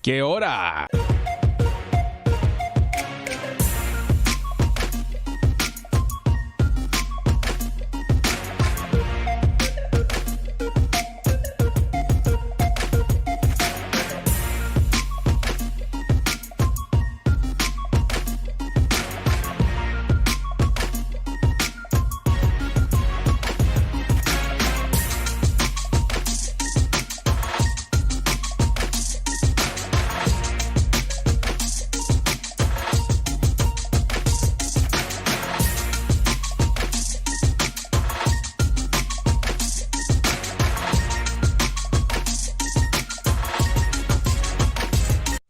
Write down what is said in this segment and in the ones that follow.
Que hora?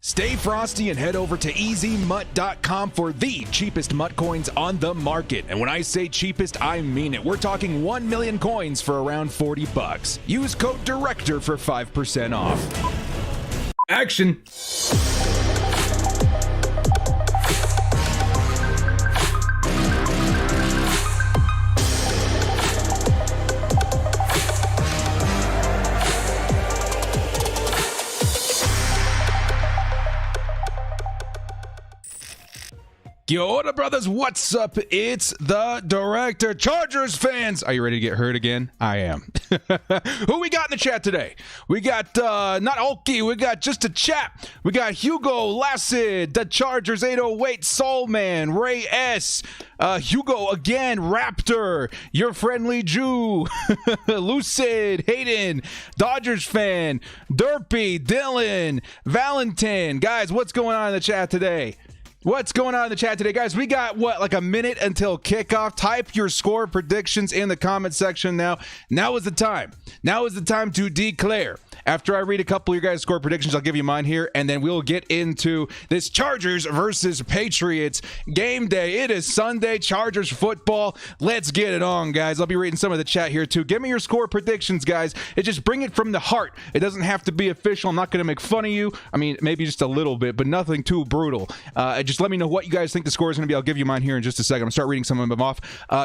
Stay frosty and head over to easymutt.com for the cheapest mutt coins on the market. And when I say cheapest, I mean it. We're talking 1 million coins for around $40. Use code DIRECTOR for 5% off. Action! Yo, brothers, what's up? It's the Director. Chargers fans, are you ready to get hurt again? I am. Who we got in the chat today? We got, not Oki, we got just a chat. We got Hugo, Lassid, the Chargers 808, Soul Man, Ray S, Hugo again, Raptor, your friendly Jew, Lucid, Hayden, Dodgers fan, Derpy, Dylan, Valentin. Guys, what's going on in the chat today? What's going on in the chat today, guys? We got, what, like a minute until kickoff? Type your score predictions in the comment section now. Now is the time. Now is the time to declare. After I read a couple of your guys' score predictions, I'll give you mine here, and then we'll get into this Chargers versus Patriots game day. It is Sunday, Chargers football. Let's get it on, guys. I'll be reading some of the chat here, too. Give me your score predictions, guys. Just bring it from the heart. It doesn't have to be official. I'm not going to make fun of you. I mean, maybe just a little bit, but nothing too brutal. Just let me know what you guys think the score is going to be. I'll give you mine here in just a second. I'm going to start reading some of them off.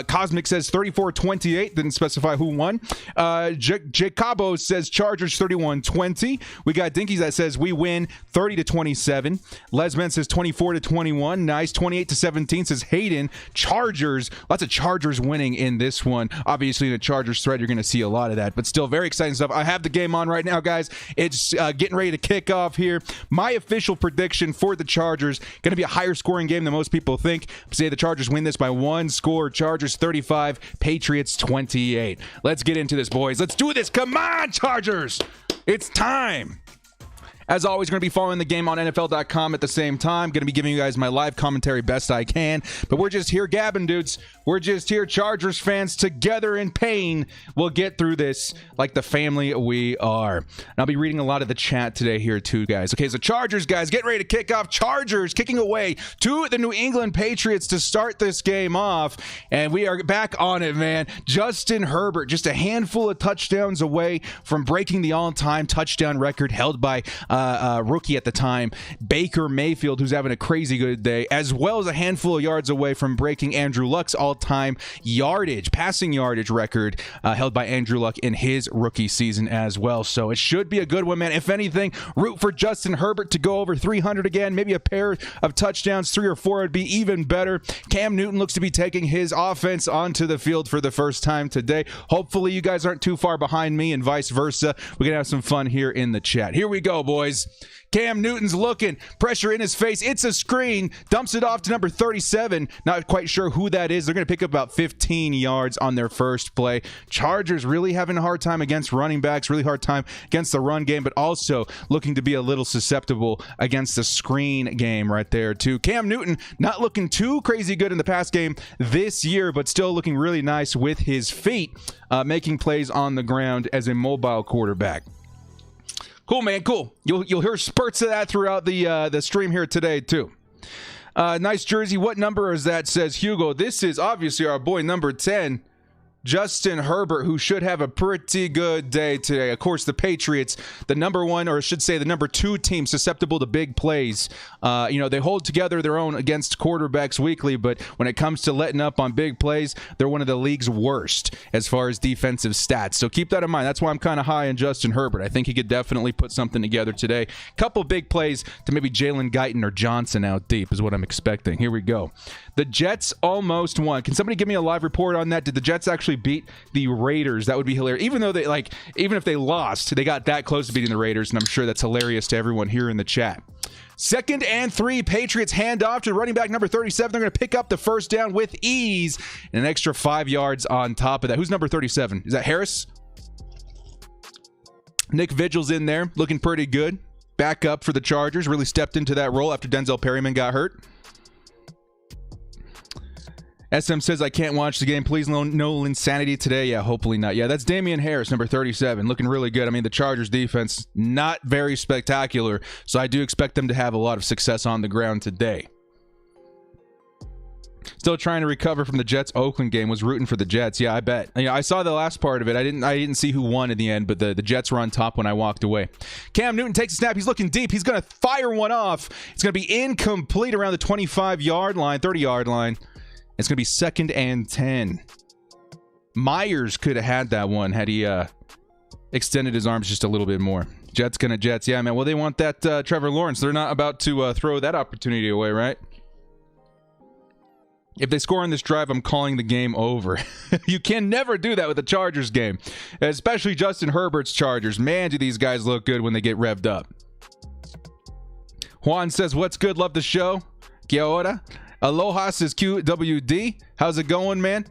Cosmic says 34-28. Didn't specify who won. Jacobo says Chargers 31-20. We got Dinkies that says we win 30-27. Lesman says 24-21. Nice. 28-17 says Hayden. Chargers. Lots of Chargers winning in this one. Obviously, in the Chargers thread, you're going to see a lot of that, but still very exciting stuff. I have the game on right now, guys. It's getting ready to kick off here. My official prediction for the Chargers, going to be a higher scoring game than most people think. Say the Chargers win this by 1 score. Chargers 35, Patriots 28. Let's get into this, boys. Let's do this. Come on, Chargers. It's time. As always, going to be following the game on NFL.com at the same time. Going to be giving you guys my live commentary best I can. But we're just here gabbing, dudes. We're just here, Chargers fans, together in pain. We'll get through this like the family we are. And I'll be reading a lot of the chat today here too, guys. Okay, so Chargers, guys, get ready to kick off. Chargers kicking away to the New England Patriots to start this game off. And we are back on it, man. Justin Herbert, just a handful of touchdowns away from breaking the all-time touchdown record held by rookie at the time, Baker Mayfield, who's having a crazy good day, as well as a handful of yards away from breaking Andrew Luck's all-time passing yardage record held by Andrew Luck in his rookie season as well. So it should be a good one, man. If anything, root for Justin Herbert to go over 300 again, maybe a pair of touchdowns, 3 or 4 would be even better. Cam Newton looks to be taking his offense onto the field for the first time today. Hopefully you guys aren't too far behind me and vice versa. We're going to have some fun here in the chat. Here we go, boys. Cam Newton's looking, pressure in his face. It's a screen, dumps it off to number 37. Not quite sure who that is. They're going to pick up about 15 yards on their first play. Chargers really having a hard time against running backs, really hard time against the run game, but also looking to be a little susceptible against the screen game right there too. Cam Newton not looking too crazy good in the pass game this year, but still looking really nice with his feet, making plays on the ground as a mobile quarterback. Cool, man. Cool. You'll hear spurts of that throughout the stream here today, too. Nice jersey. What number is that? Says Hugo. This is obviously our boy number 10. Justin Herbert, who should have a pretty good day today. Of course, the Patriots, the number one, or I should say the number two team susceptible to big plays. They hold together their own against quarterbacks weekly, but when it comes to letting up on big plays, they're one of the league's worst as far as defensive stats. So keep that in mind. That's why I'm kind of high on Justin Herbert. I think he could definitely put something together today. Couple big plays to maybe Jalen Guyton or Johnson out deep is what I'm expecting. Here we go. The Jets almost won. Can somebody give me a live report on that? Did the Jets actually beat the Raiders? That would be hilarious. Even if they lost, they got that close to beating the Raiders, and I'm sure that's hilarious to everyone here in the chat. 2nd and 3, Patriots hand off to running back number 37. They're going to pick up the first down with ease and an extra 5 yards on top of that. Who's number 37? Is that Harris? Nick Vigil's in there, looking pretty good. Back up for the Chargers. Really stepped into that role after Denzel Perryman got hurt. SM says, I can't watch the game. Please, no insanity today. Yeah, hopefully not. Yeah, that's Damian Harris, number 37, looking really good. I mean, the Chargers defense, not very spectacular, so I do expect them to have a lot of success on the ground today. Still trying to recover from the Jets-Oakland game. Was rooting for the Jets. Yeah, I bet. I saw the last part of it. I didn't see who won in the end, but the Jets were on top when I walked away. Cam Newton takes a snap. He's looking deep. He's going to fire one off. It's going to be incomplete around the 25-yard line, 30-yard line. It's going to be 2nd and 10. Myers could have had that one had he extended his arms just a little bit more. Jets gonna Jets. Yeah, man. Well, they want that Trevor Lawrence. They're not about to throw that opportunity away, right? If they score on this drive, I'm calling the game over. You can never do that with the Chargers game, especially Justin Herbert's Chargers. Man, do these guys look good when they get revved up. Juan says, what's good? Love the show. Kia ora. Aloha says QWD. How's it going, man?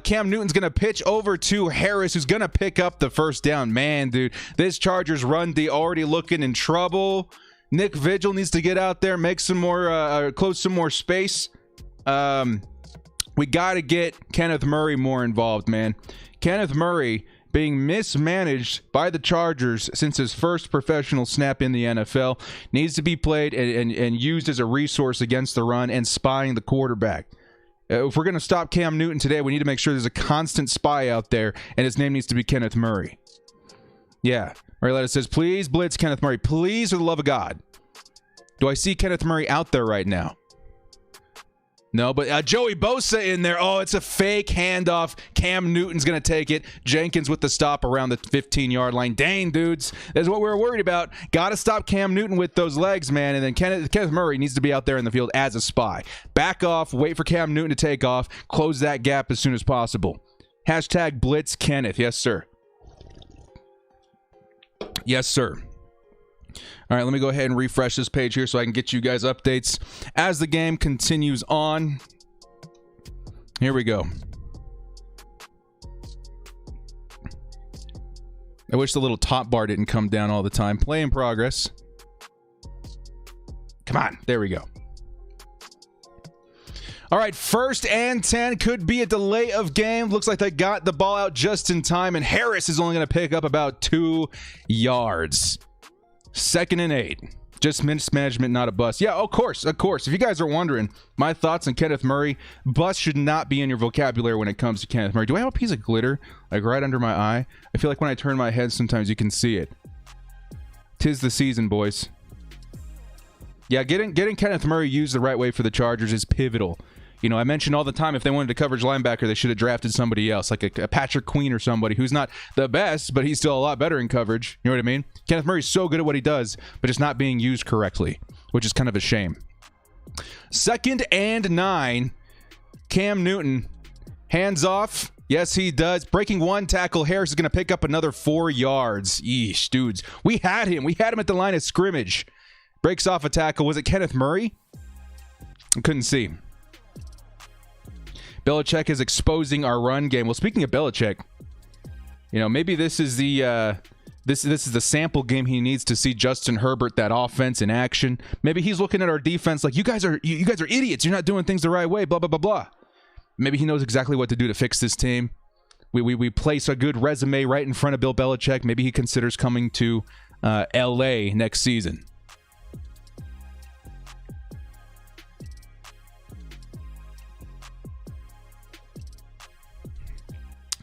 Cam Newton's going to pitch over to Harris, who's going to pick up the first down. Man, dude, this Chargers run D already looking in trouble. Nick Vigil needs to get out there, make some more, close some more space. We got to get Kenneth Murray more involved, man. Kenneth Murray being mismanaged by the Chargers since his first professional snap in the NFL, needs to be played and used as a resource against the run and spying the quarterback. If we're going to stop Cam Newton today, we need to make sure there's a constant spy out there, and his name needs to be Kenneth Murray. Yeah. Marletta says, please blitz Kenneth Murray. Please, for the love of God. Do I see Kenneth Murray out there right now? No, but Joey Bosa in there. Oh, it's a fake handoff. Cam Newton's going to take it. Jenkins with the stop around the 15-yard line. Dang, dudes. That's what we were worried about. Got to stop Cam Newton with those legs, man. And then Kenneth Murray needs to be out there in the field as a spy. Back off. Wait for Cam Newton to take off. Close that gap as soon as possible. Hashtag Blitz Kenneth. Yes, sir. Yes, sir. All right, let me go ahead and refresh this page here so I can get you guys updates as the game continues on. Here we go. I wish the little top bar didn't come down all the time. Play in progress. Come on. There we go. All right, 1st and 10 could be a delay of game. Looks like they got the ball out just in time, and Harris is only going to pick up about 2 yards. 2nd and 8. Just mismanagement, not a bust. Yeah, of course. If you guys are wondering, my thoughts on Kenneth Murray, bust should not be in your vocabulary when it comes to Kenneth Murray. Do I have a piece of glitter, like right under my eye? I feel like when I turn my head, sometimes you can see it. 'Tis the season, boys. Yeah, getting Kenneth Murray used the right way for the Chargers is pivotal. You know, I mentioned all the time if they wanted a coverage linebacker, they should have drafted somebody else, like a Patrick Queen or somebody who's not the best, but he's still a lot better in coverage. You know what I mean? Kenneth Murray's so good at what he does, but it's not being used correctly, which is kind of a shame. 2nd and 9. Cam Newton. Hands off. Yes, he does. Breaking one tackle. Harris is going to pick up another 4 yards. Yeesh, dudes. We had him. We had him at the line of scrimmage. Breaks off a tackle. Was it Kenneth Murray? I couldn't see. Bilichick is exposing our run game. Well, speaking of Bilichick, you know, maybe this is the this is the sample game he needs to see Justin Herbert, that offense in action. Maybe he's looking at our defense like, you guys are idiots. You're not doing things the right way. Blah blah blah blah. Maybe he knows exactly what to do to fix this team. We place a good resume right in front of Bill Belichick. Maybe he considers coming to L.A. next season.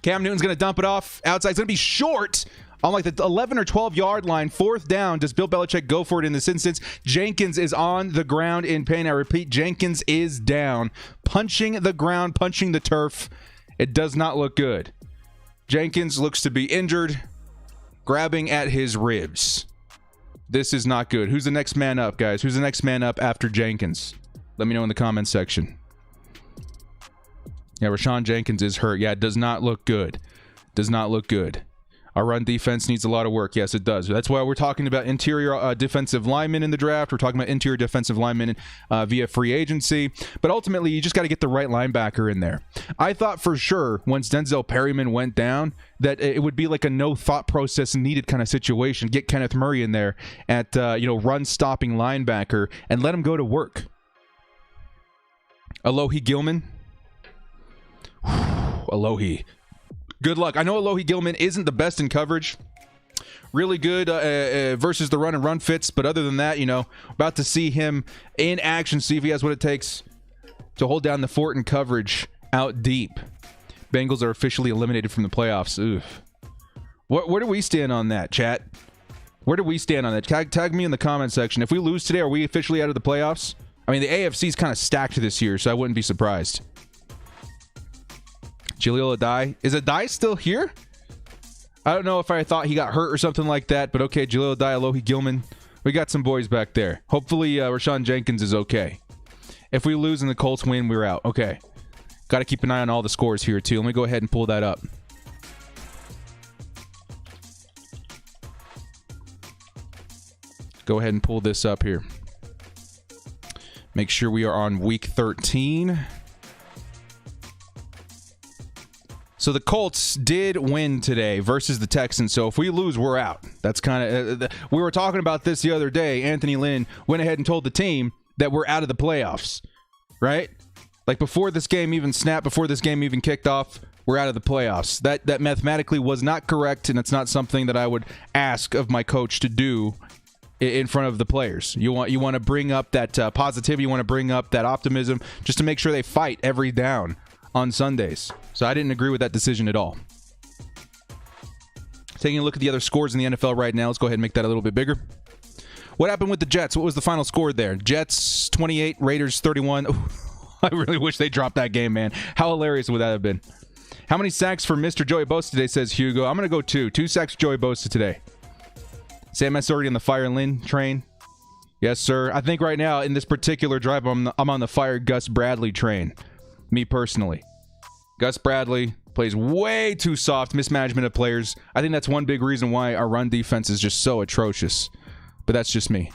Cam Newton's going to dump it off outside. It's going to be short on like the 11 or 12 yard line. 4th down. Does Bill Belichick go for it in this instance? Jenkins is on the ground in pain. I repeat, Jenkins is down, punching the ground, punching the turf. It does not look good. Jenkins looks to be injured, grabbing at his ribs. This is not good. Who's the next man up, guys? Who's the next man up after Jenkins? Let me know in the comments section. Yeah, Rashawn Jenkins is hurt. Yeah, it does not look good. Does not look good. Our run defense needs a lot of work. Yes, it does. That's why we're talking about interior defensive linemen in the draft. We're talking about interior defensive linemen via free agency. But ultimately, you just got to get the right linebacker in there. I thought for sure once Denzel Perryman went down that it would be like a no thought process needed kind of situation. Get Kenneth Murray in there at run stopping linebacker and let him go to work. Alohi Gilman. Alohi. Good luck. I know Alohi Gilman isn't the best in coverage. Really good versus the run and run fits. But other than that, about to see him in action. See if he has what it takes to hold down the fort in coverage out deep. Bengals are officially eliminated from the playoffs. Oof. Where do we stand on that, chat? Where do we stand on that? Tag me in the comment section. If we lose today, are we officially out of the playoffs? I mean, the AFC's kind of stacked this year, so I wouldn't be surprised. Jaleel Adai. Is Adai still here? I don't know if I thought he got hurt or something like that, but okay, Jaleel Adai, Alohi Gilman. We got some boys back there. Hopefully, Rashawn Jenkins is okay. If we lose and the Colts win, we're out. Okay. Got to keep an eye on all the scores here, too. Let me go ahead and pull that up. Go ahead and pull this up here. Make sure we are on week 13. So the Colts did win today versus the Texans. So if we lose, we're out. That's kind of we were talking about this the other day. Anthony Lynn went ahead and told the team that we're out of the playoffs, right? Like before this game even snapped, before this game even kicked off, we're out of the playoffs. That mathematically was not correct, and it's not something that I would ask of my coach to do in front of the players. You want to bring up that positivity. You want to bring up that optimism, just to make sure they fight every down on Sundays. So I didn't agree with that decision at all. Taking a look at the other scores in the NFL right now. Let's go ahead and make that a little bit bigger. What happened with the Jets? What was the final score there? Jets 28, Raiders 31. Ooh, I really wish they dropped that game, man. How hilarious would that have been? How many sacks for Mr. Joey Bosa today, says Hugo. I'm going to go 2. 2 sacks for Joey Bosa today. Sam S. already on the Fire Lynn train. Yes, sir. I think right now in this particular drive, I'm on the Fire Gus Bradley train. Me personally. Gus Bradley plays way too soft, mismanagement of players. I think that's one big reason why our run defense is just so atrocious. But that's just me.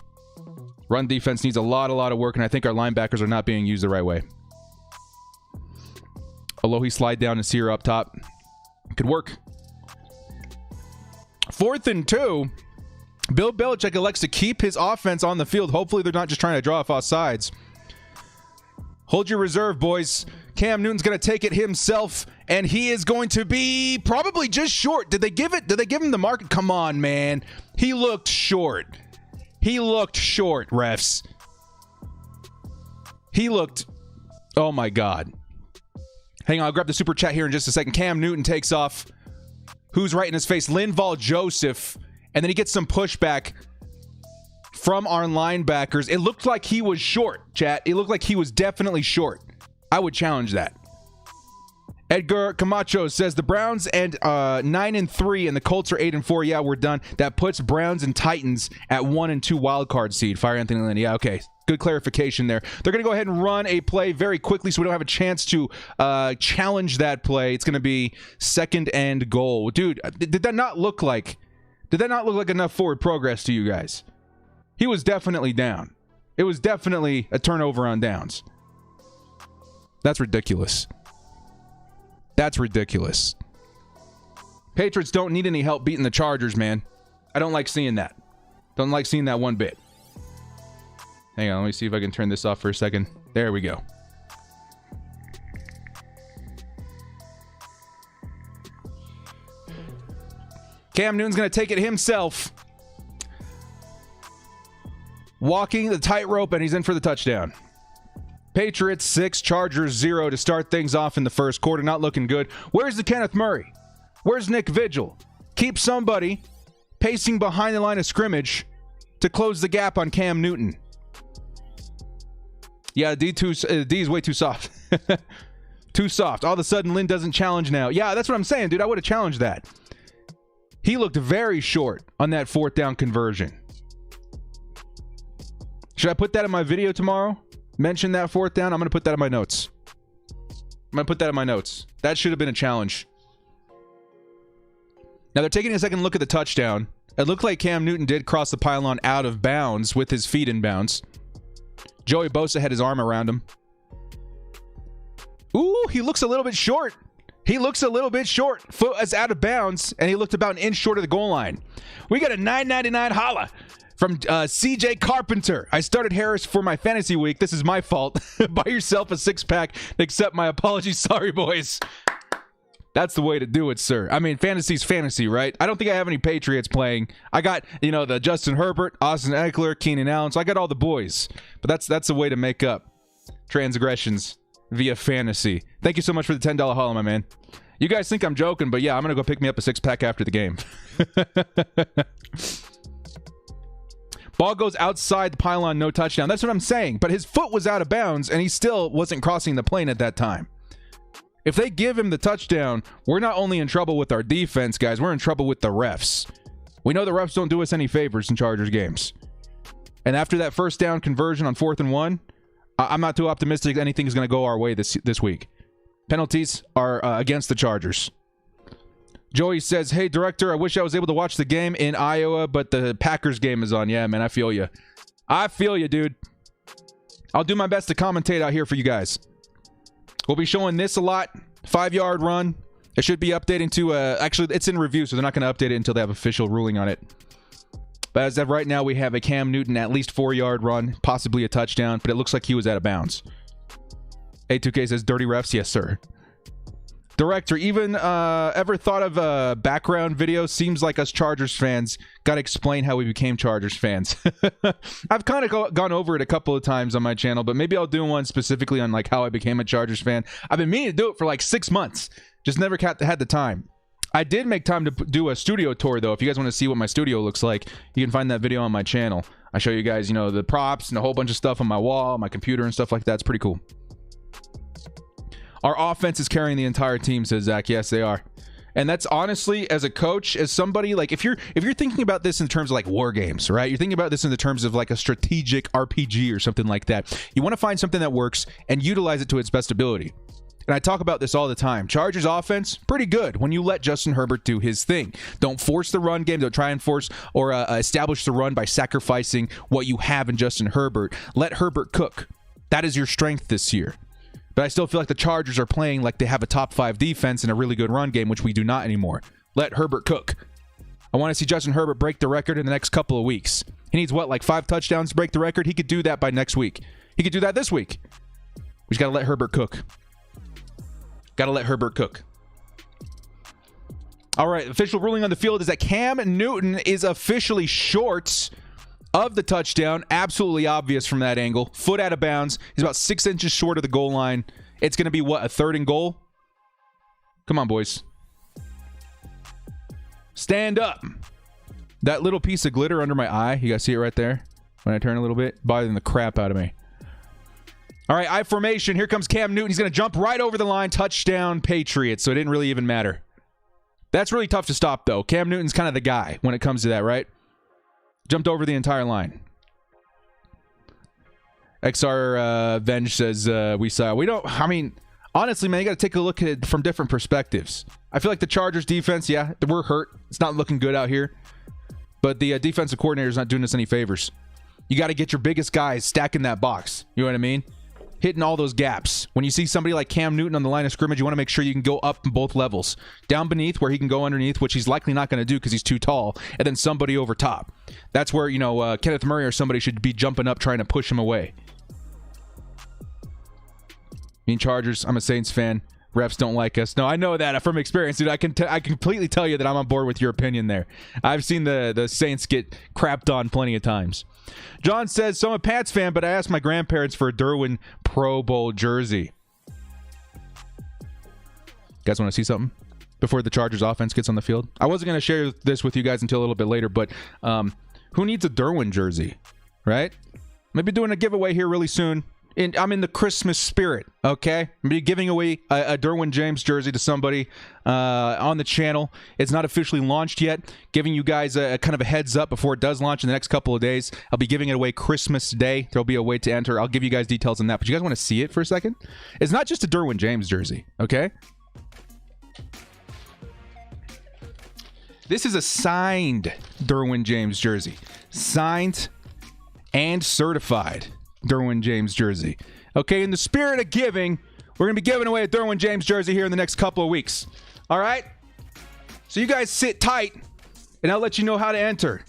Run defense needs a lot of work, and I think our linebackers are not being used the right way. Alohi slide down and Sear up top. Could work. 4th and 2. Bill Belichick elects to keep his offense on the field. Hopefully they're not just trying to draw off offsides. Hold your reserve, boys. Cam Newton's going to take it himself, and he is going to be probably just short. Did they give him the mark? Come on, man. He looked short. He looked short, refs. He looked... Oh, my God. Hang on, I'll grab the super chat here in just a second. Cam Newton takes off. Who's right in his face? Linval Joseph. And then he gets some pushback from our linebackers. It looked like he was short, chat. It looked like he was definitely short. I would challenge that. Edgar Camacho says the Browns and 9-3 and the Colts are 8-4. Yeah, we're done. That puts Browns and Titans at 1 and 2 wild card seed. Fire Anthony Lynn. Yeah, okay. Good clarification there. They're going to go ahead and run a play very quickly so we don't have a chance to challenge that play. It's going to be 2nd and goal. Dude, did that not look like enough forward progress to you guys? He was definitely down. It was definitely a turnover on downs. That's ridiculous. That's ridiculous. Patriots don't need any help beating the Chargers, man. I don't like seeing that. Don't like seeing that one bit. Hang on, let me see if I can turn this off for a second. There we go. Cam Newton's going to take it himself. Walking the tightrope, and he's in for the touchdown. Patriots 6, Chargers 0 to start things off in the first quarter. Not looking good. Where's the Kenneth Murray? Where's Nick Vigil? Keep somebody pacing behind the line of scrimmage to close the gap on Cam Newton. Yeah, D is way too soft. Too soft. All of a sudden, Lynn doesn't challenge now. Yeah, that's what I'm saying, dude. I would have challenged that. He looked very short on that 4th down conversion. Should I put that in my video tomorrow? Mention that 4th down? I'm going to put that in my notes. That should have been a challenge. Now they're taking a second look at the touchdown. It looked like Cam Newton did cross the pylon out of bounds with his feet in bounds. Joey Bosa had his arm around him. Ooh, he looks a little bit short. Foot is out of bounds, and he looked about an inch short of the goal line. We got a $9.99 holla from CJ Carpenter. I started Harris for my fantasy week. This is my fault. Buy yourself a 6-pack. Accept my apologies. Sorry, boys. That's the way to do it, sir. I mean, fantasy's fantasy, right? I don't think I have any Patriots playing. I got, the Justin Herbert, Austin Eckler, Keenan Allen. So I got all the boys. But that's the way to make up transgressions via fantasy. Thank you so much for the $10 holla, my man. You guys think I'm joking, but yeah, I'm going to go pick me up a 6-pack after the game. Ball goes outside the pylon, no touchdown. That's what I'm saying. But his foot was out of bounds, and he still wasn't crossing the plane at that time. If they give him the touchdown, we're not only in trouble with our defense, guys, we're in trouble with the refs. We know the refs don't do us any favors in Chargers games. And after that 1st down conversion on 4th and 1, I'm not too optimistic anything is going to go our way this week. Penalties are against the Chargers. Joey says, hey, director, I wish I was able to watch the game in Iowa, but the Packers game is on. Yeah, man, I feel you. Dude. I'll do my best to commentate out here for you guys. We'll be showing this a lot. 5-yard run. It should be updating to, actually, it's in review, so they're not going to update it until they have official ruling on it. But as of right now, we have a Cam Newton at least 4-yard run, possibly a touchdown, but it looks like he was out of bounds. A2K says, dirty refs? Yes, sir. Director, even ever thought of a background video? Seems like us Chargers fans got to explain how we became Chargers fans. I've kind of gone over it a couple of times on my channel, but maybe I'll do one specifically on like how I became a Chargers fan. I've been meaning to do it for like 6 months. Just never had the time. I did make time to do a studio tour, though. If you guys want to see what my studio looks like, you can find that video on my channel. I show you guys, the props and a whole bunch of stuff on my wall, my computer and stuff like that. It's pretty cool. Our offense is carrying the entire team, says Zach. Yes, they are. And that's honestly, as a coach, as somebody, like, if you're thinking about this in terms of, like, war games, right? You're thinking about this in the terms of, like, a strategic RPG or something like that. You want to find something that works and utilize it to its best ability. And I talk about this all the time. Chargers offense, pretty good when you let Justin Herbert do his thing. Don't force the run game. Don't try and force or establish the run by sacrificing what you have in Justin Herbert. Let Herbert cook. That is your strength this year. But I still feel like the Chargers are playing like they have a top 5 defense and a really good run game, which we do not anymore. Let Herbert cook. I want to see Justin Herbert break the record in the next couple of weeks. He needs, like 5 touchdowns to break the record? He could do that by next week. He could do that this week. We just got to let Herbert cook. All right, official ruling on the field is that Cam Newton is officially short of the touchdown. Absolutely obvious from that angle. Foot out of bounds. He's about 6 inches short of the goal line. It's going to be, what, a 3rd and goal? Come on, boys. Stand up. That little piece of glitter under my eye, you guys see it right there? When I turn a little bit, bothering the crap out of me. All right, I formation. Here comes Cam Newton. He's going to jump right over the line. Touchdown, Patriots. So it didn't really even matter. That's really tough to stop, though. Cam Newton's kind of the guy when it comes to that, right? Jumped over the entire line. XR Venge says we don't. I mean, honestly, man, you got to take a look at it from different perspectives. I feel like the Chargers defense, yeah, we're hurt. It's not looking good out here. But the defensive coordinator's not doing us any favors. You got to get your biggest guys stacking that box. You know what I mean? Hitting all those gaps. When you see somebody like Cam Newton on the line of scrimmage, you want to make sure you can go up in both levels. Down beneath where he can go underneath, which he's likely not going to do because he's too tall, and then somebody over top. That's where, Kenneth Murray or somebody should be jumping up trying to push him away. Chargers, I'm a Saints fan. Refs don't like us. No, I know that from experience, dude. I completely tell you that I'm on board with your opinion there. I've seen the Saints get crapped on plenty of times. John says, so I'm a Pats fan, but I asked my grandparents for a Derwin Pro Bowl jersey. You guys want to see something? before the Chargers offense gets on the field. I wasn't going to share this with you guys until a little bit later, but who needs a Derwin jersey, right? Maybe doing a giveaway here really soon. I'm in the Christmas spirit, okay? I'm going to be giving away a Derwin James jersey to somebody on the channel. It's not officially launched yet. Giving you guys a kind of a heads up before it does launch in the next couple of days. I'll be giving it away Christmas Day. There'll be a way to enter. I'll give you guys details on that. But you guys want to see it for a second? It's not just a Derwin James jersey, okay? This is a signed Derwin James jersey. Signed and certified Derwin James jersey. Okay, in the spirit of giving, we're going to be giving away a Derwin James jersey here in the next couple of weeks. All right? So you guys sit tight, and I'll let you know how to enter.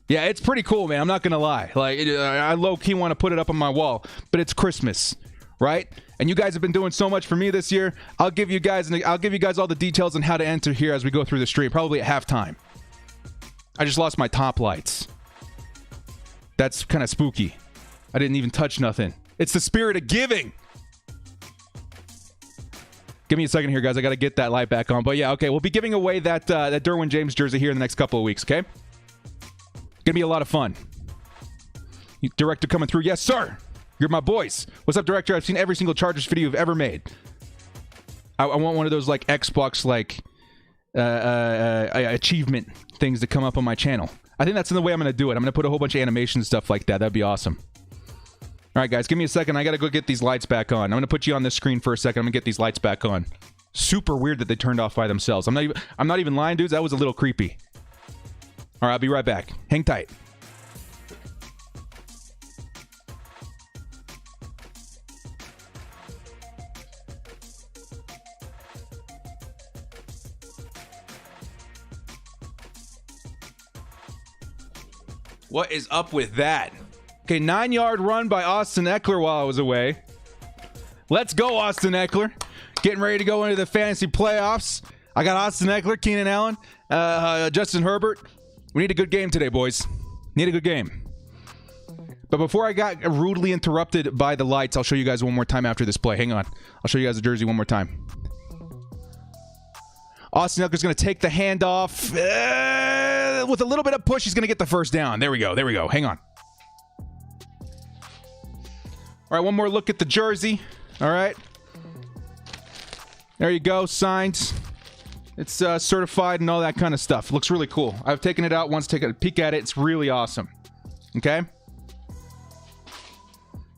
Yeah, it's pretty cool, man. I'm not going to lie. Like, I low-key want to put it up on my wall, but it's Christmas, right? And you guys have been doing so much for me this year. I'll give you guys all the details on how to enter here as we go through the stream, probably at halftime. I just lost my top lights. That's kind of spooky. I didn't even touch nothing. It's the spirit of giving. Give me a second here, guys. I got to get that light back on. But yeah, okay. We'll be giving away that Derwin James jersey here in the next couple of weeks, okay? Gonna be a lot of fun. Director coming through. Yes, sir. You're my boys. What's up, Director? I've seen every single Chargers video you've ever made. I want one of those like Xbox like achievement things to come up on my channel. I think that's the way I'm going to do it. I'm going to put a whole bunch of animation and stuff like that. That'd be awesome. All right, guys, give me a second. I got to go get these lights back on. I'm going to put you on this screen for a second. I'm going to get these lights back on. Super weird that they turned off by themselves. I'm not even lying, dudes. That was a little creepy. All right, I'll be right back. Hang tight. What is up with that? Okay, 9-yard run by Austin Eckler while I was away. Let's go, Austin Eckler. Getting ready to go into the fantasy playoffs. I got Austin Eckler, Keenan Allen, Justin Herbert. We need a good game today, boys. Need a good game. But before I got rudely interrupted by the lights, I'll show you guys one more time after this play. Hang on. I'll show you guys the jersey one more time. Austin Eckler's going to take the handoff. With a little bit of push, he's going to get the first down. There we go. There we go. Hang on. All right, one more look at the jersey. All right. There you go. Signed. It's certified and all that kind of stuff. Looks really cool. I've taken it out once, taken a peek at it. It's really awesome. Okay?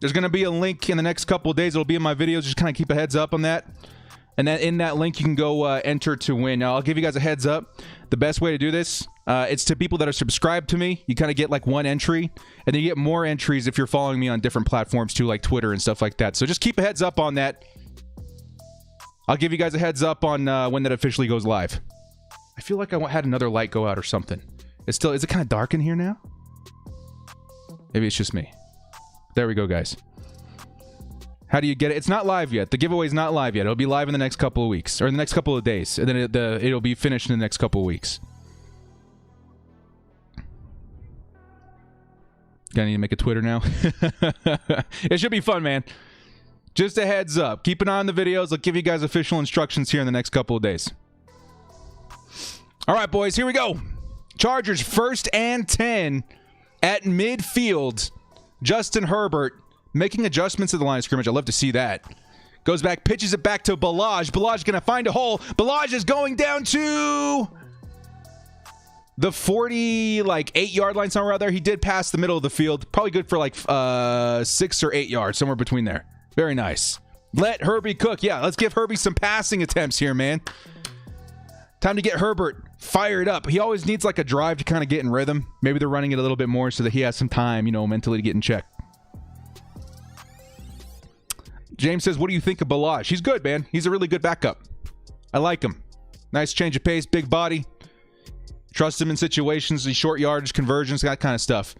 There's going to be a link in the next couple of days. It'll be in my videos. Just kind of keep a heads up on that. And then in that link, you can go enter to win. Now, I'll give you guys a heads up. The best way to do this, it's to people that are subscribed to me. You kind of get like one entry, and then you get more entries if you're following me on different platforms too, like Twitter and stuff like that. So just keep a heads up on that. I'll give you guys a heads up on when that officially goes live. I feel like I had another light go out or something. Is it kind of dark in here now? Maybe it's just me. There we go, guys. How do you get it? It's not live yet. The giveaway is not live yet. It'll be live in the next couple of weeks, or in the next couple of days, and then it'll be finished in the next couple of weeks. Gonna need to make a Twitter now. It should be fun, man. Just a heads up. Keep an eye on the videos. I'll give you guys official instructions here in the next couple of days. All right, boys, here we go. Chargers 1st and 10 at midfield. Justin Herbert making adjustments at the line of scrimmage. I'd love to see that. Goes back, pitches it back to Bilichick. Bilichick going to find a hole. Bilichick is going down to the 8-yard line somewhere out there. He did pass the middle of the field. Probably good for like 6 or 8 yards, somewhere between there. Very nice. Let Herbie cook. Yeah, let's give Herbie some passing attempts here, man. Time to get Herbert fired up. He always needs like a drive to kind of get in rhythm. Maybe they're running it a little bit more so that he has some time, mentally to get in check. James says, what do you think of Bilichick? He's good, man. He's a really good backup. I like him. Nice change of pace, big body. Trust him in situations, these short yardage conversions, that kind of stuff.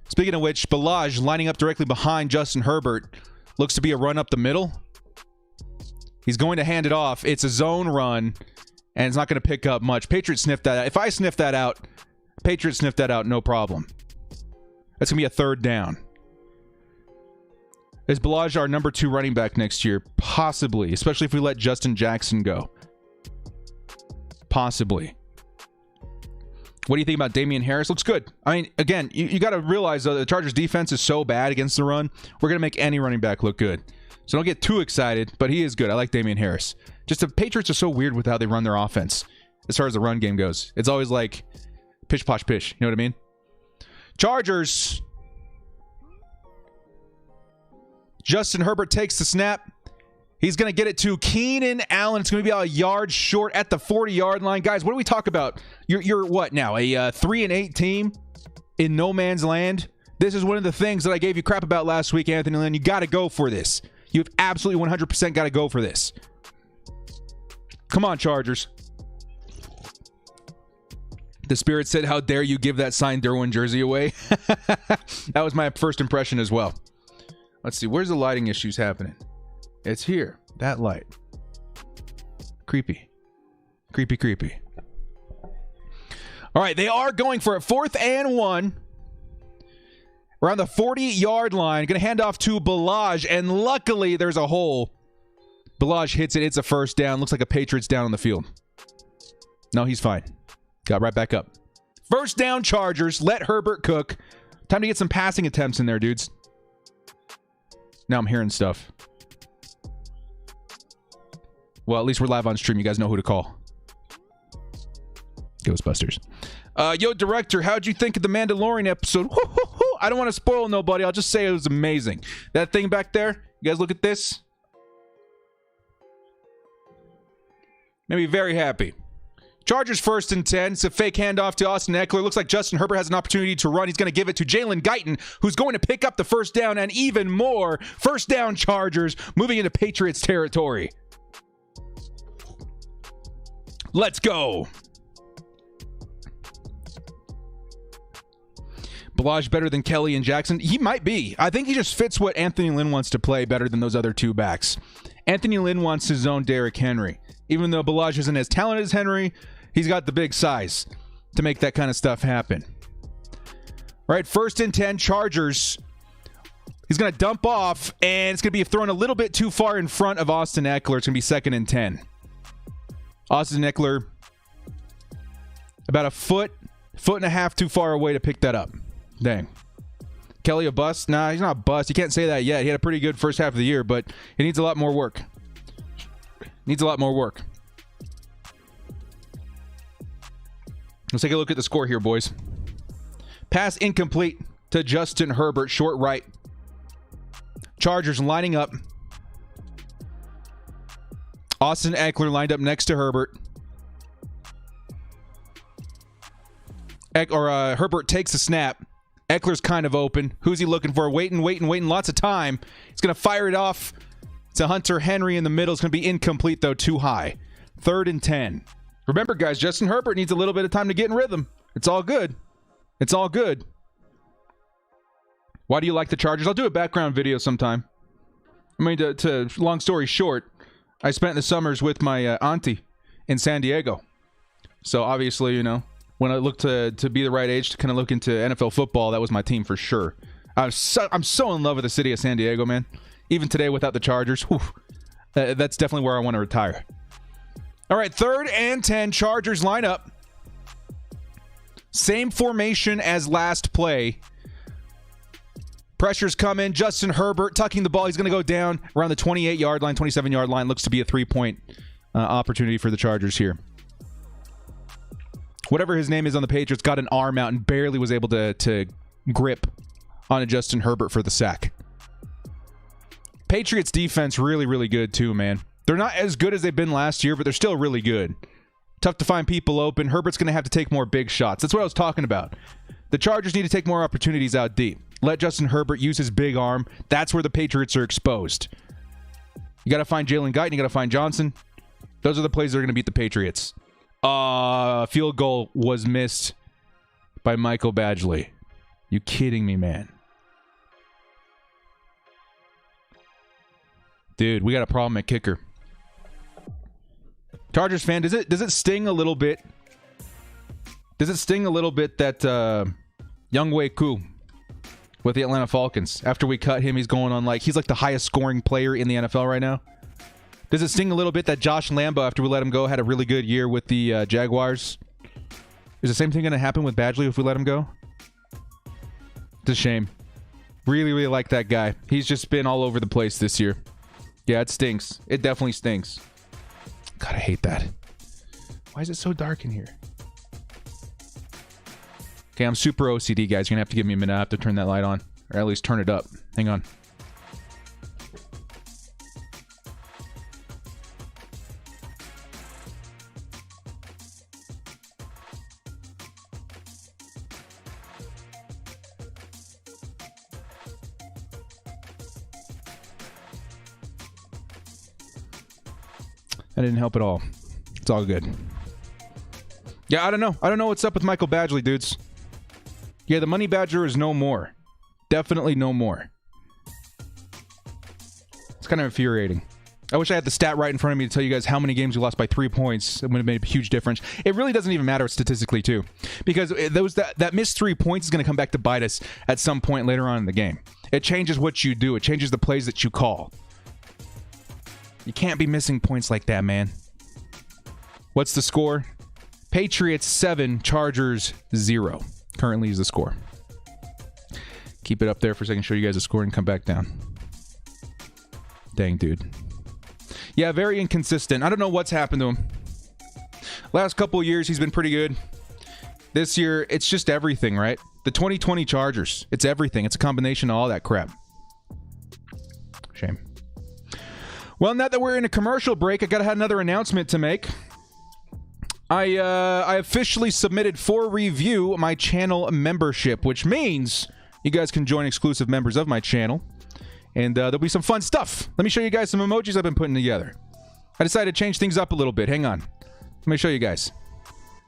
Speaking of which, Bilichick lining up directly behind Justin Herbert. Looks to be a run up the middle. He's going to hand it off. It's a zone run, and it's not going to pick up much. Patriots sniffed that out. If I sniff that out, Patriots sniffed that out, no problem. That's going to be a 3rd down. Is Bilichick our number 2 running back next year? Possibly, especially if we let Justin Jackson go. Possibly. What do you think about Damian Harris? Looks good. I mean, again, you got to realize, though, the Chargers defense is so bad against the run. We're going to make any running back look good. So don't get too excited, but he is good. I like Damian Harris. Just the Patriots are so weird with how they run their offense as far as the run game goes. It's always like pish, posh, pish. You know what I mean? Chargers. Justin Herbert takes the snap. He's going to get it to Keenan Allen. It's going to be a yard short at the 40-yard line. Guys, what do we talk about? You're what now? A 3-8 team in no man's land? This is one of the things that I gave you crap about last week, Anthony Lynn. You got to go for this. You've absolutely 100% got to go for this. Come on, Chargers. The Spirit said, how dare you give that signed Derwin jersey away? That was my first impression as well. Let's see. Where's the lighting issues happening? It's here. That light. Creepy. Creepy, creepy. All right. They are going for a 4th and 1. Around the 40-yard line. Going to hand off to Bilichick. And luckily, there's a hole. Bilichick hits it. It's a first down. Looks like a Patriots down on the field. No, he's fine. Got right back up. First down, Chargers. Let Herbert cook. Time to get some passing attempts in there, dudes. Now I'm hearing stuff. Well, at least we're live on stream. You guys know who to call. Ghostbusters. Yo, director, how'd you think of the Mandalorian episode? I don't want to spoil nobody. I'll just say it was amazing. That thing back there, you guys look at this. Made me very happy. Chargers 1st and 10. It's a fake handoff to Austin Eckler. Looks like Justin Herbert has an opportunity to run. He's going to give it to Jalen Guyton, who's going to pick up the first down and even more. First down, Chargers, moving into Patriots territory. Let's go. Bilichick better than Kelly and Jackson? He might be. I think he just fits what Anthony Lynn wants to play better than those other two backs. Anthony Lynn wants his own Derrick Henry. Even though Bilichick isn't as talented as Henry, he's got the big size to make that kind of stuff happen. All right, 1st and 10, Chargers. He's going to dump off, and it's going to be thrown a little bit too far in front of Austin Eckler. It's going to be 2nd and 10. Austin Eckler, about a foot and a half too far away to pick that up. Dang. Kelly a bust? Nah, he's not a bust. You can't say that yet. He had a pretty good first half of the year, but he needs a lot more work. Needs a lot more work. Let's take a look at the score here, boys. Pass incomplete to Justin Herbert, short right. Chargers lining up. Austin Eckler lined up next to Herbert. Herbert takes a snap. Eckler's kind of open. Who's he looking for? Waiting. Lots of time. He's going to fire it off to Hunter Henry in the middle. It's going to be incomplete, though, too high. 3rd and 10. Remember, guys, Justin Herbert needs a little bit of time to get in rhythm. It's all good. It's all good. Why do you like the Chargers? I'll do a background video sometime. I mean, to long story short, I spent the summers with my auntie in San Diego. So, obviously, you know, when I looked to be the right age to kind of look into NFL football, that was my team for sure. I'm so in love with the city of San Diego, man. Even today without the Chargers, that's definitely where I want to retire. All right, 3rd and 10, Chargers line up. Same formation as last play. Pressure's coming. Justin Herbert tucking the ball. He's going to go down around the 28-yard line, 27-yard line. Looks to be a 3-point opportunity for the Chargers here. Whatever his name is on the Patriots got an arm out and barely was able to grip on a Justin Herbert for the sack. Patriots defense really, really good too, man. They're not as good as they've been last year, but they're still really good. Tough to find people open. Herbert's going to have to take more big shots. That's what I was talking about. The Chargers need to take more opportunities out deep. Let Justin Herbert use his big arm. That's where the Patriots are exposed. You got to find Jalen Guyton. You got to find Johnson. Those are the plays that are going to beat the Patriots. Field goal was missed by Michael Badgley. You kidding me, man? Dude, we got a problem at kicker. Chargers fan, does it sting a little bit? Does it sting a little bit that Younghoe Koo with the Atlanta Falcons, after we cut him, he's going on he's like the highest scoring player in the NFL right now? Does it sting a little bit that Josh Lambo, after we let him go, had a really good year with the Jaguars? Is the same thing going to happen with Badgley if we let him go? It's a shame. Really, really like that guy. He's just been all over the place this year. Yeah, it stinks. It definitely stinks. God, I hate that. Why is it so dark in here? Okay, I'm super OCD, guys. You're going to have to give me a minute. I have to turn that light on. Or at least turn it up. Hang on. That didn't help at all. It's all good. Yeah, I don't know. I don't know what's up with Michael Badgley, dudes. Yeah, the Money Badger is no more. Definitely no more. It's kind of infuriating. I wish I had the stat right in front of me to tell you guys how many games we lost by 3 points. It would have made a huge difference. It really doesn't even matter statistically, too. Because that missed 3 points is going to come back to bite us at some point later on in the game. It changes what you do. It changes the plays that you call. You can't be missing points like that, man. What's the score? Patriots 7, Chargers 0. Currently is the score. Keep it up there for a second, show you guys the score, and come back down. Dang, dude. Yeah, very inconsistent. I don't know what's happened to him. Last couple of years, he's been pretty good. This year, it's just everything, right? The 2020 Chargers. It's everything. It's a combination of all that crap. Shame. Well, now that we're in a commercial break, I gotta have another announcement to make. I officially submitted for review my channel membership, which means you guys can join exclusive members of my channel, and there'll be some fun stuff. Let me show you guys some emojis I've been putting together. I decided to change things up a little bit. Hang on. Let me show you guys.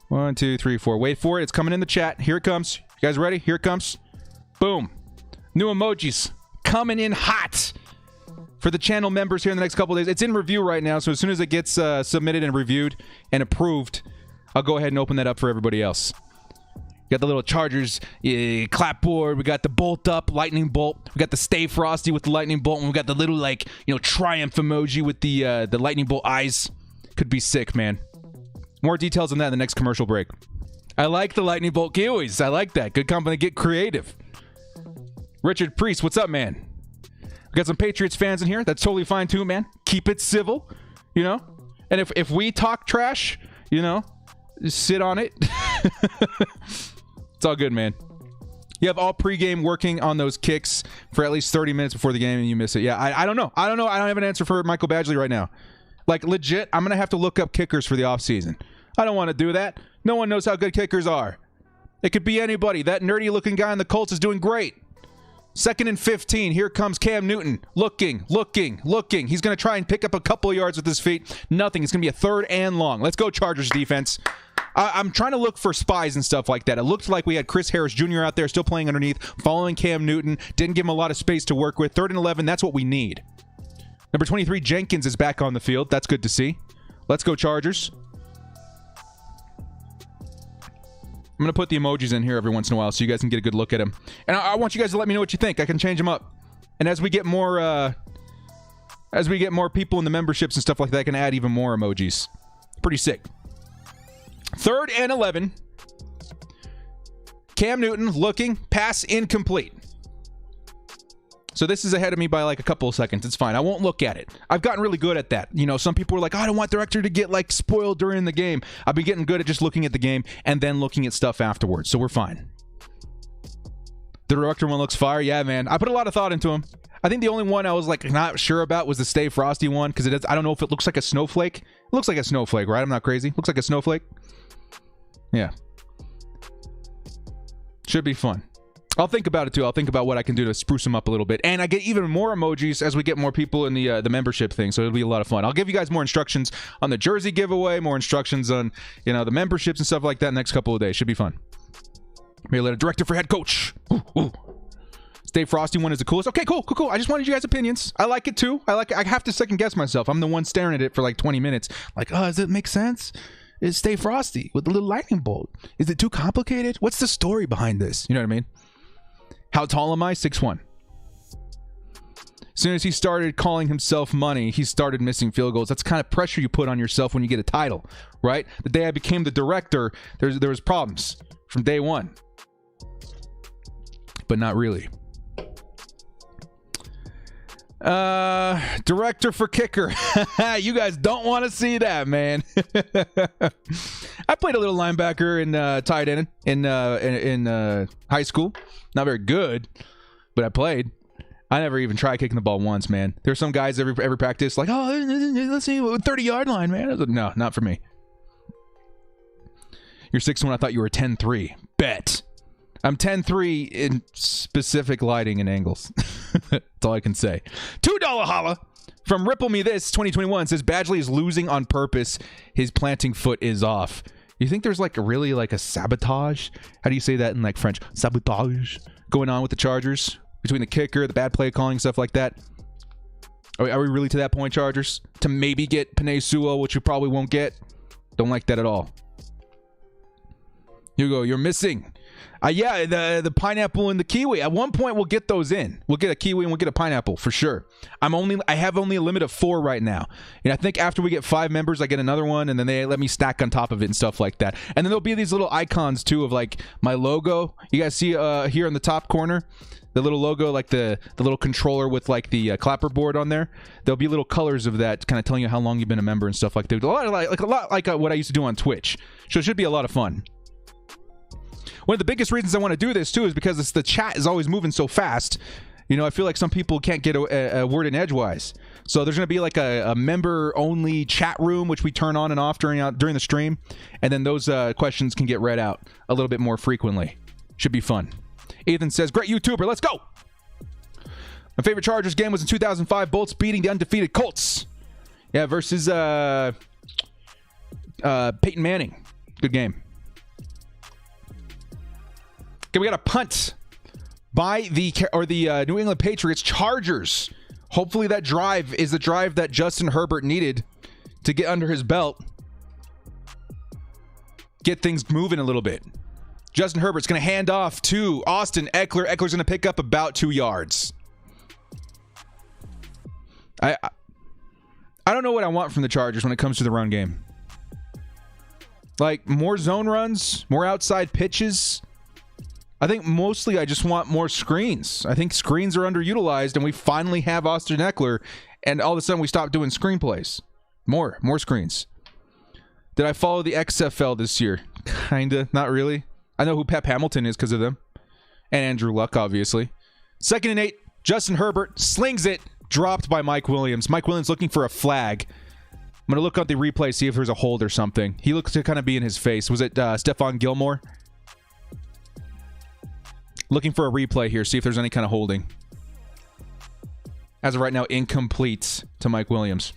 1, 2, 3, 4. Wait for it. It's coming in the chat. Here it comes. You guys ready? Here it comes. Boom. New emojis coming in hot for the channel members here in the next couple of days. It's in review right now, so as soon as it gets submitted and reviewed and approved, I'll go ahead and open that up for everybody else. We got the little Chargers clapboard. We got the bolt up lightning bolt. We got the Stay Frosty with the lightning bolt, and we got the little triumph emoji with the lightning bolt eyes. Could be sick, man. More details on that in the next commercial break. I like the lightning bolt Kiwis. I like that. Good company. Get creative. Richard Priest, what's up, man? We got some Patriots fans in here. That's totally fine too, man. Keep it civil, you know? And if we talk trash, just sit on it. It's all good, man. You have all pregame working on those kicks for at least 30 minutes before the game and you miss it. Yeah, I don't know. I don't have an answer for Michael Badgley right now. Like, legit, I'm going to have to look up kickers for the offseason. I don't want to do that. No one knows how good kickers are. It could be anybody. That nerdy-looking guy in the Colts is doing great. 2nd and 15. Here comes Cam Newton. Looking. He's going to try and pick up a couple of yards with his feet. Nothing. It's going to be a 3rd and long. Let's go, Chargers defense. I'm trying to look for spies and stuff like that. It looked like we had Chris Harris Jr. out there still playing underneath, following Cam Newton. Didn't give him a lot of space to work with. 3rd and 11. That's what we need. Number 23, Jenkins is back on the field. That's good to see. Let's go, Chargers. I'm going to put the emojis in here every once in a while so you guys can get a good look at them. And I want you guys to let me know what you think. I can change them up. And as we get more people in the memberships and stuff like that, I can add even more emojis. Pretty sick. 3rd and 11. Cam Newton looking. Pass incomplete. So this is ahead of me by like a couple of seconds. It's fine. I won't look at it. I've gotten really good at that. Some people are like, I don't want director to get spoiled during the game. I've been getting good at just looking at the game and then looking at stuff afterwards. So we're fine. The director one looks fire. Yeah, man. I put a lot of thought into him. I think the only one I was not sure about was the Stay Frosty one because I don't know if it looks like a snowflake. It looks like a snowflake, right? I'm not crazy. Looks like a snowflake. Yeah. Should be fun. I'll think about it too. I'll think about what I can do to spruce them up a little bit. And I get even more emojis as we get more people in the membership thing. So it'll be a lot of fun. I'll give you guys more instructions on the jersey giveaway, more instructions on, the memberships and stuff like that in the next couple of days. Should be fun. Maybe let a director for head coach. Ooh. Stay Frosty one is the coolest. Okay, cool. I just wanted you guys' opinions. I like it too. I have to second guess myself. I'm the one staring at it for 20 minutes. Does it make sense? It's Stay Frosty with the little lightning bolt. Is it too complicated? What's the story behind this? You know what I mean? How tall am I? 6'1". As soon as he started calling himself money, he started missing field goals. That's the kind of pressure you put on yourself when you get a title, right? The day I became the director, there was problems from day one. But not really. Director for kicker. You guys don't want to see that, man. I played a little linebacker and tight end in high school. Not very good, but I played. I never even tried kicking the ball once, man. There's some guys every practice like, oh, let's see, 30-yard line, man. I was like, no, not for me. You're 6'1", I thought you were 10'3". Bet. I'm 10'3" in specific lighting and angles. That's all I can say. $2 holla from Ripple Me This 2021 says Badgley is losing on purpose. His planting foot is off. You think there's like a sabotage? How do you say that in like French? Sabotage going on with the Chargers? Between the kicker, the bad play calling, stuff like that. Are we really to that point, Chargers? To maybe get Penei Sewell, which you probably won't get? Don't like that at all. Hugo, you're missing. Yeah, the pineapple and the kiwi. At one point, we'll get those in. We'll get a kiwi and we'll get a pineapple for sure. I have only a limit of 4 right now. And I think after we get 5 members, I get another one, and then they let me stack on top of it and stuff like that. And then there'll be these little icons too of like my logo. You guys see here in the top corner, the little logo, like the little controller with like the clapper board on there. There'll be little colors of that, kind of telling you how long you've been a member and stuff like that. A lot like what I used to do on Twitch. So it should be a lot of fun. One of the biggest reasons I want to do this, too, is because the chat is always moving so fast. You know, I feel like some people can't get a word in edgewise. So there's going to be like a member-only chat room, which we turn on and off during the stream. And then those questions can get read out a little bit more frequently. Should be fun. Ethan says, great YouTuber, let's go. My favorite Chargers game was in 2005, Bolts beating the undefeated Colts. Yeah, versus Peyton Manning. Good game. Okay, we got a punt by the New England Patriots. Chargers. Hopefully that drive is the drive that Justin Herbert needed to get under his belt. Get things moving a little bit. Justin Herbert's going to hand off to Austin Eckler. Eckler's going to pick up about 2 yards. I don't know what I want from the Chargers when it comes to the run game. Like, more zone runs, more outside pitches. I think mostly I just want more screens. I think screens are underutilized, and we finally have Austin Eckler, and all of a sudden we stopped doing screenplays. More screens. Did I follow the XFL this year? Kinda, not really. I know who Pep Hamilton is because of them. And Andrew Luck, obviously. 2nd and 8, Justin Herbert slings it, dropped by Mike Williams. Mike Williams looking for a flag. I'm going to look at the replay, see if there's a hold or something. He looks to kind of be in his face. Was it Stephon Gilmore? Looking for a replay here, see if there's any kind of holding. As of right now, incomplete to Mike Williams.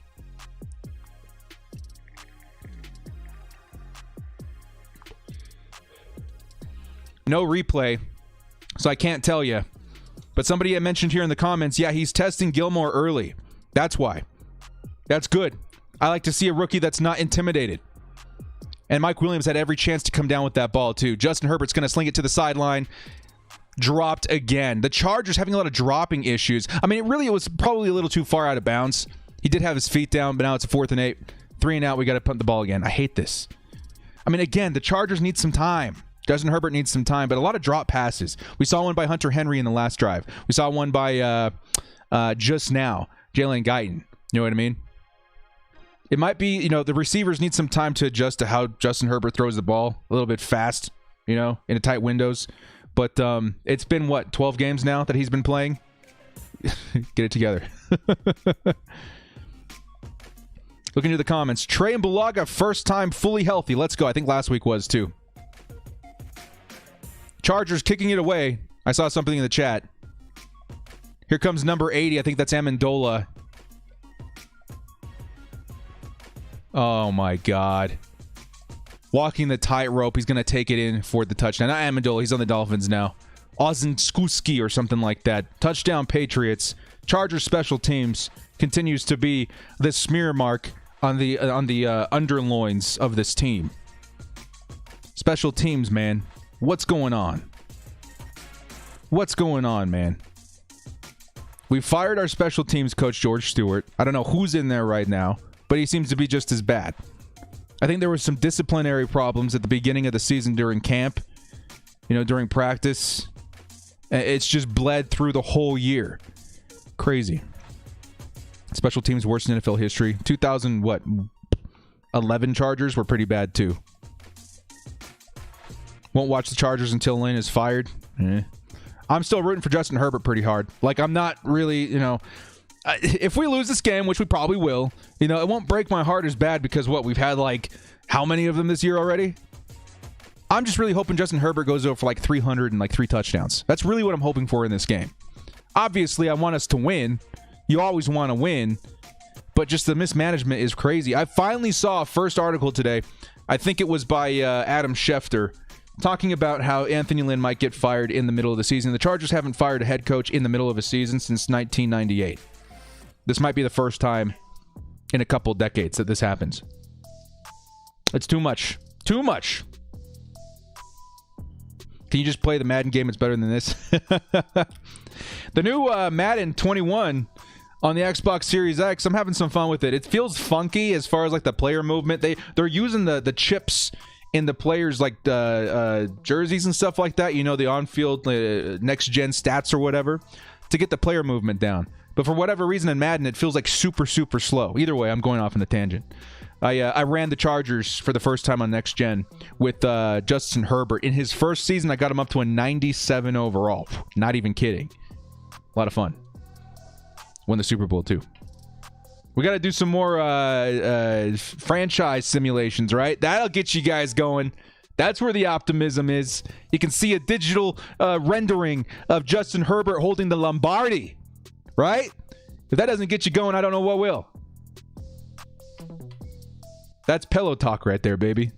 No replay, so I can't tell you. But somebody had mentioned here in the comments, yeah, he's testing Gilmore early. That's why. That's good. I like to see a rookie that's not intimidated. And Mike Williams had every chance to come down with that ball, too. Justin Herbert's going to sling it to the sideline. Dropped again. The Chargers having a lot of dropping issues. I mean, it was probably a little too far out of bounds. He did have his feet down, but now it's a 4th and 8. 3 and out, we got to punt the ball again. I hate this. I mean, again, the Chargers need some time. Justin Herbert needs some time, but a lot of drop passes. We saw one by Hunter Henry in the last drive. We saw one by just now, Jalen Guyton. You know what I mean? It might be, the receivers need some time to adjust to how Justin Herbert throws the ball a little bit fast, into tight windows. But it's been, 12 games now that he's been playing? Get it together. Looking to the comments. Trey and Bulaga, first time fully healthy. Let's go. I think last week was, too. Chargers kicking it away. I saw something in the chat. Here comes number 80. I think that's Amendola. Oh, my God. Walking the tightrope. He's going to take it in for the touchdown. Not Amendola. He's on the Dolphins now. Ozenskowski or something like that. Touchdown Patriots. Chargers special teams continues to be the smear mark on the underloins of this team. Special teams, man. What's going on? What's going on, man? We fired our special teams coach, George Stewart. I don't know who's in there right now, but he seems to be just as bad. I think there was some disciplinary problems at the beginning of the season during camp, during practice. It's just bled through the whole year. Crazy. Special teams worst in NFL history. 2011 Chargers were pretty bad too. Won't watch the Chargers until Lane is fired. I'm still rooting for Justin Herbert pretty hard. Like, I'm not really, if we lose this game, which we probably will, it won't break my heart as bad because we've had how many of them this year already? I'm just really hoping Justin Herbert goes over for 300 and 3 touchdowns. That's really what I'm hoping for in this game. Obviously, I want us to win. You always want to win, but just the mismanagement is crazy. I finally saw a first article today. I think it was by Adam Schefter, talking about how Anthony Lynn might get fired in the middle of the season. The Chargers haven't fired a head coach in the middle of a season since 1998. This might be the first time in a couple decades that this happens. It's too much. Too much. Can you just play the Madden game? It's better than this. The new Madden 21 on the Xbox Series X, I'm having some fun with it. It feels funky as far as the player movement. They're using the chips in the players' jerseys and stuff like that, the on-field next-gen stats or whatever, to get the player movement down. But for whatever reason in Madden, it feels super, super slow. Either way, I'm going off on a tangent. I ran the Chargers for the first time on Next Gen with Justin Herbert. In his first season, I got him up to a 97 overall. Not even kidding. A lot of fun. Won the Super Bowl, too. We got to do some more franchise simulations, right? That'll get you guys going. That's where the optimism is. You can see a digital rendering of Justin Herbert holding the Lombardi, right? If that doesn't get you going, I don't know what will. That's pillow talk right there, baby.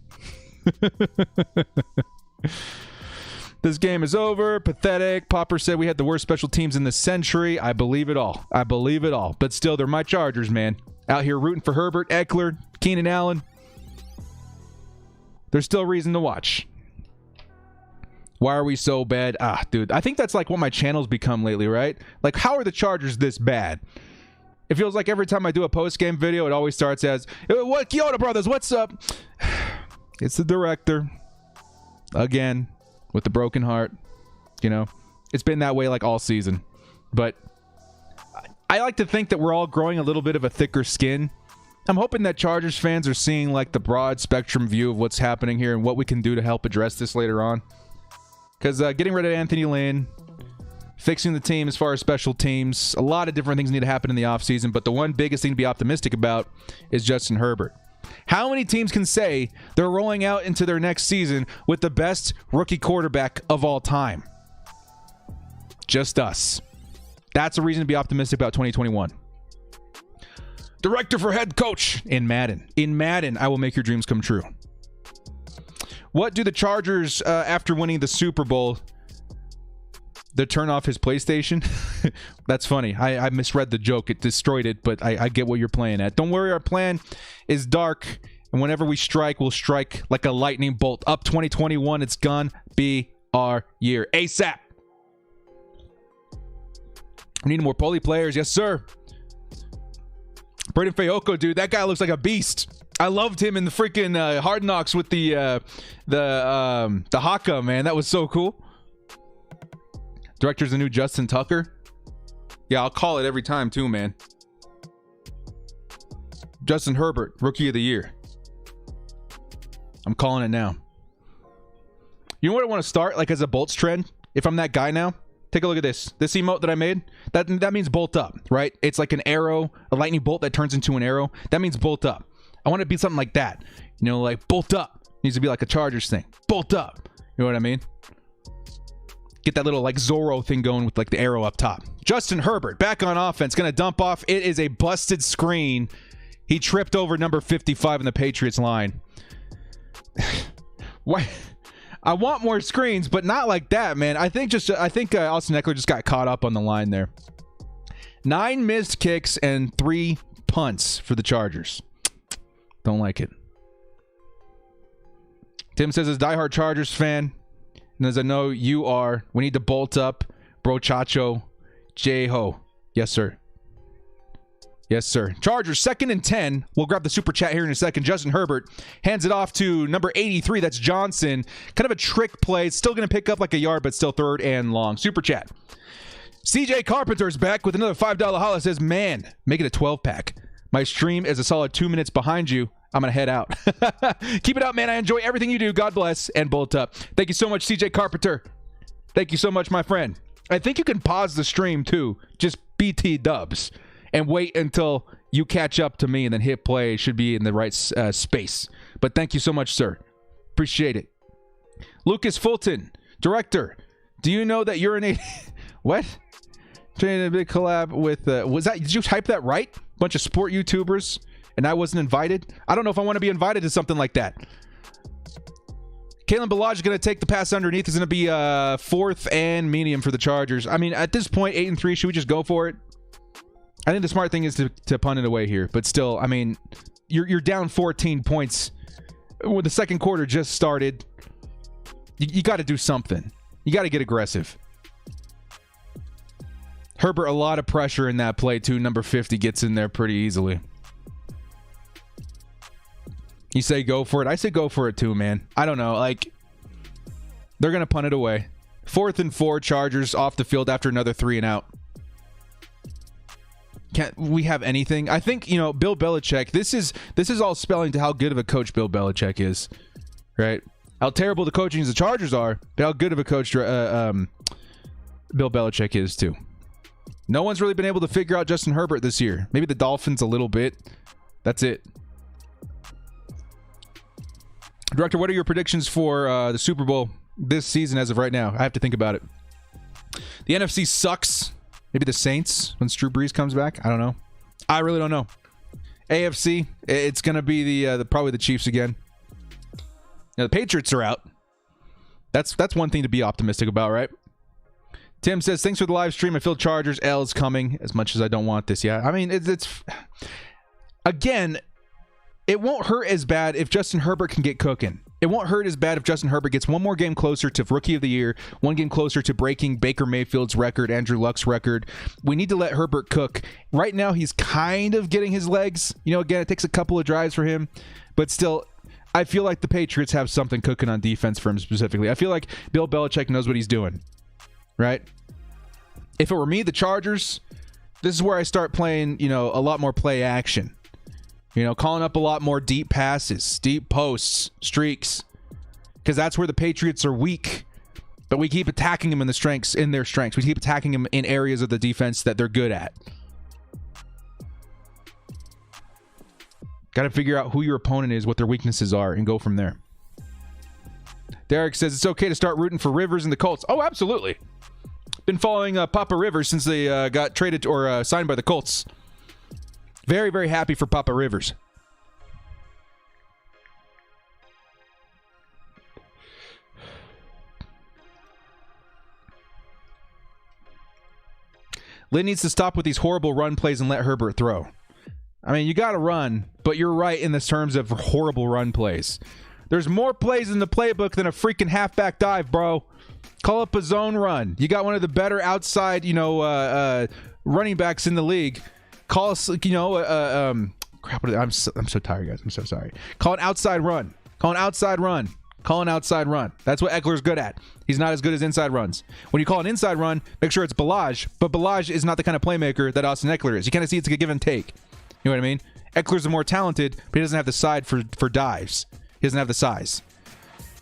This game is over. Pathetic. Popper said we had the worst special teams in the century. I believe it all. I believe it all. But still, they're my Chargers, man. Out here rooting for Herbert, Eckler, Keenan Allen. There's still reason to watch. Why are we so bad? Dude, I think that's what my channel's become lately, right? How are the Chargers this bad? It feels like every time I do a post-game video, it always starts as, "What, Kyoto Brothers, what's up?" It's the director. Again. With the broken heart, it's been that way all season. But I like to think that we're all growing a little bit of a thicker skin. I'm hoping that Chargers fans are seeing the broad spectrum view of what's happening here and what we can do to help address this later on. Because getting rid of Anthony Lynn, fixing the team as far as special teams, a lot of different things need to happen in the offseason. But the one biggest thing to be optimistic about is Justin Herbert. How many teams can say they're rolling out into their next season with the best rookie quarterback of all time? Just us. That's a reason to be optimistic about 2021. Director for head coach in Madden. In Madden, I will make your dreams come true. What do the Chargers, after winning the Super Bowl, they turn off his PlayStation? That's funny. I misread the joke. It destroyed it, but I get what you're playing at. Don't worry, our plan is dark, and whenever we strike, we'll strike like a lightning bolt. Up 2021, it's gonna be our year. ASAP. We need more poly players. Yes, sir. Braden Fayoko, dude, that guy looks like a beast. I loved him in the freaking Hard Knocks with the Haka, man. That was so cool. Director's the new Justin Tucker. Yeah, I'll call it every time too, man. Justin Herbert, Rookie of the Year. I'm calling it now. You know what I want to start as a bolts trend? If I'm that guy now, take a look at this. This emote that I made, that means bolt up, right? It's like an arrow, a lightning bolt that turns into an arrow. That means bolt up. I want it to be something like that. Bolt up. Needs to be like a Chargers thing. Bolt up. You know what I mean? Get that little Zorro thing going with the arrow up top. Justin Herbert back on offense, gonna dump off. It is a busted screen. He tripped over number 55 in the Patriots line. Why? I want more screens, but not like that, man. I think Austin Eckler just got caught up on the line there. 9 missed kicks and 3 punts for the Chargers. Don't like it. Tim says, as a diehard Chargers fan, and as I know you are, we need to bolt up, bro chacho, J-ho. Yes, sir. Yes, sir. Chargers, 2nd and 10. We'll grab the super chat here in a second. Justin Herbert hands it off to number 83. That's Johnson. Kind of a trick play. Still going to pick up like a yard, but still 3rd and long. Super chat. CJ Carpenter's back with another $5 holla. Says, man, make it a 12-pack. My stream is a solid 2 minutes behind you. I'm going to head out. Keep it up, man. I enjoy everything you do. God bless and bolt up. Thank you so much, CJ Carpenter. Thank you so much, my friend. I think you can pause the stream, too. Just BT dubs. And wait until you catch up to me and then hit play. Should be in the right space. But thank you so much, sir. Appreciate it. Lucas Fulton, director. Do you know that urinating... What? Trying a big collab with... was that... Did you type that right? Bunch of sport YouTubers and I wasn't invited? I don't know if I want to be invited to something like that. Kalen Ballage is going to take the pass underneath. It's going to be 4th and medium for the Chargers. I mean, at this point, 8-3, should we just go for it? I think the smart thing is to punt it away here. But still, I mean, you're down 14 points when the second quarter just started. You got to do something. You got to get aggressive. Herbert, a lot of pressure in that play, too. Number 50 gets in there pretty easily. You say go for it. I say go for it, too, man. I don't know. Like, they're going to punt it away. 4th and 4, Chargers off the field after another 3 and out. Can't we have anything? I think, Bill Belichick, this is all spelling to how good of a coach Bill Belichick is, right? How terrible the coaching the Chargers are, but how good of a coach Bill Belichick is, too. No one's really been able to figure out Justin Herbert this year. Maybe the Dolphins a little bit. That's it. Director, what are your predictions for the Super Bowl this season as of right now? I have to think about it. The NFC sucks. Maybe the Saints when Drew Brees comes back. I don't know. I really don't know. AFC, it's going to be the probably the Chiefs again. The Patriots are out. That's one thing to be optimistic about, right? Tim says, thanks for the live stream. I feel Chargers L is coming as much as I don't want this. Yeah, I mean, it's again, it won't hurt as bad if Justin Herbert can get cooking. It won't hurt as bad if Justin Herbert gets one more game closer to Rookie of the Year, one game closer to breaking Baker Mayfield's record, Andrew Luck's record. We need to let Herbert cook. Right now, he's kind of getting his legs. Again, it takes a couple of drives for him, but still, I feel like the Patriots have something cooking on defense for him specifically. I feel like Bill Belichick knows what he's doing, right? If it were me, the Chargers, this is where I start playing, a lot more play action. Calling up a lot more deep passes, deep posts, streaks, because that's where the Patriots are weak. But we keep attacking them in their strengths. We keep attacking them in areas of the defense that they're good at. Got to figure out who your opponent is, what their weaknesses are, and go from there. Derek says it's okay to start rooting for Rivers and the Colts. Oh, absolutely. Been following Papa Rivers since they got traded or signed by the Colts. Very, very happy for Papa Rivers. Lynn needs to stop with these horrible run plays and let Herbert throw. I mean, you got to run, but you're right in the terms of horrible run plays. There's more plays in the playbook than a freaking halfback dive, bro. Call up a zone run. You got one of the better outside, running backs in the league. Call us, crap. I'm so tired, guys. I'm so sorry. Call an outside run. Call an outside run. Call an outside run. That's what Eckler's good at. He's not as good as inside runs. When you call an inside run, make sure it's Ballage. But Ballage is not the kind of playmaker that Austin Eckler is. You kind of see it's a give and take. You know what I mean? Eckler's the more talented, but he doesn't have the side for dives. He doesn't have the size.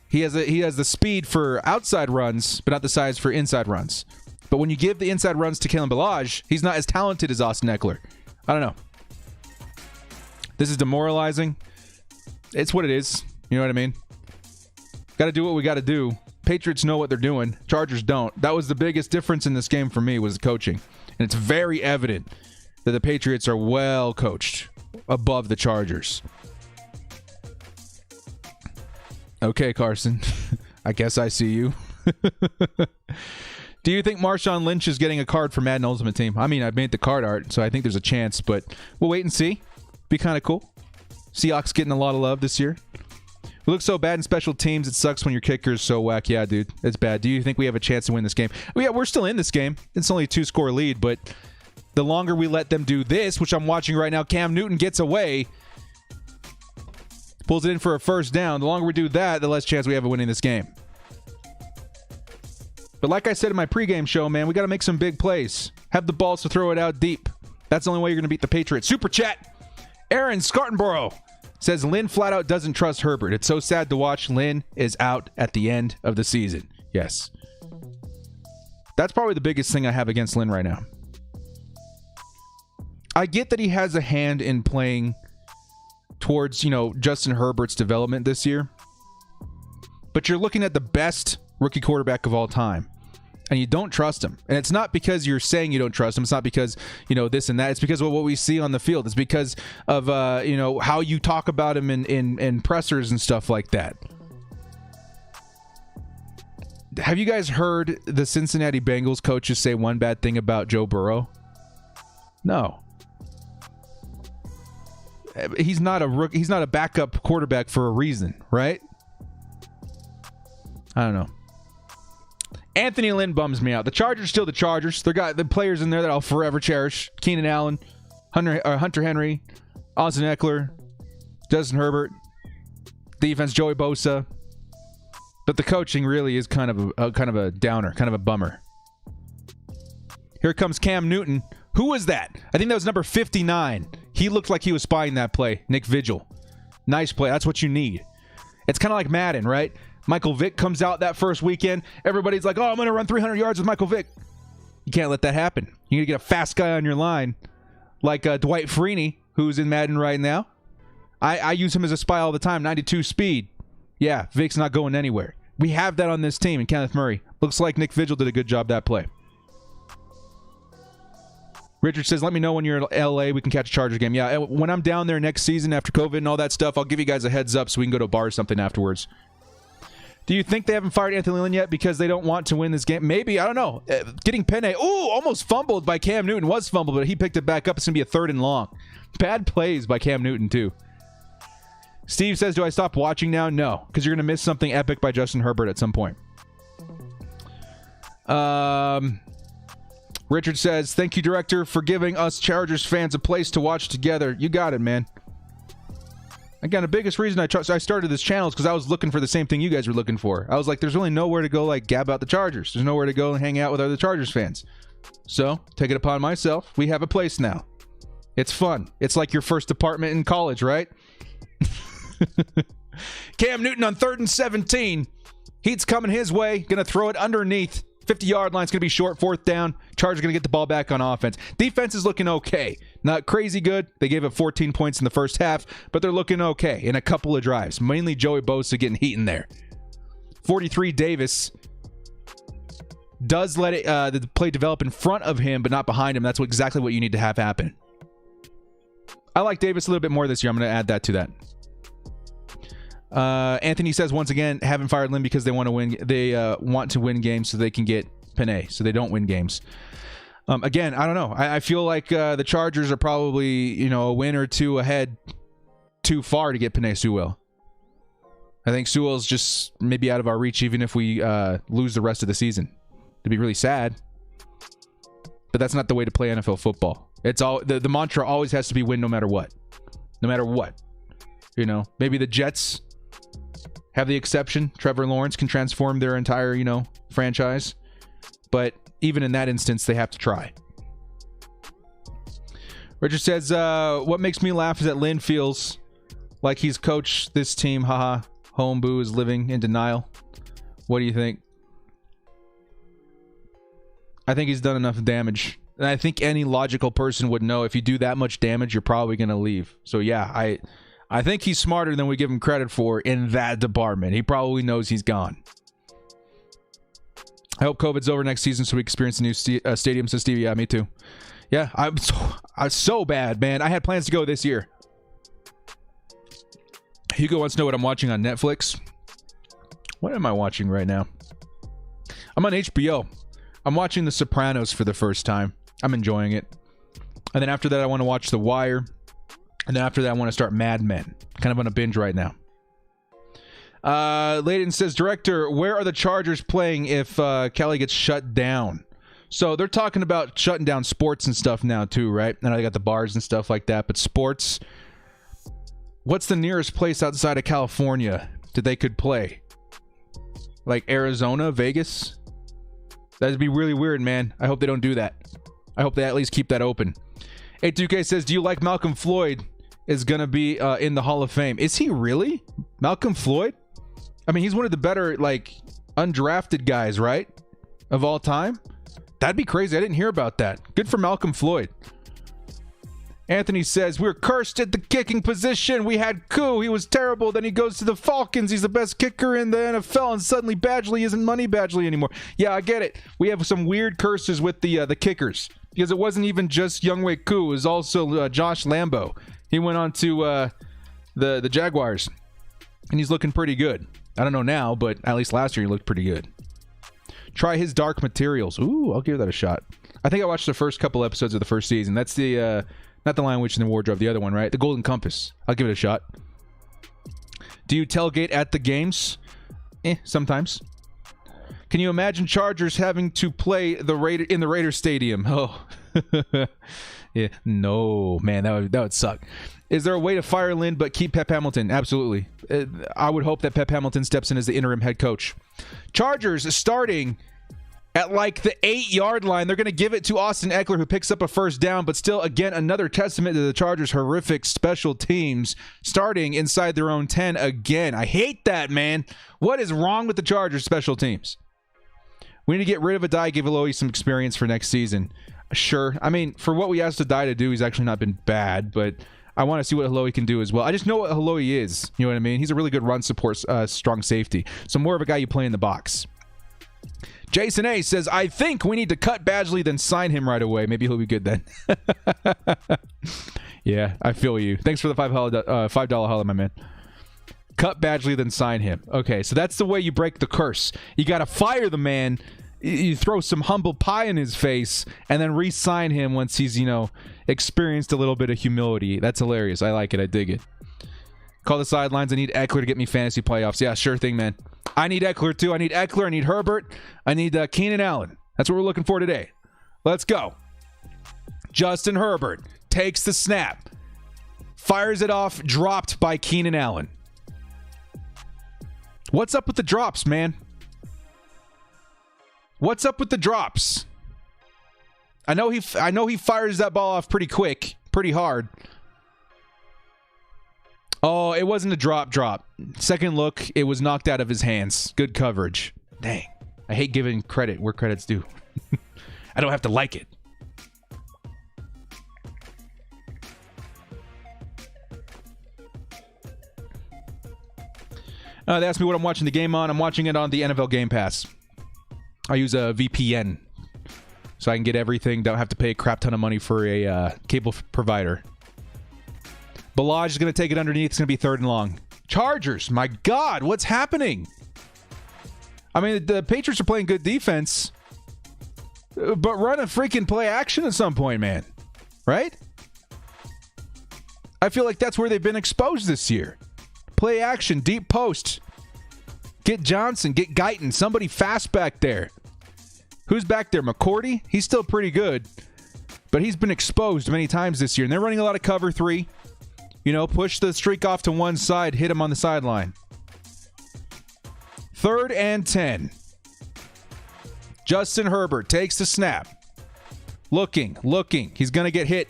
He has the speed for outside runs, but not the size for inside runs. But when you give the inside runs to Kalen Ballage, he's not as talented as Austin Eckler. I don't know. This is demoralizing. It's what it is. You know what I mean? Got to do what we got to do. Patriots know what they're doing. Chargers don't. That was the biggest difference in this game for me, was the coaching. And it's very evident that the Patriots are well coached above the Chargers. Okay, Carson. I guess I see you. Do you think Marshawn Lynch is getting a card for Madden Ultimate Team? I mean, I've made the card art, so I think there's a chance, but we'll wait and see. Be kind of cool. Seahawks getting a lot of love this year. We look so bad in special teams. It sucks when your kicker's so whack. Yeah, dude, it's bad. Do you think we have a chance to win this game? Well, yeah, we're still in this game. It's only a 2-score lead, but The longer we let them do this, which I'm watching right now, Cam Newton gets away, pulls it in for a first down. The longer we do that, the less chance we have of winning this game. But like I said in my pregame show, man, we got to make some big plays. Have the balls to throw it out deep. That's the only way you're going to beat the Patriots. Super chat. Aaron Scartonborough says Lynn flat out doesn't trust Herbert. It's so sad to watch. Lynn is out at the end of the season. Yes. That's probably the biggest thing I have against Lynn right now. I get that he has a hand in playing towards, Justin Herbert's development this year. But you're looking at the best rookie quarterback of all time, and you don't trust him. And it's not because you're saying you don't trust him. It's not because, this and that. It's because of what we see on the field. It's because of, how you talk about him in pressers and stuff like that. Have you guys heard the Cincinnati Bengals coaches say one bad thing about Joe Burrow? No. He's not a rookie. He's not a backup quarterback for a reason, right? I don't know. Anthony Lynn bums me out. The Chargers still the Chargers. They got the players in there that I'll forever cherish. Keenan Allen, Hunter Henry, Austin Eckler, Justin Herbert, defense Joey Bosa. But the coaching really is kind of a downer, kind of a bummer. Here comes Cam Newton. Who was that? I think that was number 59. He looked like he was spying that play. Nick Vigil. Nice play. That's what you need. It's kind of like Madden, right? Michael Vick comes out that first weekend. Everybody's like, oh, I'm going to run 300 yards with Michael Vick. You can't let that happen. You need to get a fast guy on your line like Dwight Freeney, who's in Madden right now. I use him as a spy all the time. 92 speed. Yeah, Vick's not going anywhere. We have that on this team, and Kenneth Murray. Looks like Nick Vigil did a good job that play. Richard says, let me know when you're in L.A. We can catch a Chargers game. Yeah, when I'm down there next season after COVID and all that stuff, I'll give you guys a heads up so we can go to a bar or something afterwards. Do you think they haven't fired Anthony Lynn yet because they don't want to win this game? Maybe. I don't know. Getting Penne. Ooh, almost fumbled by Cam Newton. Was fumbled, but he picked it back up. It's going to be a 3rd and long. Bad plays by Cam Newton, too. Steve says, do I stop watching now? No, because you're going to miss something epic by Justin Herbert at some point. Richard says, thank you, director, for giving us Chargers fans a place to watch together. You got it, man. Again, the biggest reason I started this channel is because I was looking for the same thing you guys were looking for. I was like, there's really nowhere to go gab out the Chargers. There's nowhere to go and hang out with other Chargers fans. So, take it upon myself. We have a place now. It's fun. It's like your first apartment in college, right? Cam Newton on 3rd and 17. Heat's coming his way. Going to throw it underneath. 50-yard line's going to be short. 4th down. Chargers going to get the ball back on offense. Defense is looking okay. Not crazy good. They gave up 14 points in the first half, but they're looking okay in a couple of drives. Mainly Joey Bosa getting heat in there. 43 Davis does let the play develop in front of him, but not behind him. That's exactly what you need to have happen. I like Davis a little bit more this year. I'm going to add that to that. Anthony says, once again, haven't fired Lynn because they want to win. They want to win games so they can get Penne, so they don't win games. Again, I don't know. I feel like the Chargers are probably, a win or two ahead too far to get Penne Sewell. I think Sewell's just maybe out of our reach even if we lose the rest of the season. It'd be really sad. But that's not the way to play NFL football. It's all the mantra always has to be win no matter what. No matter what. Maybe the Jets have the exception. Trevor Lawrence can transform their entire, franchise. But even in that instance, they have to try. Richard says, what makes me laugh is that Lynn feels like he's coached this team. Haha. Home Boo is living in denial. What do you think? I think he's done enough damage. And I think any logical person would know if you do that much damage, you're probably going to leave. So yeah, I think he's smarter than we give him credit for in that department. He probably knows he's gone. I hope COVID's over next season so we experience a new stadium. Says Stevie. Yeah, me too. Yeah, I'm so bad, man. I had plans to go this year. Hugo wants to know what I'm watching on Netflix. What am I watching right now? I'm on HBO. I'm watching The Sopranos for the first time. I'm enjoying it. And then after that, I want to watch The Wire. And then after that, I want to start Mad Men. Kind of on a binge right now. Layden says, Director, where are the Chargers playing if Kelly gets shut down? So they're talking about shutting down sports and stuff now too, right? I know they got the bars and stuff like that, but sports, what's the nearest place outside of California that they could play? Like Arizona, Vegas? That'd be really weird, man. I hope they don't do that. I hope they at least keep that open. 82K says, do you like Malcolm Floyd is going to be in the Hall of Fame? Is he really? Malcolm Floyd? I mean, he's one of the better, like, undrafted guys, right? Of all time? That'd be crazy. I didn't hear about that. Good for Malcolm Floyd. Anthony says, we're cursed at the kicking position. We had Koo. He was terrible. Then he goes to the Falcons. He's the best kicker in the NFL. And suddenly Badgley isn't Money Badgley anymore. Yeah, I get it. We have some weird curses with the kickers. Because it wasn't even just Younghoe Koo. It was also Josh Lambo. He went on to the Jaguars. And he's looking pretty good. I don't know now, but at least last year he looked pretty good. Try his Dark Materials. Ooh, I'll give that a shot. I think I watched the first couple episodes of the first season. That's the... not the Lion Witch in the Wardrobe, the other one, right? The Golden Compass. I'll give it a shot. Do you tailgate at the games? Sometimes. Can you imagine Chargers having to play in the Raiders Stadium? Oh. Yeah. No, man, that would suck. Is there a way to fire Lynn but keep Pep Hamilton? Absolutely. I would hope that Pep Hamilton steps in as the interim head coach. Chargers starting at like the 8-yard line. They're going to give it to Austin Eckler, who picks up a first down, but still, again, another testament to the Chargers' horrific special teams, starting inside their own 10 again. I hate that, man. What is wrong with the Chargers' special teams? We need to get rid of Adai, give Alohi some experience for next season. Sure. I mean, for what we asked Adai to do, he's actually not been bad, but I want to see what Alohi can do as well. I just know what Alohi is. You know what I mean? He's a really good run support, strong safety. So more of a guy you play in the box. Jason A says, I think we need to cut Badgley, then sign him right away. Maybe he'll be good then. Yeah, I feel you. Thanks for the $5 holla, my man. Cut Badgley, then sign him. Okay, so that's the way you break the curse. You got to fire the man. You throw some humble pie in his face and then re-sign him once he's, experienced a little bit of humility. That's hilarious. I like it. I dig it. Call the sidelines. I need Eckler to get me fantasy playoffs. Yeah, sure thing, man. I need Eckler, too. I need Eckler. I need Herbert. I need Keenan Allen. That's what we're looking for today. Let's go. Justin Herbert takes the snap. Fires it off. Dropped by Keenan Allen. What's up with the drops, man? What's up with the drops? I know he fires that ball off pretty quick, pretty hard. Oh, it wasn't a drop. Second look, it was knocked out of his hands. Good coverage. Dang. I hate giving credit where credit's due. I don't have to like it. They asked me what I'm watching the game on. I'm watching it on the NFL Game Pass. I use a VPN so I can get everything. Don't have to pay a crap ton of money for a cable provider. Balaj is going to take it underneath. It's going to be 3rd and long. Chargers, my God, what's happening? I mean, the Patriots are playing good defense, but run a freaking play action at some point, man. Right? I feel like that's where they've been exposed this year. Play action, deep post. Get Johnson, get Guyton, somebody fast back there. Who's back there? McCourty? He's still pretty good, but he's been exposed many times this year. And they're running a lot of cover 3. Push the streak off to one side, hit him on the sideline. 3rd and 10. Justin Herbert takes the snap. Looking. He's going to get hit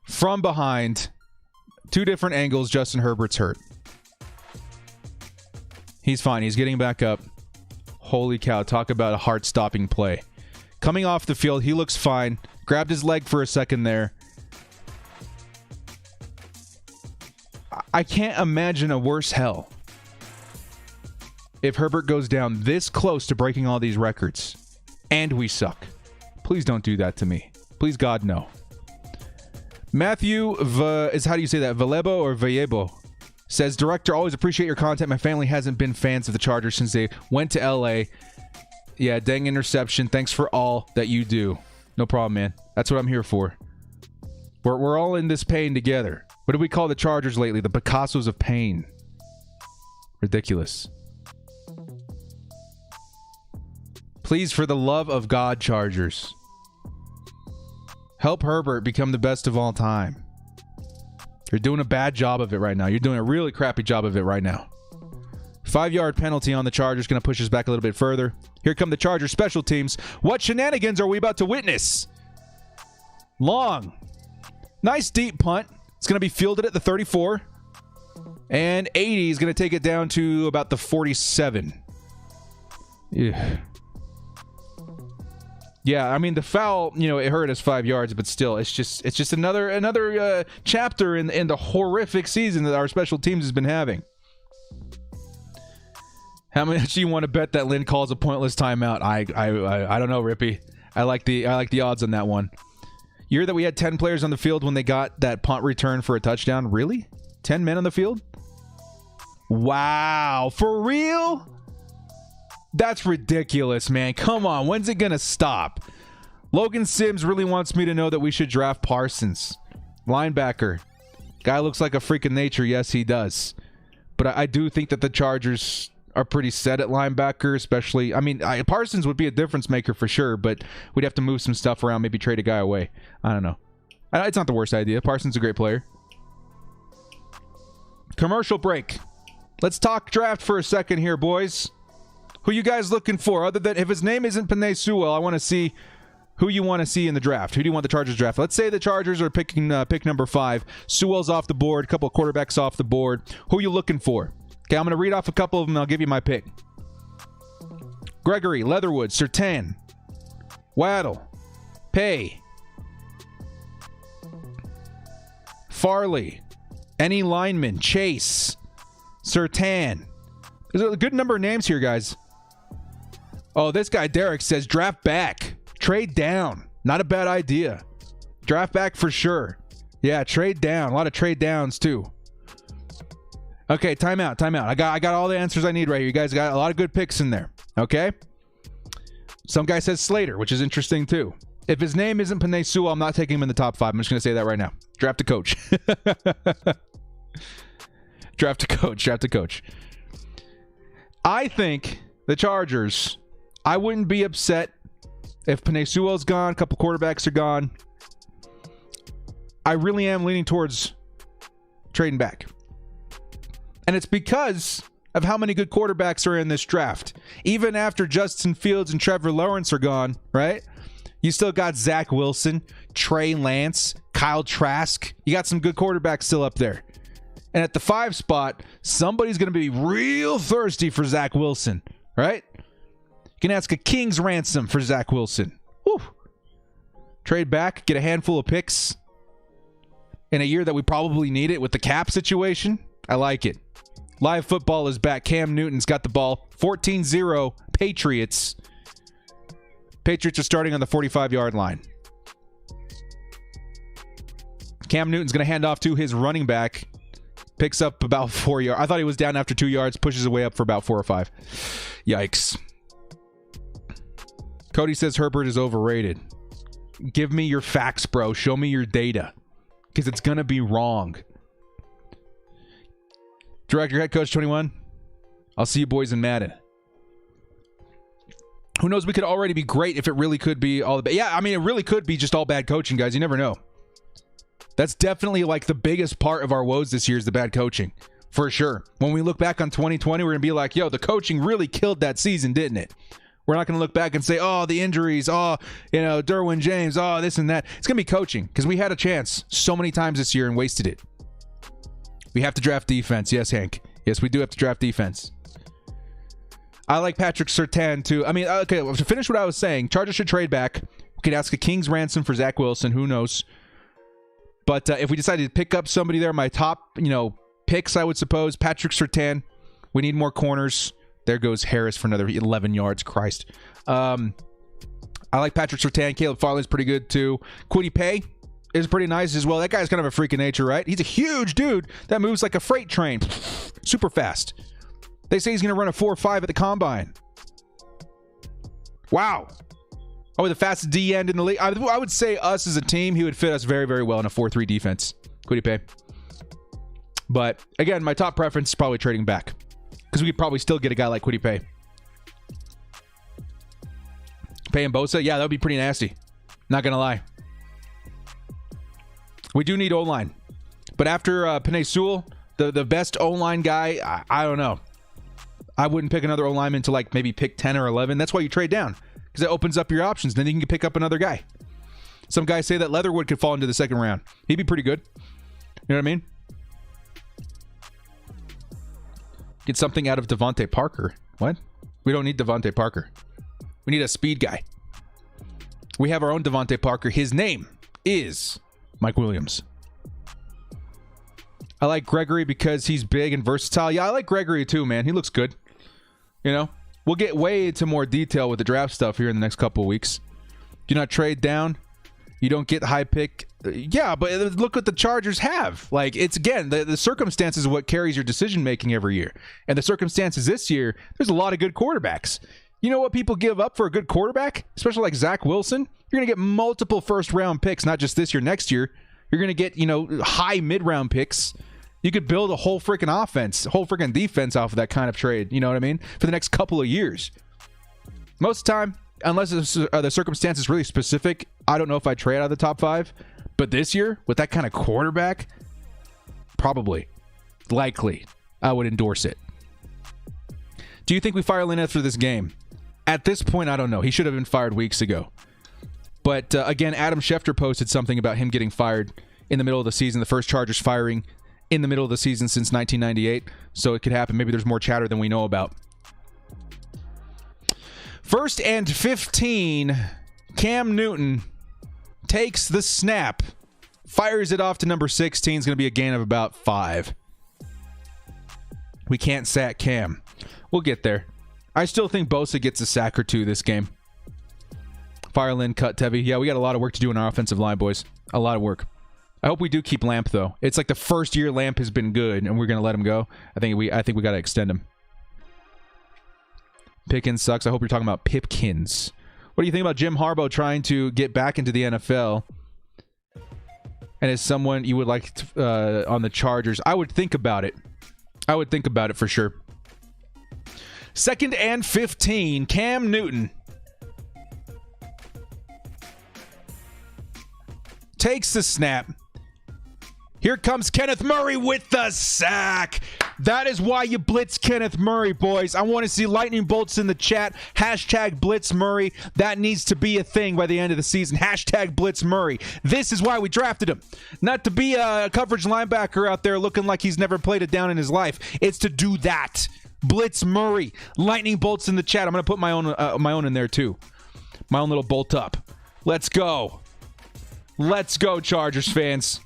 from behind. 2 different angles. Justin Herbert's hurt. He's fine. He's getting back up. Holy cow. Talk about a heart-stopping play. Coming off the field, he looks fine. Grabbed his leg for a second there. I can't imagine a worse hell if Herbert goes down this close to breaking all these records and we suck. Please don't do that to me. Please, God, no. Matthew, how do you say that? Valebo or Vallebo? Says, Director, always appreciate your content. My family hasn't been fans of the Chargers since they went to L.A. Yeah, dang interception. Thanks for all that you do. No problem, man. That's what I'm here for. We're all in this pain together. What do we call the Chargers lately? The Picassos of pain. Ridiculous. Please, for the love of God, Chargers. Help Herbert become the best of all time. You're doing a bad job of it right now. You're doing a really crappy job of it right now. 5-yard penalty on the Chargers. Going to push us back a little bit further. Here come the Chargers special teams. What shenanigans are we about to witness? Long. Nice deep punt. It's going to be fielded at the 34. And 80 is going to take it down to about the 47. Yeah, I mean, the foul, it hurt us 5 yards, but still, it's just another chapter in the horrific season that our special teams has been having. How much do you want to bet that Lynn calls a pointless timeout? I don't know, Rippy. I like the odds on that one. You hear that we had 10 players on the field when they got that punt return for a touchdown? Really? 10 men on the field? Wow, for real? That's ridiculous, man. Come on, when's it gonna stop? Logan Sims really wants me to know that we should draft Parsons. Linebacker. Guy looks like a freak of nature. Yes, he does. But I do think that the Chargers are pretty set at linebacker, especially. I mean, Parsons would be a difference maker for sure, but we'd have to move some stuff around, maybe trade a guy away. I don't know. It's not the worst idea. Parsons is a great player. Commercial break. Let's talk draft for a second here, boys. Who you guys looking for? Other than, if his name isn't Penei Sewell, I want to see who you want to see in the draft. Who do you want the Chargers draft? Let's say the Chargers are picking pick number 5. Sewell's off the board. A couple of quarterbacks off the board. Who are you looking for? Okay, I'm going to read off a couple of them, and I'll give you my pick. Gregory, Leatherwood, Surtain, Waddle, Pay, Farley, any lineman, Chase, Surtain. There's a good number of names here, guys. Oh, this guy, Derek, says draft back. Trade down. Not a bad idea. Draft back for sure. Yeah, trade down. A lot of trade downs, too. Okay, timeout. I got all the answers I need right here. You guys got a lot of good picks in there. Okay? Some guy says Slater, which is interesting, too. If his name isn't Penei Sewell, I'm not taking him in the top 5. I'm just going to say that right now. Draft a coach. Draft a coach. I think the Chargers, I wouldn't be upset if Penei Sewell's gone, a couple quarterbacks are gone. I really am leaning towards trading back. And it's because of how many good quarterbacks are in this draft. Even after Justin Fields and Trevor Lawrence are gone, right? You still got Zach Wilson, Trey Lance, Kyle Trask. You got some good quarterbacks still up there. And at the 5 spot, somebody's going to be real thirsty for Zach Wilson, right? You can ask a king's ransom for Zach Wilson. Whew. Trade back, get a handful of picks in a year that we probably need it with the cap situation. I like it. Live football is back. Cam Newton's got the ball. 14-0 Patriots. Patriots are starting on the 45-yard line. Cam Newton's going to hand off to his running back. Picks up about 4 yards. I thought he was down after 2 yards. Pushes away up for about 4 or 5. Yikes. Cody says Herbert is overrated. Give me your facts, bro. Show me your data. Because it's going to be wrong. Director, head coach 21. I'll see you boys in Madden. Who knows? We could already be great if it really could be all the bad. Yeah, I mean, it really could be just all bad coaching, guys. You never know. That's definitely like the biggest part of our woes this year is the bad coaching. For sure. When we look back on 2020, we're going to be like, yo, the coaching really killed that season, didn't it? We're not going to look back and say, oh, the injuries, oh, Derwin James, oh, this and that. It's going to be coaching because we had a chance so many times this year and wasted it. We have to draft defense. Yes, Hank. Yes, we do have to draft defense. I like Patrick Surtain, too. I mean, okay, to finish what I was saying, Chargers should trade back. We could ask a king's ransom for Zach Wilson. Who knows? But if we decided to pick up somebody there, my top, picks, I would suppose, Patrick Surtain. We need more corners. There goes Harris for another 11 yards. Christ. I like Patrick Surtain. Caleb Farley's pretty good, too. Kwity Paye is pretty nice as well. That guy's kind of a freak of nature, right? He's a huge dude that moves like a freight train. Super fast. They say he's going to run a 4.5 at the combine. Wow. Oh, the fastest D end in the league. I would say us as a team, he would fit us very, very well in a 4-3 defense. Kwity Paye. But again, my top preference is probably trading back because we could probably still get a guy like Kwity Paye. Paying Bosa? Yeah, that would be pretty nasty. Not going to lie. We do need O-line. But after Penei Sewell, the best O-line guy, I don't know. I wouldn't pick another O-lineman to like maybe pick 10 or 11. That's why you trade down. Because it opens up your options. Then you can pick up another guy. Some guys say that Leatherwood could fall into the second round. He'd be pretty good. You know what I mean? Get something out of Devontae Parker. What? We don't need Devontae Parker. We need a speed guy. We have our own Devontae Parker. His name is Mike Williams. I like Gregory because he's big and versatile. Yeah, I like Gregory too, man. He looks good. You know, we'll get way into more detail with the draft stuff here in the next couple of weeks. Do not trade down. You don't get high pick. Yeah, but look what the Chargers have. Like, it's, again, the circumstances is what carries your decision-making every year. And the circumstances this year, there's a lot of good quarterbacks. You know what people give up for a good quarterback? Especially like Zach Wilson? You're going to get multiple first-round picks, not just this year, next year. You're going to get, high mid-round picks. You could build a whole freaking offense, a whole freaking defense off of that kind of trade. You know what I mean? For the next couple of years. Most of the time, unless the circumstance is really specific, I don't know if I trade out of the top 5. But this year, with that kind of quarterback, probably, likely, I would endorse it. Do you think we fire Lynn after this game? At this point, I don't know. He should have been fired weeks ago. But again, Adam Schefter posted something about him getting fired in the middle of the season. The first Chargers firing in the middle of the season since 1998. So it could happen. Maybe there's more chatter than we know about. 1st and 15, Cam Newton takes the snap, fires it off to number 16. It's going to be a gain of about 5. We can't sack Cam. We'll get there. I still think Bosa gets a sack or 2 this game. Fire Lynn, cut Tevy. Yeah, we got a lot of work to do in our offensive line, boys. A lot of work. I hope we do keep Lamp, though. It's like the first year Lamp has been good, and we're going to let him go. I think we got to extend him. Pickens sucks. I hope you're talking about Pipkins. What do you think about Jim Harbaugh trying to get back into the NFL? And as someone you would like to, on the Chargers, I would think about it. I would think about it for sure. 2nd and 15, Cam Newton takes the snap. Here comes Kenneth Murray with the sack. That is why you blitz Kenneth Murray, boys. I want to see lightning bolts in the chat. Hashtag Blitz Murray. That needs to be a thing by the end of the season. Hashtag Blitz Murray. This is why we drafted him. Not to be a coverage linebacker out there looking like he's never played it down in his life. It's to do that. Blitz Murray. Lightning bolts in the chat. I'm going to put my own in there too. My own little bolt up. Let's go. Let's go, Chargers fans.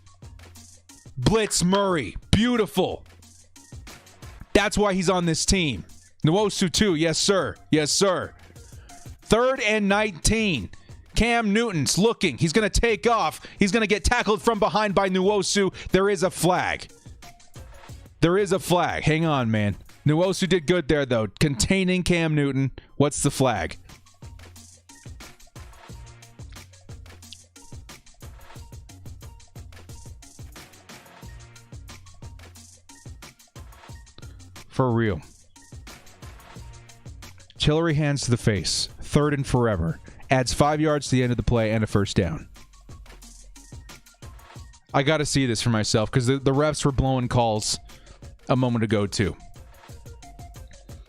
Blitz Murray. Beautiful. That's why he's on this team. Nwosu too. Yes, sir. Yes, sir. 3rd and 19. Cam Newton's looking. He's going to take off. He's going to get tackled from behind by Nwosu. There is a flag. There is a flag. Hang on, man. Nwosu did good there, though. Containing Cam Newton. What's the flag? For real. Tillery hands to the face. 3rd and forever. Adds 5 yards to the end of the play and a first down. I got to see this for myself because the refs were blowing calls a moment ago too.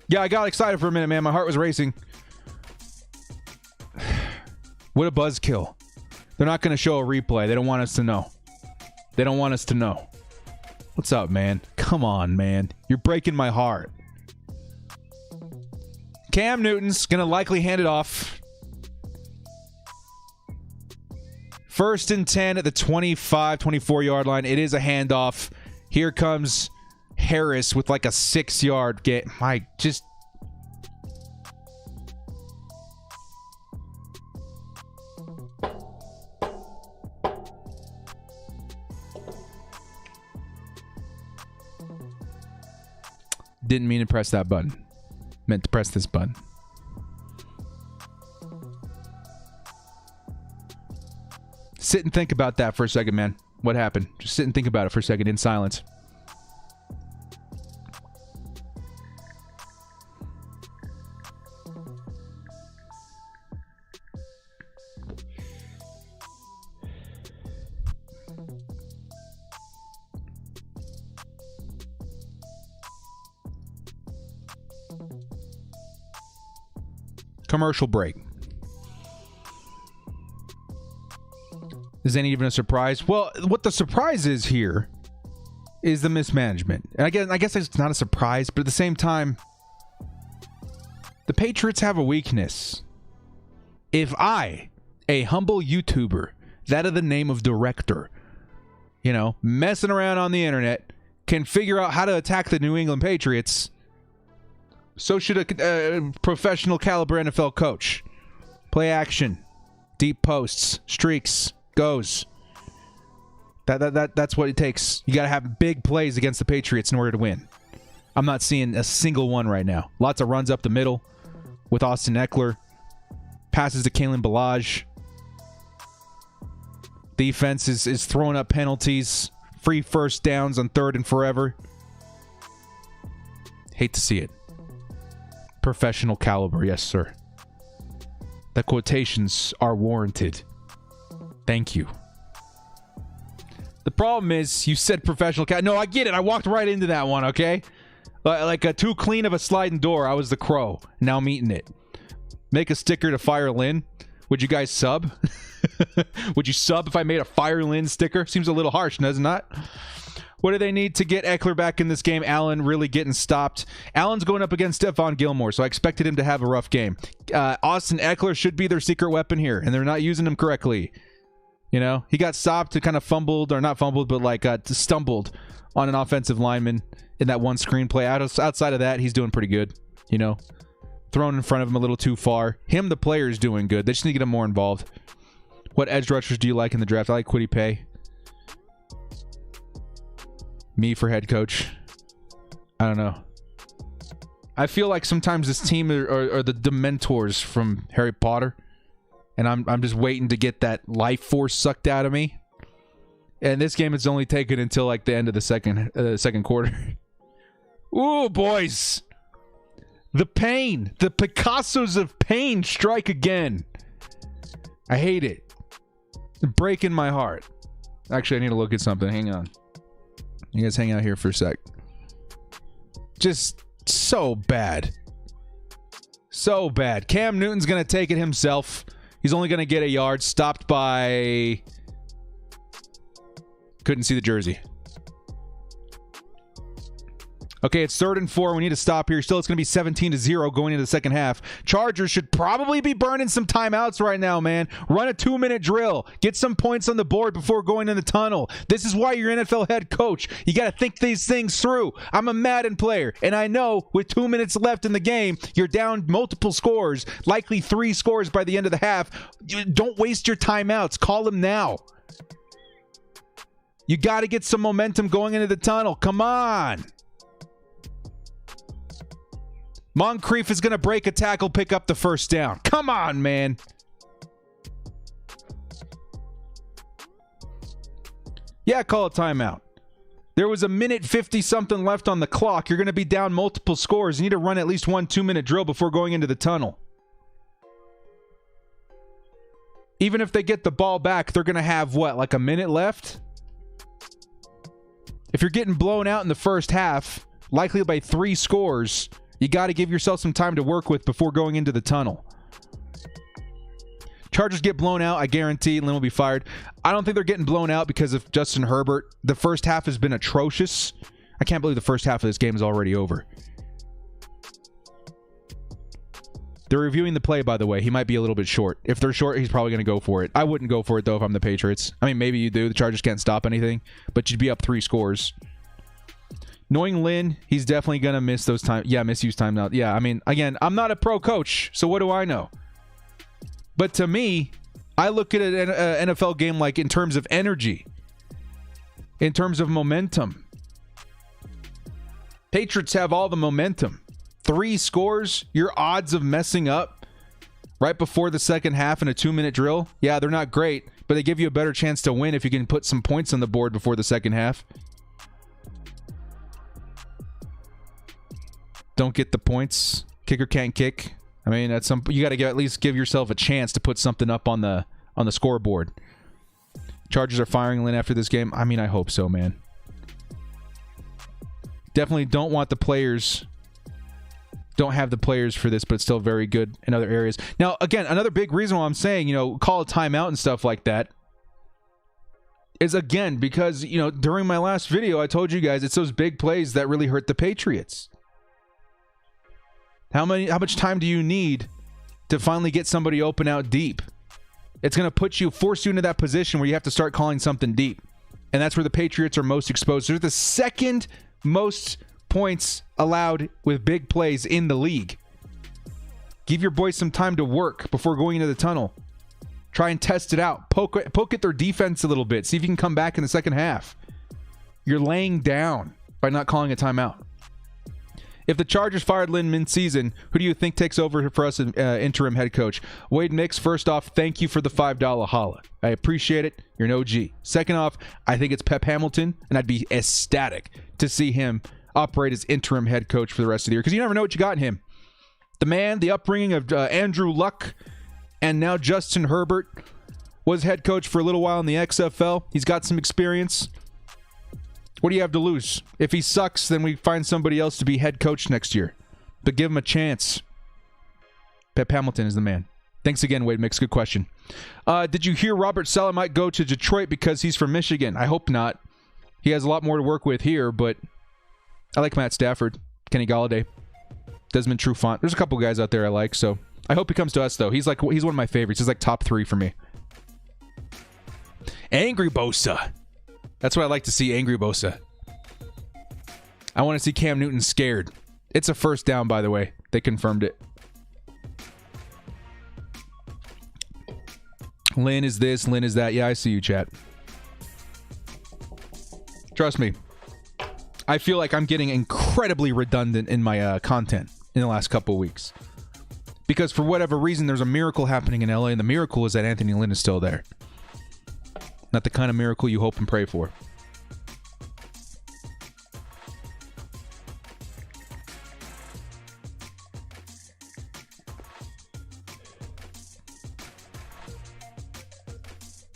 Yeah, I got excited for a minute, man. My heart was racing. What a buzzkill. They're not going to show a replay. They don't want us to know. They don't want us to know. What's up, man? Come on, man. You're breaking my heart. Cam Newton's going to likely hand it off. 1st and 10 at the 25, 24-yard line. It is a handoff. Here comes Harris with like a 6-yard get. Didn't mean to press that button. Meant to press this button. Sit and think about that for a second, man. What happened? Just sit and think about it for a second in silence. Commercial break. Is any even a surprise? Well, what the surprise is here is the mismanagement. And I guess it's not a surprise, but at the same time, the Patriots have a weakness. If I, a humble YouTuber, that of the name of Director, messing around on the internet, can figure out how to attack the New England Patriots, so should a professional caliber NFL coach. Play action, deep posts, streaks, goes. That's what it takes. You got to have big plays against the Patriots in order to win. I'm not seeing a single one right now. Lots of runs up the middle with Austin Eckler. Passes to Kalen Ballage. Defense is throwing up penalties. Free first downs on 3rd and forever. Hate to see it. Professional caliber, yes, sir. The quotations are warranted. Thank you. The problem is, you said professional No, I get it. I walked right into that one, okay? Like a too clean of a sliding door. I was the crow. Now I'm eating it. Make a sticker to Fire Lynn. Would you guys sub? Would you sub if I made a Fire Lynn sticker? Seems a little harsh, does it not? What do they need to get Eckler back in this game? Allen really getting stopped. Allen's going up against Stephon Gilmore, so I expected him to have a rough game. Austin Eckler should be their secret weapon here, and they're not using him correctly. He got stopped and kind of fumbled, or not fumbled, but stumbled on an offensive lineman in that one screenplay. Outside of that, he's doing pretty good. Thrown in front of him a little too far. Him, the player, is doing good. They just need to get him more involved. What edge rushers do you like in the draft? I like Kwity Paye. Me for head coach. I don't know. I feel like sometimes this team are the Dementors from Harry Potter. And I'm just waiting to get that life force sucked out of me. And this game it's only taken until like the end of the second quarter. Ooh, boys. The pain. The Picassos of pain strike again. I hate it. Breaking my heart. Actually, I need to look at something. Hang on. You guys hang out here for a sec. Just so bad. So bad. Cam Newton's going to take it himself. He's only going to get a yard. Stopped by... Couldn't see the jersey. Okay, it's 3rd and 4. We need to stop here. Still, it's going to be 17-0 going into the second half. Chargers should probably be burning some timeouts right now, man. Run a 2-minute drill. Get some points on the board before going in the tunnel. This is why you're NFL head coach. You got to think these things through. I'm a Madden player, and I know with 2 minutes left in the game, you're down multiple scores, likely 3 scores by the end of the half. Don't waste your timeouts. Call them now. You got to get some momentum going into the tunnel. Come on. Moncrief is going to break a tackle, pick up the first down. Come on, man. Yeah, call a timeout. There was a minute 50-something left on the clock. You're going to be down multiple scores. You need to run at least 1 2-minute drill before going into the tunnel. Even if they get the ball back, they're going to have, what, like a minute left? If you're getting blown out in the first half, likely by 3 scores... You got to give yourself some time to work with before going into the tunnel. Chargers get blown out, I guarantee Lynn will be fired. I don't think they're getting blown out because of Justin Herbert. The first half has been atrocious. I can't believe the first half of this game is already over. They're reviewing the play, by the way. He might be a little bit short. If they're short, he's probably going to go for it. I wouldn't go for it, though, if I'm the Patriots. I mean, maybe you do. The Chargers can't stop anything, but you'd be up 3 scores. Knowing Lynn, he's definitely going to miss those time. Yeah, misuse timeout. Yeah, I mean, again, I'm not a pro coach, so what do I know? But to me, I look at an NFL game like in terms of energy, in terms of momentum. Patriots have all the momentum. 3 scores, your odds of messing up right before the second half in a 2-minute drill, yeah, they're not great, but they give you a better chance to win if you can put some points on the board before the second half. Don't get the points. Kicker can't kick. I mean, you got to at least give yourself a chance to put something up on the scoreboard. Chargers are firing Lynn after this game. I mean, I hope so, man. Definitely don't want the players don't have the players for this, but still very good in other areas. Now, again, another big reason why I'm saying, call a timeout and stuff like that is, again, because, during my last video, I told you guys it's those big plays that really hurt the Patriots. How much time do you need to finally get somebody open out deep? It's going to force you into that position where you have to start calling something deep. And that's where the Patriots are most exposed. They're the second most points allowed with big plays in the league. Give your boys some time to work before going into the tunnel. Try and test it out. Poke at their defense a little bit. See if you can come back in the second half. You're laying down by not calling a timeout. If the Chargers fired Lynn mid-season, who do you think takes over for us interim head coach? Wade Nix, first off, thank you for the $5 holla. I appreciate it. You're an OG. Second off, I think it's Pep Hamilton, and I'd be ecstatic to see him operate as interim head coach for the rest of the year, because you never know what you got in him. The man, the upbringing of Andrew Luck, and now Justin Herbert, was head coach for a little while in the XFL. He's got some experience. What do you have to lose? If he sucks, then we find somebody else to be head coach next year. But give him a chance. Pep Hamilton is the man. Thanks again, Wade Mix. Good question. Did you hear Robert Saleh might go to Detroit because he's from Michigan? I hope not. He has a lot more to work with here, but I like Matt Stafford, Kenny Golladay, Desmond Trufant. There's a couple guys out there I like, so I hope he comes to us, though. He's one of my favorites. He's like top 3 for me. Angry Bosa. That's what I like to see, Angry Bosa. I want to see Cam Newton scared. It's a first down, by the way. They confirmed it. Lynn is this, Lynn is that. Yeah, I see you, chat. Trust me. I feel like I'm getting incredibly redundant in my content in the last couple of weeks. Because for whatever reason, there's a miracle happening in LA, and the miracle is that Anthony Lynn is still there. Not the kind of miracle you hope and pray for.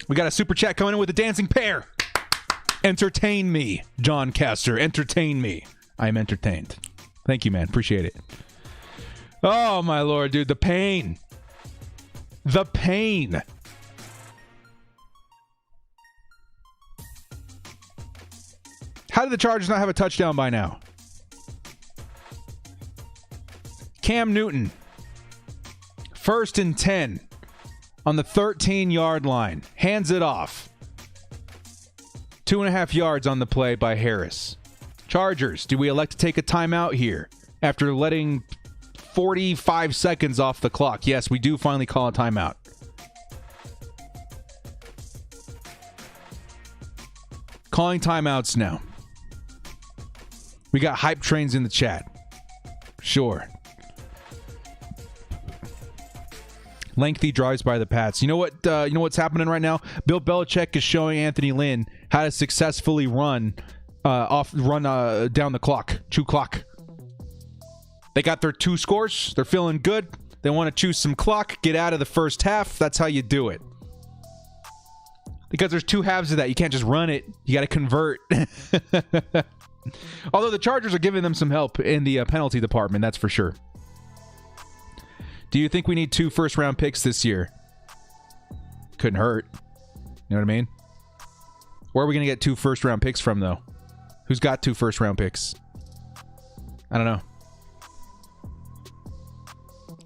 We got a super chat coming in with a dancing pair. Entertain me, John Castor. Entertain me. I am entertained. Thank you, man. Appreciate it. Oh, my Lord, dude. The pain. The pain. How did the Chargers not have a touchdown by now? Cam Newton. 1st and 10 on the 13-yard line. Hands it off. 2.5 yards on the play by Harris. Chargers, do we elect to take a timeout here after letting 45 seconds off the clock? Yes, we do finally call a timeout. Calling timeouts now. We got hype trains in the chat. Sure. Lengthy drives by the Pats. You know what? What's happening right now? Bill Belichick is showing Anthony Lynn how to successfully run down the clock, chew clock. They got their 2 scores. They're feeling good. They want to chew some clock, get out of the first half. That's how you do it. Because there's 2 halves of that. You can't just run it. You got to convert. Although the Chargers are giving them some help in the penalty department, that's for sure. Do you think we need 2 first-round picks this year? Couldn't hurt. You know what I mean? Where are we going to get 2 first-round picks from, though? Who's got 2 first-round picks? I don't know.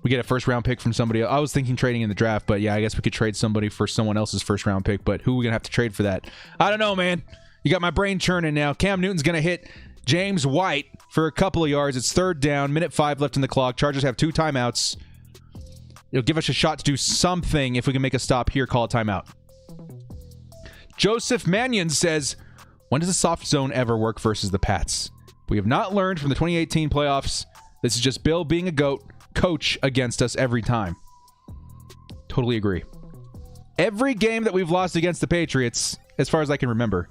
We get a first-round pick from somebody else. I was thinking trading in the draft, but yeah, I guess we could trade somebody for someone else's first-round pick, but who are we going to have to trade for that? I don't know, man. You got my brain churning now. Cam Newton's going to hit James White for a couple of yards. It's 3rd down, minute 5 left in the clock. Chargers have 2 timeouts. It'll give us a shot to do something. If we can make a stop here, call a timeout. Joseph Mannion says, when does the soft zone ever work versus the Pats? We have not learned from the 2018 playoffs. This is just Bill being a GOAT, coach against us every time. Totally agree. Every game that we've lost against the Patriots, as far as I can remember,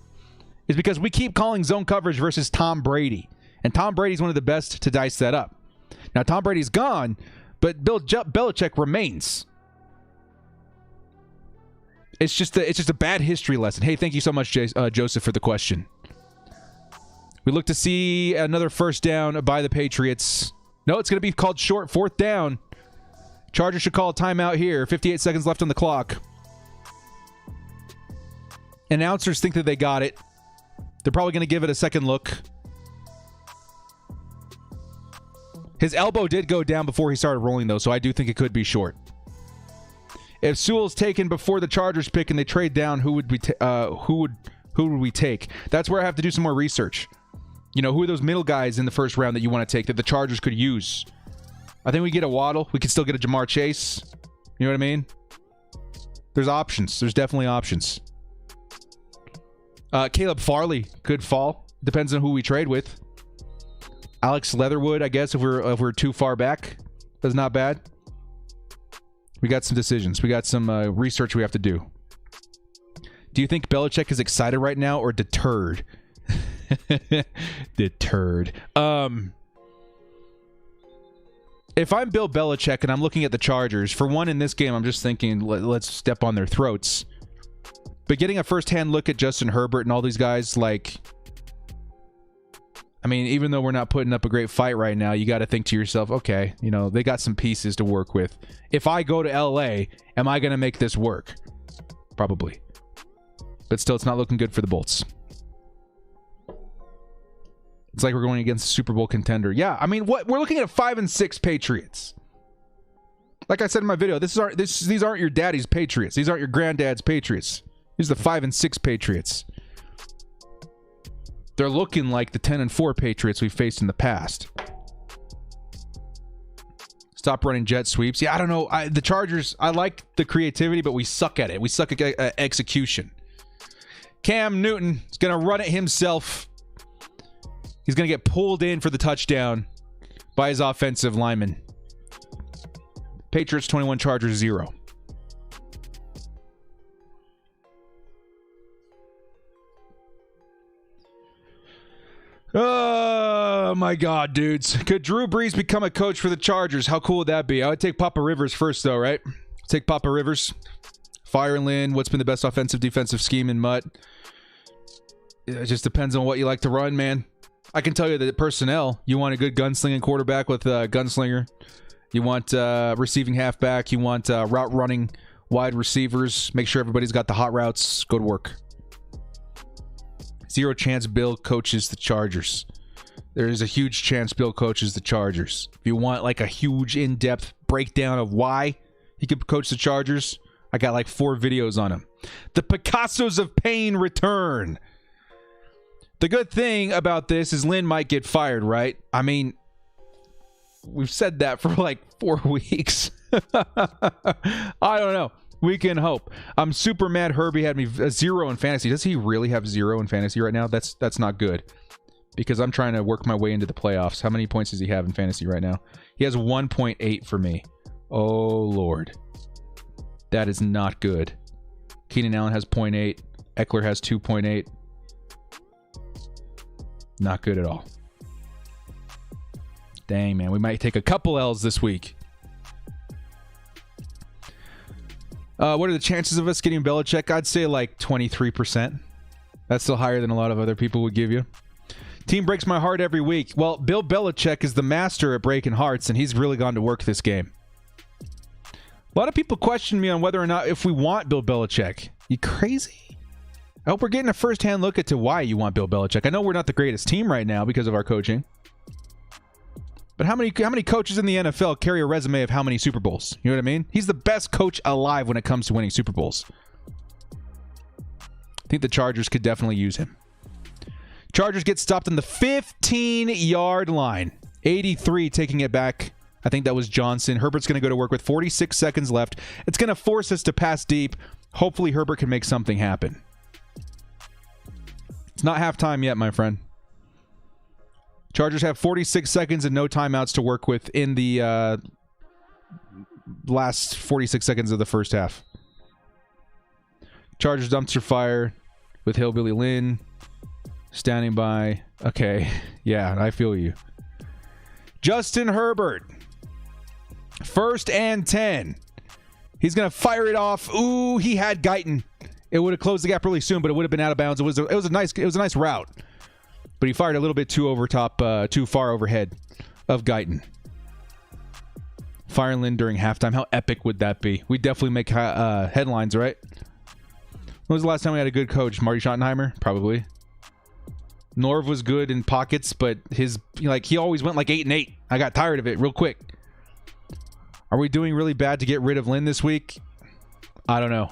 is because we keep calling zone coverage versus Tom Brady. And Tom Brady's one of the best to dice that up. Now, Tom Brady's gone, but Bill Belichick remains. It's just a bad history lesson. Hey, thank you so much, Joseph, for the question. We look to see another first down by the Patriots. No, it's going to be called short. 4th down. Chargers should call a timeout here. 58 seconds left on the clock. Announcers think that they got it. They're probably going to give it a second look. His elbow did go down before he started rolling, though, so I do think it could be short. If Sewell's taken before the Chargers pick and they trade down, who would we take? That's where I have to do some more research. You know, who are those middle guys in the first round that you want to take that the Chargers could use? I think we get a Waddle. We could still get a Jamar Chase. You know what I mean? There's options. There's definitely options. Caleb Farley could fall. Depends on who we trade with. Alex Leatherwood, I guess, if we're too far back. That's not bad. We got some decisions. We got some research we have to do. Do you think Belichick is excited right now or deterred? Deterred. If I'm Bill Belichick and I'm looking at the Chargers, for one in this game, I'm just thinking, let's step on their throats. But getting a first-hand look at Justin Herbert and all these guys, like, I mean, even though we're not putting up a great fight right now, you got to think to yourself, okay, you know, they got some pieces to work with. If I go to LA, am I going to make this work? Probably. But still, it's not looking good for the Bolts. It's like we're going against a Super Bowl contender. Yeah, I mean, we're looking at a 5-6 Patriots. Like I said in my video, these aren't your daddy's Patriots. These aren't your granddad's Patriots. These are the 5-6 Patriots. They're looking like the 10-4 Patriots we've faced in the past. Stop running jet sweeps. Yeah, I don't know. The Chargers, I like the creativity, but we suck at it. We suck at execution. Cam Newton is going to run it himself. He's going to get pulled in for the touchdown by his offensive lineman. Patriots 21, Chargers 0. Oh, my God, dudes. Could Drew Brees become a coach for the Chargers? How cool would that be? I would take Papa Rivers first, though, right? Take Papa Rivers. Fire Lynn. What's been the best offensive defensive scheme in Mutt? It just depends on what you like to run, man. I can tell you that personnel, you want a good gunslinging quarterback with a gunslinger. You want receiving halfback. You want route running wide receivers. Make sure everybody's got the hot routes. Go to work. 0 chance Bill coaches the Chargers. There is a huge chance Bill coaches the Chargers. If you want like a huge in-depth breakdown of why he could coach the Chargers, I got like 4 videos on him. The Picassos of Pain return. The good thing about this is Lynn might get fired, right? I mean, we've said that for like 4 weeks. I don't know. We can hope. I'm super mad Herbie had me 0 in fantasy. Does he really have 0 in fantasy right now? That's not good. Because I'm trying to work my way into the playoffs. How many points does he have in fantasy right now? He has 1.8 for me. Oh, Lord. That is not good. Keenan Allen has 0.8. Eckler has 2.8. Not good at all. Dang, man. We might take a couple L's this week. What are the chances of us getting Belichick? I'd say like 23%. That's still higher than a lot of other people would give you. Team breaks my heart every week. Well, Bill Belichick is the master at breaking hearts, and he's really gone to work this game. A lot of people question me on whether or not if we want Bill Belichick. You crazy? I hope we're getting a first-hand look into why you want Bill Belichick. I know we're not the greatest team right now because of our coaching. But how many coaches in the NFL carry a resume of how many Super Bowls? You know what I mean? He's the best coach alive when it comes to winning Super Bowls. I think the Chargers could definitely use him. Chargers get stopped on the 15-yard line. 83 taking it back. I think that was Johnson. Herbert's going to go to work with 46 seconds left. It's going to force us to pass deep. Hopefully Herbert can make something happen. It's not halftime yet, my friend. Chargers have 46 seconds and no timeouts to work with in the last 46 seconds of the first half. Chargers dumpster fire with Hillbilly Lynn standing by. Okay, yeah, I feel you. Justin Herbert. 1st and 10. He's going to fire it off. Ooh, he had Guyton. It would have closed the gap really soon, but it would have been out of bounds. It was a nice route. But he fired a little bit too far overhead of Guyton. Fire Lynn during halftime. How epic would that be? We'd definitely make headlines, right? When was the last time we had a good coach? Marty Schottenheimer? Probably. Norv was good in pockets, but he always went like 8-8. I got tired of it real quick. Are we doing really bad to get rid of Lynn this week? I don't know.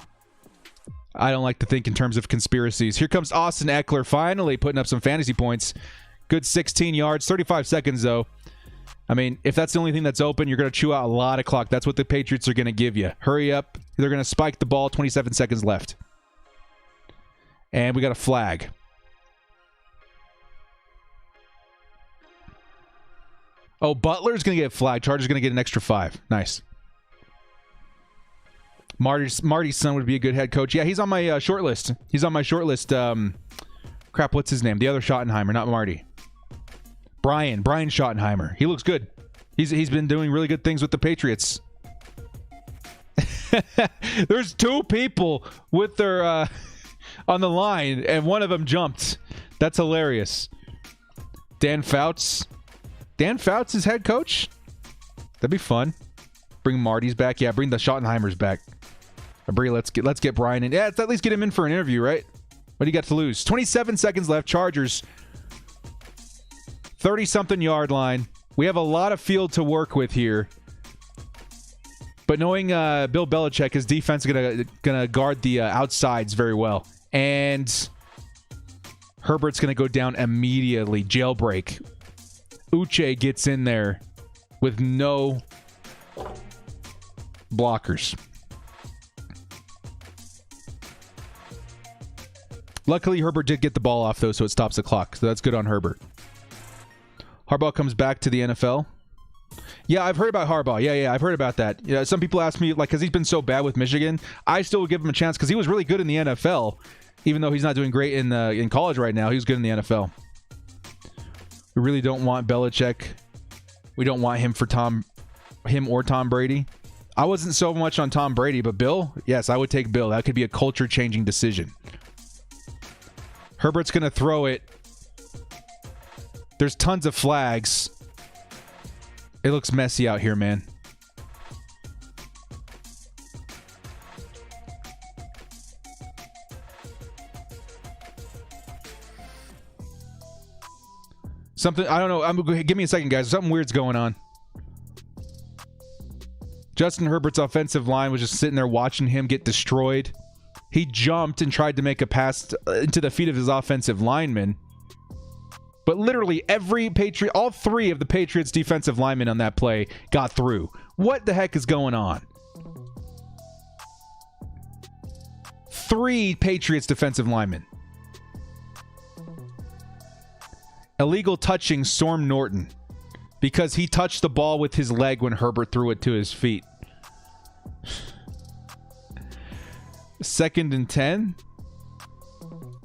I don't like to think in terms of conspiracies. Here comes Austin Eckler finally putting up some fantasy points. Good 16 yards, 35 seconds though. I mean, if that's the only thing that's open, you're going to chew out a lot of clock. That's what the Patriots are going to give you. Hurry up. They're going to spike the ball. 27 seconds left. And we got a flag. Oh, Butler's going to get a flag. Chargers going to get an extra 5. Nice. Marty's son would be a good head coach. Yeah, he's on my short list. He's on my short list. Crap, what's his name? The other Schottenheimer, not Marty. Brian Schottenheimer. He looks good. He's been doing really good things with the Patriots. There's 2 people with their on the line, and one of them jumped. That's hilarious. Dan Fouts. Dan Fouts is head coach? That'd be fun. Bring Marty's back. Yeah, bring the Schottenheimers back. Brie, let's get Brian in. Yeah, let's at least get him in for an interview, right? What do you got to lose? 27 seconds left. Chargers. 30-something yard line. We have a lot of field to work with here. But knowing Bill Belichick, his defense is gonna guard the outsides very well. And Herbert's going to go down immediately. Jailbreak. Uche gets in there with no blockers. Luckily, Herbert did get the ball off, though, so it stops the clock. So that's good on Herbert. Harbaugh comes back to the NFL. Yeah, I've heard about Harbaugh. Yeah, I've heard about that. Yeah, some people ask me, because he's been so bad with Michigan, I still would give him a chance because he was really good in the NFL, even though he's not doing great in college right now. He was good in the NFL. We really don't want Belichick. We don't want him for him or Tom Brady. I wasn't so much on Tom Brady, but Bill, yes, I would take Bill. That could be a culture-changing decision. Herbert's going to throw it. There's tons of flags. It looks messy out here, man. Something, I don't know. Give me a second, guys. Something weird's going on. Justin Herbert's offensive line was just sitting there watching him get destroyed. He jumped and tried to make a pass into the feet of his offensive lineman. But literally all 3 of the Patriots defensive linemen on that play got through. What the heck is going on? 3 Patriots defensive linemen. Illegal touching Storm Norton because he touched the ball with his leg when Herbert threw it to his feet. 2nd and 10.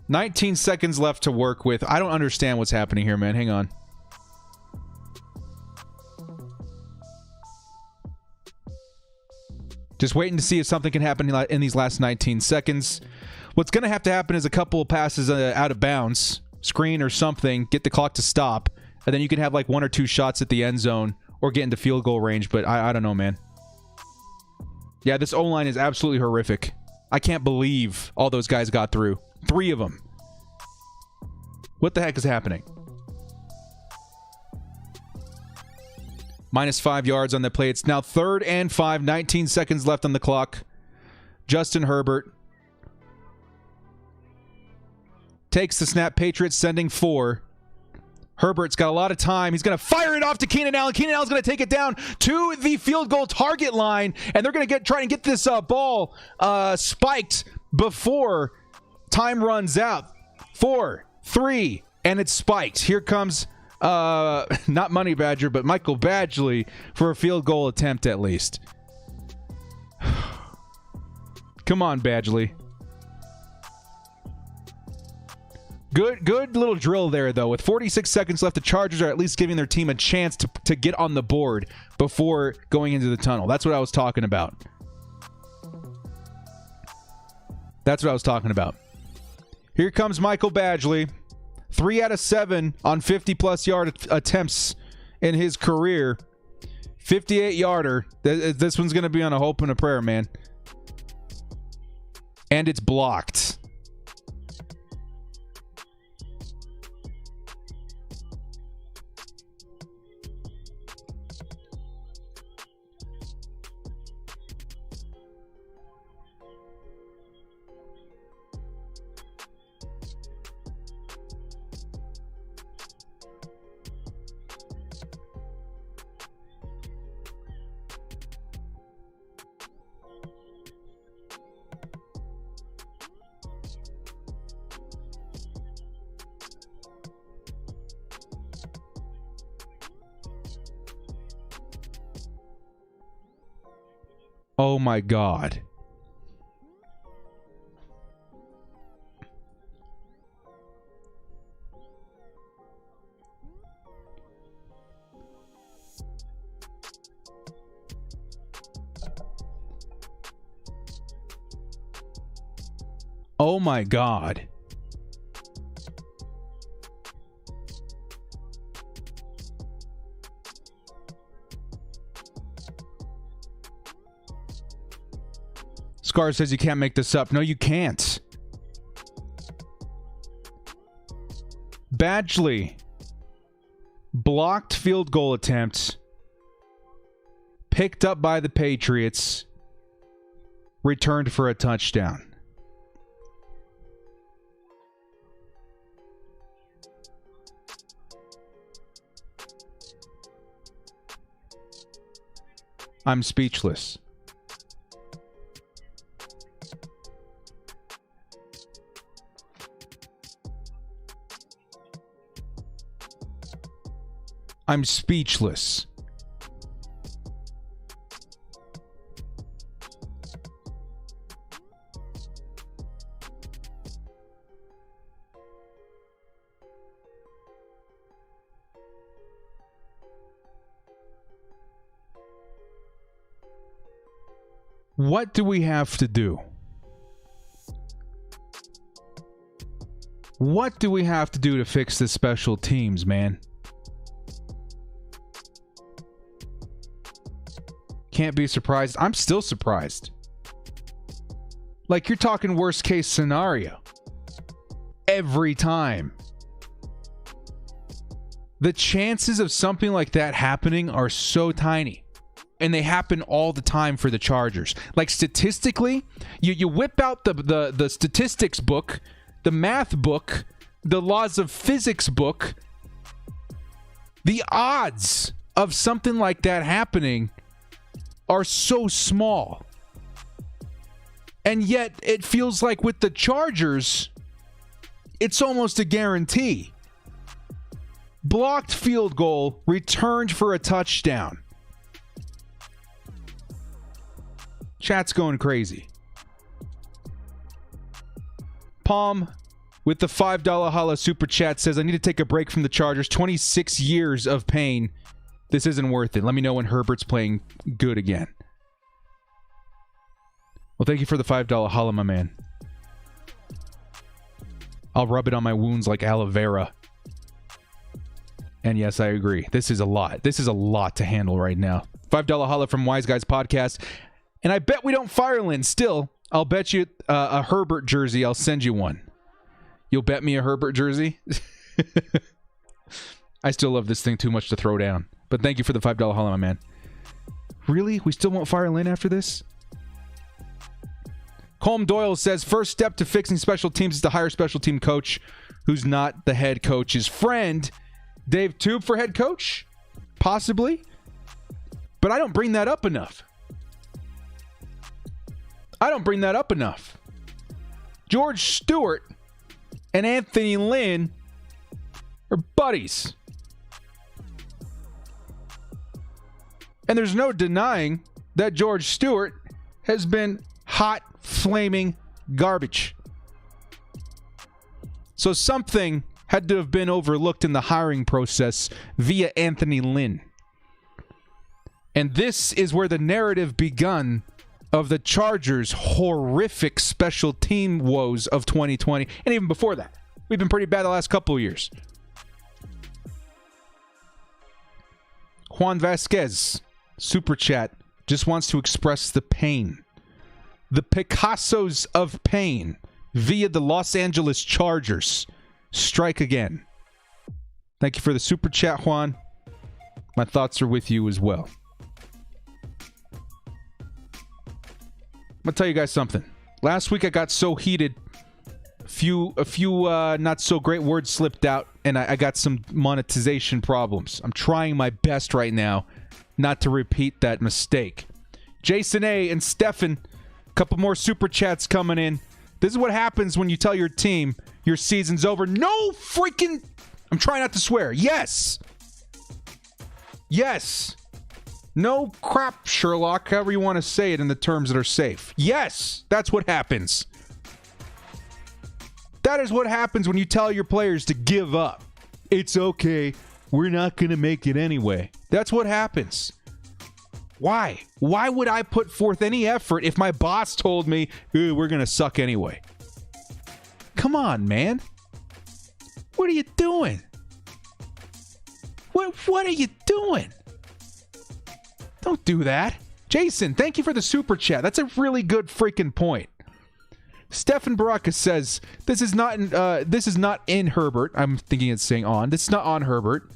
19 seconds left to work with. I don't understand what's happening here, man. Hang on. Just waiting to see if something can happen in these last 19 seconds. What's going to have to happen is a couple of passes out of bounds, screen or something, get the clock to stop, and then you can have like 1 or 2 shots at the end zone or get into field goal range, but I don't know, man. Yeah, this O-line is absolutely horrific. I can't believe all those guys got through. 3 of them. What the heck is happening? -5 yards on the play. It's now 3rd and 5. 19 seconds left on the clock. Justin Herbert takes the snap. Patriots sending 4. Herbert's got a lot of time. He's going to fire it off to Keenan Allen. Keenan Allen's going to take it down to the field goal target line, and they're going to try and get this ball spiked before time runs out. 4, 3, and it's spiked. Here comes not Money Badger, but Michael Badgley for a field goal attempt at least. Come on, Badgley. Good little drill there, though. With 46 seconds left, the Chargers are at least giving their team a chance to get on the board before going into the tunnel. That's what I was talking about. Here comes Michael Badgley. 3 out of 7 on 50-plus yard attempts in his career. 58-yarder. This one's going to be on a hope and a prayer, man. And it's blocked. Oh my God. Oh my God. Scar says you can't make this up. No, you can't. Badgley. Blocked field goal attempt. Picked up by the Patriots. Returned for a touchdown. I'm speechless. I'm speechless. What do we have to do? What do we have to do to fix the special teams, man? Can't be surprised. I'm still surprised. Like, you're talking worst case scenario. Every time. The chances of something like that happening are so tiny. And they happen all the time for the Chargers. Like, statistically, you whip out the statistics book, the math book, the laws of physics book. The odds of something like that happening are so small. And yet, it feels like with the Chargers, it's almost a guarantee. Blocked field goal, returned for a touchdown. Chat's going crazy. Palm with the $5 holla super chat says, I need to take a break from the Chargers. 26 years of pain. This isn't worth it. Let me know when Herbert's playing good again. Well, thank you for the $5 holla, my man. I'll rub it on my wounds like aloe vera. And yes, I agree. This is a lot. This is a lot to handle right now. $5 holla from Wise Guys Podcast. And I bet we don't fire Lynn. Still, I'll bet you a Herbert jersey. I'll send you one. You'll bet me a Herbert jersey? I still love this thing too much to throw down. But thank you for the $5 holla, my man. Really? We still won't fire Lynn after this? Colm Doyle says, first step to fixing special teams is to hire a special team coach who's not the head coach's friend. Dave Tube for head coach? Possibly. But I don't bring that up enough. George Stewart and Anthony Lynn are buddies. And there's no denying that George Stewart has been hot, flaming garbage. So something had to have been overlooked in the hiring process via Anthony Lynn. And this is where the narrative begun of the Chargers' horrific special team woes of 2020. And even before that, we've been pretty bad the last couple of years. Juan Vasquez Super Chat just wants to express the pain. The Picassos of pain via the Los Angeles Chargers strike again. Thank you for the Super Chat, Juan. My thoughts are with you as well. I'm going to tell you guys something. Last week I got so heated, a few not so great words slipped out, and I got some monetization problems. I'm trying my best right now not to repeat that mistake. Jason A. and Stefan, a couple more Super Chats coming in. This is what happens when you tell your team your season's over. No freaking... I'm trying not to swear. Yes. Yes. No crap, Sherlock, however you want to say it in the terms that are safe. Yes, that's what happens. That is what happens when you tell your players to give up. It's okay. We're not going to make it anyway. That's what happens. Why? Why would I put forth any effort if my boss told me, we're going to suck anyway? Come on, man. What are you doing? What are you doing? Don't do that. Jason, thank you for the Super Chat. That's a really good freaking point. Stefan Baraka says, this is not in Herbert. I'm thinking it's saying on. This is not on Herbert.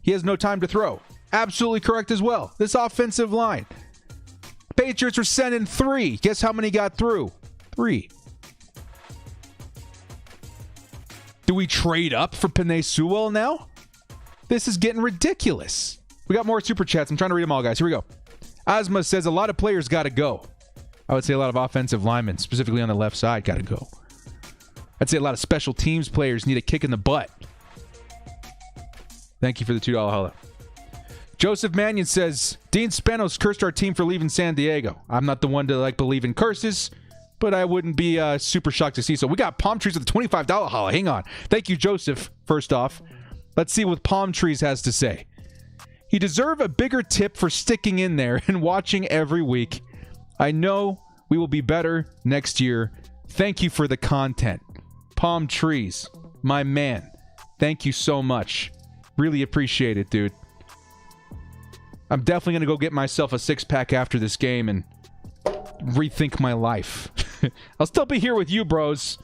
He has no time to throw. Absolutely correct as well. This offensive line. Patriots were sending 3. Guess how many got through? 3. Do we trade up for Penei Sewell now? This is getting ridiculous. We got more Super Chats. I'm trying to read them all, guys. Here we go. Asma says a lot of players got to go. I would say a lot of offensive linemen, specifically on the left side, got to go. I'd say a lot of special teams players need a kick in the butt. Thank you for the $2 holla. Joseph Mannion says, Dean Spanos cursed our team for leaving San Diego. I'm not the one to believe in curses, but I wouldn't be super shocked to see so. We got Palm Trees with a $25 holla. Hang on. Thank you, Joseph, first off. Let's see what Palm Trees has to say. He deserved a bigger tip for sticking in there and watching every week. I know we will be better next year. Thank you for the content. Palm Trees, my man. Thank you so much. Really appreciate it, dude. I'm definitely going to go get myself a 6-pack after this game and rethink my life. I'll still be here with you, bros.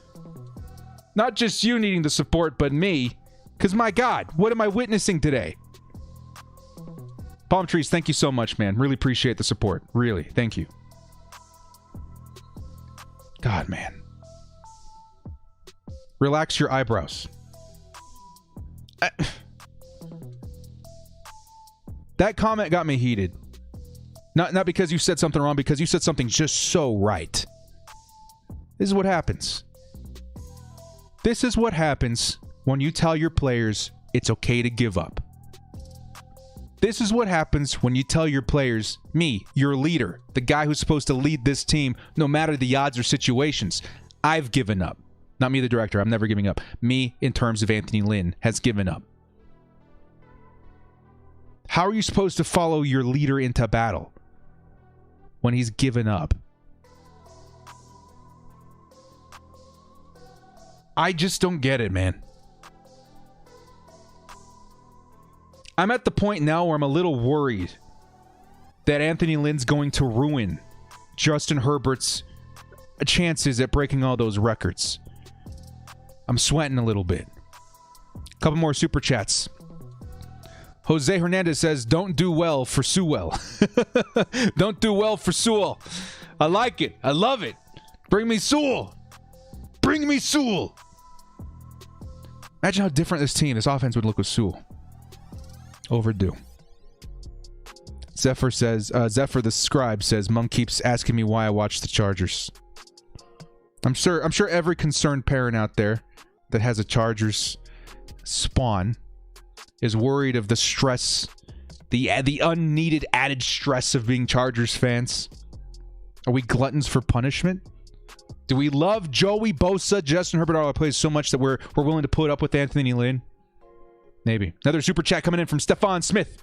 Not just you needing the support, but me. Because, my God, what am I witnessing today? Palm Trees, thank you so much, man. Really appreciate the support. Really. Thank you. God, man. Relax your eyebrows. That comment got me heated. Not because you said something wrong, because you said something just so right. This is what happens. This is what happens when you tell your players it's okay to give up. This is what happens when you tell your players, me, your leader, the guy who's supposed to lead this team no matter the odds or situations, I've given up. Not me, the director. I'm never giving up. Me, in terms of Anthony Lynn, has given up. How are you supposed to follow your leader into battle when he's given up? I just don't get it, man. I'm at the point now where I'm a little worried that Anthony Lynn's going to ruin Justin Herbert's chances at breaking all those records. I'm sweating a little bit. A couple more Super Chats. Jose Hernandez says, don't do well for Sewell. Don't do well for Sewell. I like it. I love it. Bring me Sewell. Bring me Sewell. Imagine how different this offense would look with Sewell. Overdue. Zephyr says, Zephyr the scribe says, Monk keeps asking me why I watch the Chargers. I'm sure every concerned parent out there that has a Chargers spawn is worried of the stress, the unneeded added stress of being Chargers fans. Are we gluttons for punishment? Do we love Joey Bosa, Justin Herbert, all our plays so much that we're willing to put up with Anthony Lynn? Maybe. Another Super Chat coming in from Stefan Smith.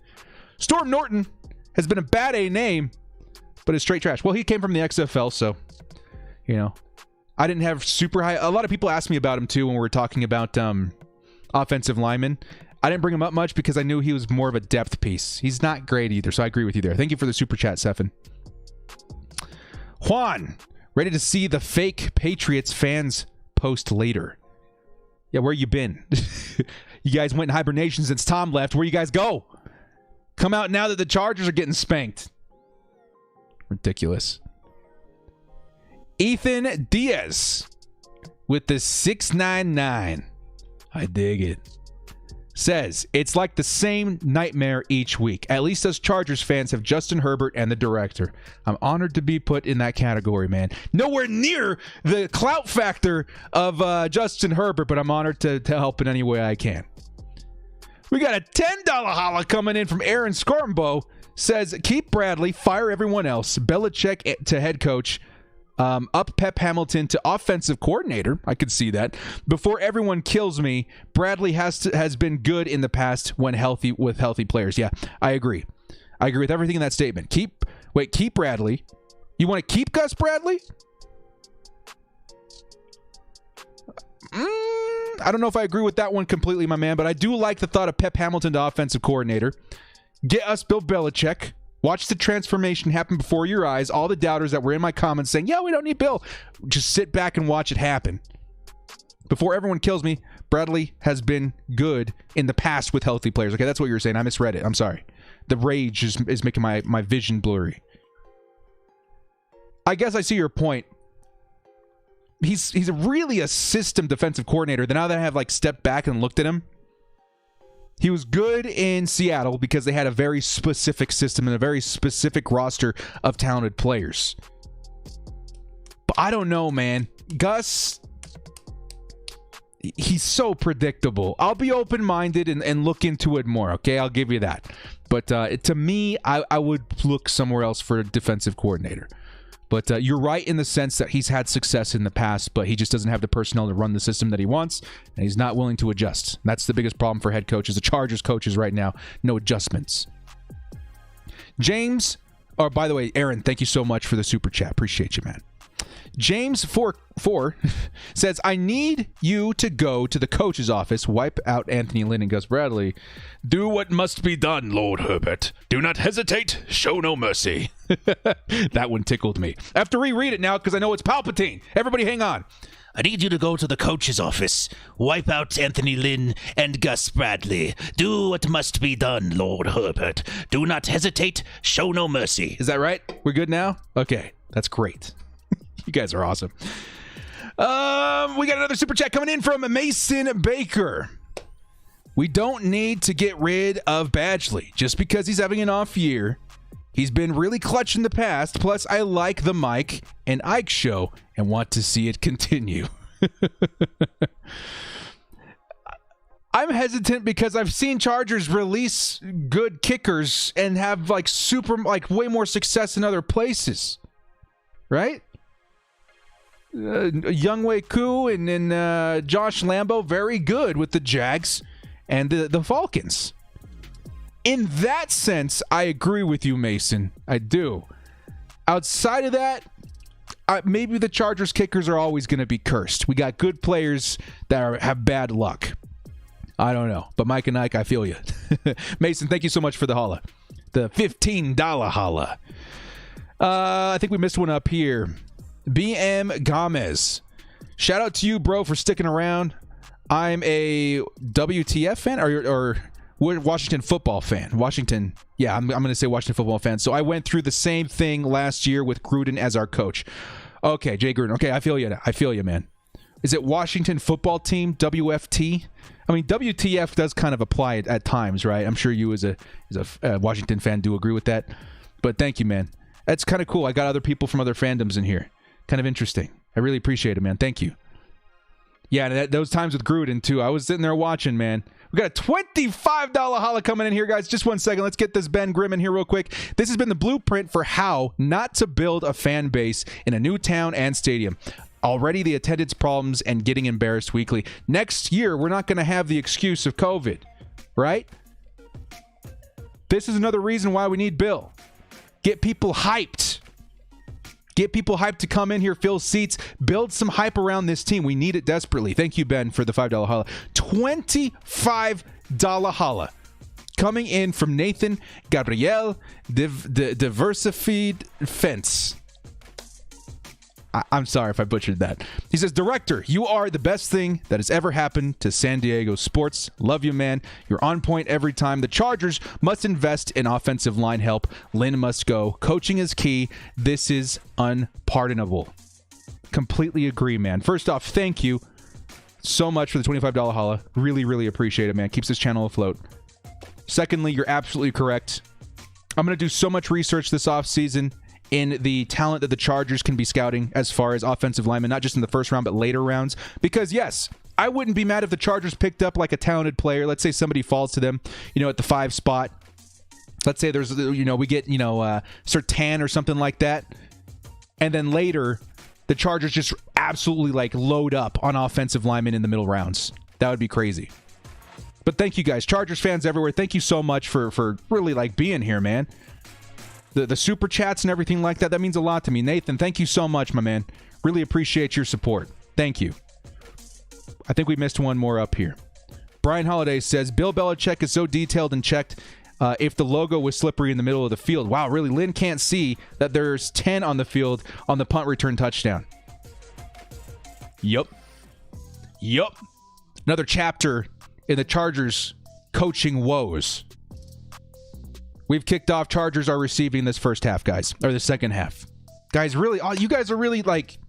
Storm Norton has been a bad A name, but is straight trash. Well, he came from the XFL, so, I didn't have super high. A lot of people asked me about him, too, when we were talking about offensive linemen. I didn't bring him up much because I knew he was more of a depth piece. He's not great either, so I agree with you there. Thank you for the super chat, Sefin. Juan, ready to see the fake Patriots fans post later. Yeah, where you been? You guys went in hibernation since Tom left. Where you guys go? Come out now that the Chargers are getting spanked. Ridiculous. Ethan Diaz with the 699. I dig it. Says, it's like the same nightmare each week. At least us Chargers fans have Justin Herbert and the director. I'm honored to be put in that category, man. Nowhere near the clout factor of Justin Herbert, but I'm honored to help in any way I can. We got a $10 holla coming in from Aaron Scormbo. Says, keep Bradley, fire everyone else. Bilichick to head coach. Up Pep Hamilton to offensive coordinator. I could see that. Before everyone kills me, Bradley has been good in the past when healthy with healthy players. Yeah, I agree. I agree with everything in that statement. Keep Bradley. You want to keep Gus Bradley? I don't know if I agree with that one completely, my man, but I do like the thought of Pep Hamilton to offensive coordinator. Get us Bill Belichick. Watch the transformation happen before your eyes. All the doubters that were in my comments saying, yeah, we don't need Bill. Just sit back and watch it happen. Before everyone kills me, Bradley has been good in the past with healthy players. Okay, that's what you were saying. I misread it. I'm sorry. The rage is making my vision blurry. I guess I see your point. He's really a system defensive coordinator. Now that I have stepped back and looked at him, he was good in Seattle because they had a very specific system and a very specific roster of talented players. But I don't know, man. Gus, he's so predictable. I'll be open-minded and look into it more, okay? I'll give you that. But to me, I would look somewhere else for a defensive coordinator. But you're right in the sense that he's had success in the past, but he just doesn't have the personnel to run the system that he wants, and he's not willing to adjust. That's the biggest problem for head coaches. The Chargers coaches right now, no adjustments. James, by the way, Aaron, thank you so much for the super chat. Appreciate you, man. James 4 says, I need you to go to the coach's office, wipe out Anthony Lynn and Gus Bradley. Do what must be done, Lord Herbert. Do not hesitate. Show no mercy. That one tickled me. I have to reread it now because I know it's Palpatine. Everybody hang on. I need you to go to the coach's office, wipe out Anthony Lynn and Gus Bradley. Do what must be done, Lord Herbert. Do not hesitate. Show no mercy. Is that right? We're good now? Okay, that's great. You guys are awesome. We got another super chat coming in from Mason Baker. We don't need to get rid of Badgley just because he's having an off year. He's been really clutch in the past. Plus, I like the Mike and Ike show and want to see it continue. I'm hesitant because I've seen Chargers release good kickers and have way more success in other places. Right? Younghoe Koo and then Josh Lambo, very good with the Jags and the Falcons. In that sense, I agree with you, Mason. I do. Outside of that, maybe the Chargers kickers are always going to be cursed. We got good players that have bad luck. I don't know. But Mike and Ike, I feel you. Mason, thank you so much for the holla. The $15 holla. I think we missed one up here. BM Gomez. Shout out to you, bro, for sticking around. I'm a WTF fan or Washington football fan. Washington. Yeah, I'm going to say Washington football fan. So I went through the same thing last year with Gruden as our coach. Okay, Jay Gruden. Okay, I feel you, man. Is it Washington football team, WFT? I mean, WTF does kind of apply at times, right? I'm sure you as a Washington fan do agree with that. But thank you, man. That's kind of cool. I got other people from other fandoms in here. Kind of interesting. I really appreciate it, man. Thank you. Yeah, and those times with Gruden, too. I was sitting there watching, man. We got a $25 holla coming in here, guys. Just 1 second. Let's get this Ben Grimm in here real quick. This has been the blueprint for how not to build a fan base in a new town and stadium. Already the attendance problems and getting embarrassed weekly. Next year, we're not going to have the excuse of COVID, right? This is another reason why we need Bill. Get people hyped. Get people hyped to come in here, fill seats, build some hype around this team. We need it desperately. Thank you, Ben, for the $5 holla. $25 Holla. Coming in from Nathan Gabriel Diversified Fence. I'm sorry if I butchered that. He says, Director, you are the best thing that has ever happened to San Diego sports. Love you, man. You're on point every time. The Chargers must invest in offensive line help. Lynn must go. Coaching is key. This is unpardonable. Completely agree, man. First off, thank you so much for the $25 holla. Really, really appreciate it, man. Keeps this channel afloat. Secondly, you're absolutely correct. I'm going to do so much research this offseason in the talent that the Chargers can be scouting as far as offensive linemen, not just in the first round, but later rounds. Because, yes, I wouldn't be mad if the Chargers picked up like a talented player. Let's say somebody falls to them, at the 5 spot. Let's say there's, we get, Surtain or something like that. And then later, the Chargers just absolutely load up on offensive linemen in the middle rounds. That would be crazy. But thank you guys, Chargers fans everywhere. Thank you so much for really being here, man. The super chats and everything like that means a lot to me. Nathan, thank you so much, my man. Really appreciate your support. Thank you. I think we missed one more up here. Brian Holiday says, Bill Belichick is so detailed and checked if the logo was slippery in the middle of the field. Wow, really? Lynn can't see that there's 10 on the field on the punt return touchdown. Yup. Another chapter in the Chargers coaching woes. We've kicked off. Chargers are receiving this first half, guys. Or the second half. Guys, really, you guys are really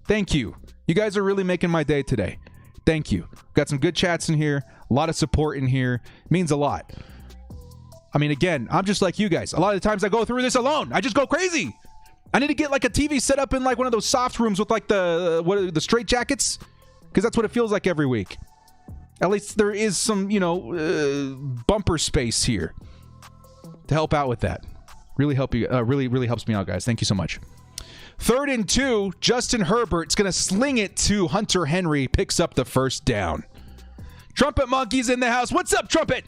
thank you. You guys are really making my day today. Thank you. Got some good chats in here. A lot of support in here. Means a lot. I mean, again, I'm just like you guys. A lot of the times I go through this alone. I just go crazy. I need to get a TV set up in one of those soft rooms with the straight jackets. Because that's what it feels like every week. At least there is some, bumper space here to help out with that. Really help you. Really helps me out, guys. Thank you so much. 3rd and 2. Justin Herbert's going to sling it to Hunter Henry. Picks up the first down. Trumpet Monkey's in the house. What's up, Trumpet?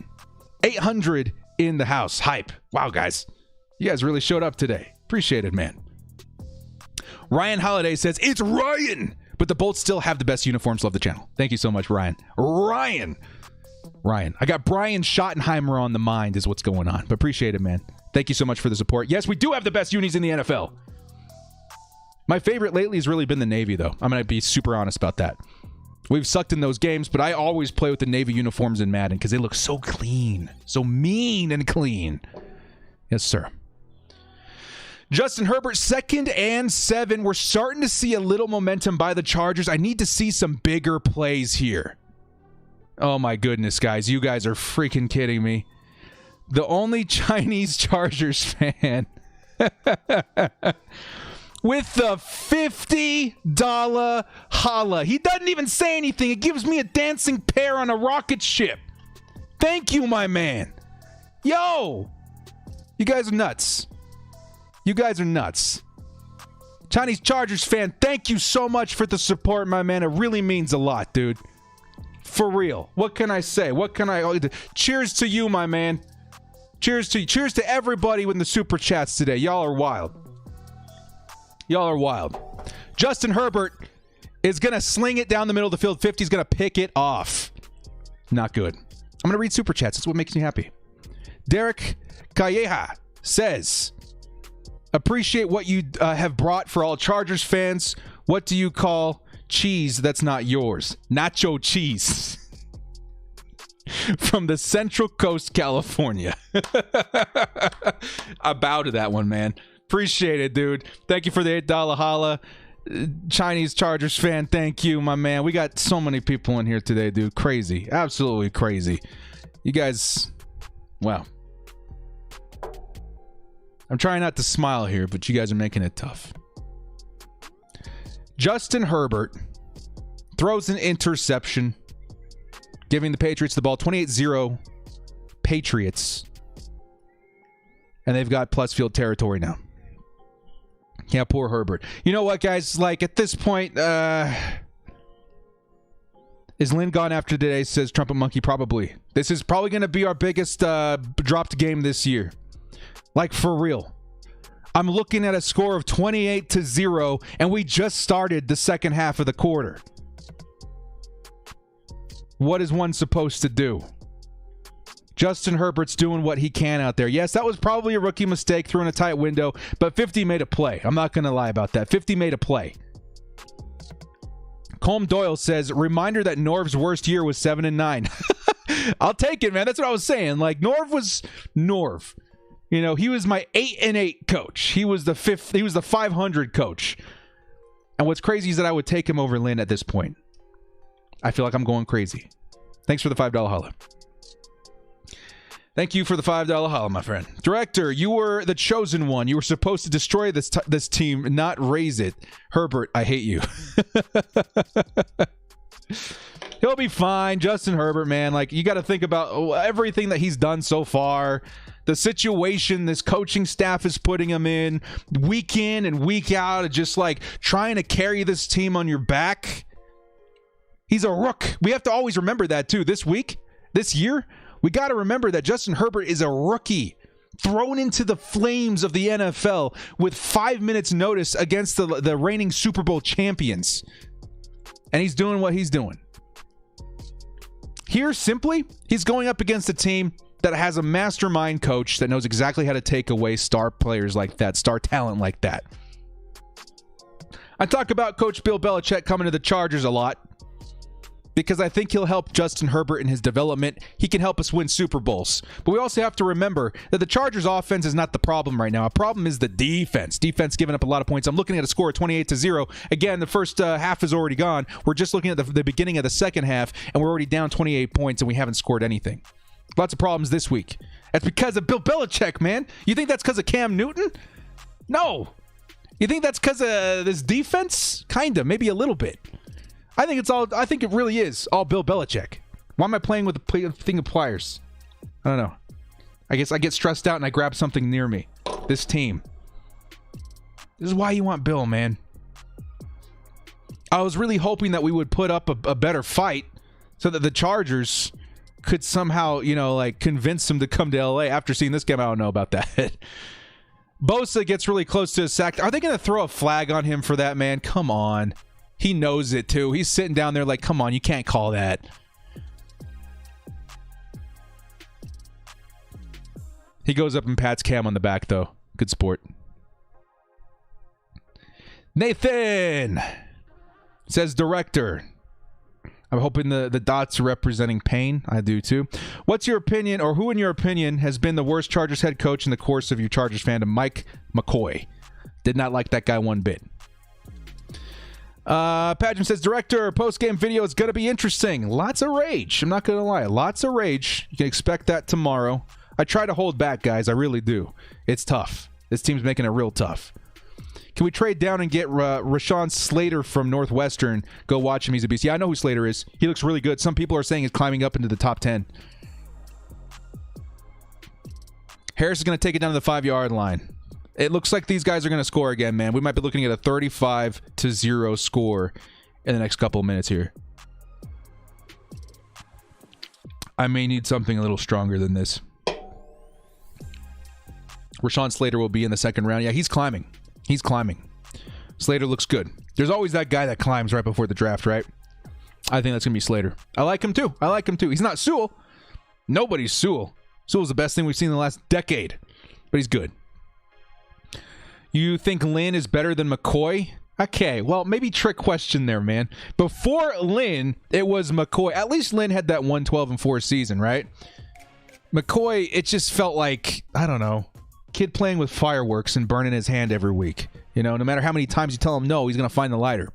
800 in the house. Hype. Wow, guys. You guys really showed up today. Appreciate it, man. Ryan Holiday says, it's Ryan. But the Bolts still have the best uniforms. Love the channel. Thank you so much, Ryan. Ryan. I got Brian Schottenheimer on the mind is what's going on. But appreciate it, man. Thank you so much for the support. Yes, we do have the best unis in the NFL. My favorite lately has really been the Navy, though. I'm going to be super honest about that. We've sucked in those games, but I always play with the Navy uniforms in Madden because they look so clean. So mean and clean. Yes, sir. Justin Herbert, 2nd and 7. We're starting to see a little momentum by the Chargers. I need to see some bigger plays here. Oh my goodness, guys. You guys are freaking kidding me. The only Chinese Chargers fan with the $50 holla. He doesn't even say anything. It gives me a dancing pear on a rocket ship. Thank you, my man. Yo! You guys are nuts. Chinese Chargers fan, thank you so much for the support, my man. It really means a lot, dude. For real. What can I say? Cheers to you, my man. Cheers to you. Cheers to everybody in the super chats today. Y'all are wild. Justin Herbert is going to sling it down the middle of the field. 50's going to pick it off. Not good. I'm going to read super chats. That's what makes me happy. Derek Calleja says, appreciate what you have brought for all Chargers fans. What do you call cheese that's not yours? Nacho cheese. From the Central Coast, California. I bow to that one, man. Appreciate it, dude. Thank you for the $8 holla. Chinese Chargers fan, thank you, my man. We got so many people in here today, dude. Crazy. Absolutely crazy. You guys, wow. I'm trying not to smile here, but you guys are making it tough. Justin Herbert throws an interception, giving the Patriots the ball. 28-0 Patriots. And they've got plus field territory now. Yeah, poor Herbert. You know what, guys? At this point, is Lynn gone after today, says Trumpet Monkey? Probably. This is probably going to be our biggest dropped game this year. For real. I'm looking at a score of 28-0, and we just started the second half of the quarter. What is one supposed to do? Justin Herbert's doing what he can out there. Yes, that was probably a rookie mistake, through in a tight window, but 50 made a play. I'm not going to lie about that. 50 made a play. Colm Doyle says, reminder that Norv's worst year was 7-9. I'll take it, man. That's what I was saying. Like, Norv was Norv. You know, he was my 8-8 coach. He was the 500 coach. And what's crazy is that I would take him over Lynn at this point. I feel like I'm going crazy. Thanks for the $5 holla. Thank you for the $5 holla, my friend. Director, you were the chosen one. You were supposed to destroy this team, not raise it. Herbert, I hate you. He'll be fine. Justin Herbert, man. Like, you got to think about everything that he's done so far. The situation this coaching staff is putting him in and week out, just like trying to carry this team on your back. He's a rook. We have to always remember that, too. This year, we got to remember that Justin Herbert is a rookie thrown into the flames of the NFL with 5 minutes notice against the reigning Super Bowl champions. And he's doing what he's doing. Here, simply, he's going up against a team that has a mastermind coach that knows exactly how to take away star players like that, star talent like that. I talk about Coach Bill Belichick coming to the Chargers a lot because I think he'll help Justin Herbert in his development. He can help us win Super Bowls. But we also have to remember that the Chargers offense is not the problem right now. A problem is the defense. Defense giving up a lot of points. I'm looking at a score of 28-0. Again, the first half is already gone. We're just looking at the beginning of the second half, and we're already down 28 points, and we haven't scored anything. Lots of problems this week. That's because of Bill Belichick, man. You think that's because of Cam Newton? No. You think that's because of this defense? Kinda, maybe a little bit. I think it really is all Bill Belichick. Why am I playing with a thing of pliers? I don't know. I guess I get stressed out and I grab something near me. This team. This is why you want Bill, man. I was really hoping that we would put up a better fight so that the Chargers could somehow, like convince him to come to LA. After seeing this game, I don't know about that. Bosa gets really close to a sack. Are they going to throw a flag on him for that, man? Come on. He knows it, too. He's sitting down there like, come on, you can't call that. He goes up and pats Cam on the back, though. Good sport. Nathan says, director. I'm hoping the dots are representing pain. I do, too. What's your opinion, or who in your opinion has been the worst Chargers head coach in the course of your Chargers fandom? Mike McCoy. Did not like that guy one bit. Pageant says, director, post-game video is going to be interesting. Lots of rage. I'm not going to lie. Lots of rage. You can expect that tomorrow. I try to hold back, guys. I really do. It's tough. This team's making it real tough. Can we trade down and get Rashawn Slater from Northwestern? Go watch him. He's a beast. Yeah, I know who Slater is. He looks really good. Some people are saying he's climbing up into the top 10. Harris is going to take it down to the 5-yard line. It looks like these guys are going to score again, man. We might be looking at a 35-0 score in the next couple of minutes here. I may need something a little stronger than this. Rashawn Slater will be in the second round. Yeah, he's climbing. He's climbing. Slater looks good. There's always that guy that climbs right before the draft, right? I think that's going to be Slater. I like him too. He's not Sewell. Nobody's Sewell. Sewell's the best thing we've seen in the last decade. But he's good. You think Lynn is better than McCoy? Okay, well, maybe trick question there, man. Before Lynn, it was McCoy. At least Lynn had that 1-12-4 season, right? McCoy, it just felt like, I don't know, kid playing with fireworks and burning his hand every week. No matter how many times you tell him no, he's going to find the lighter.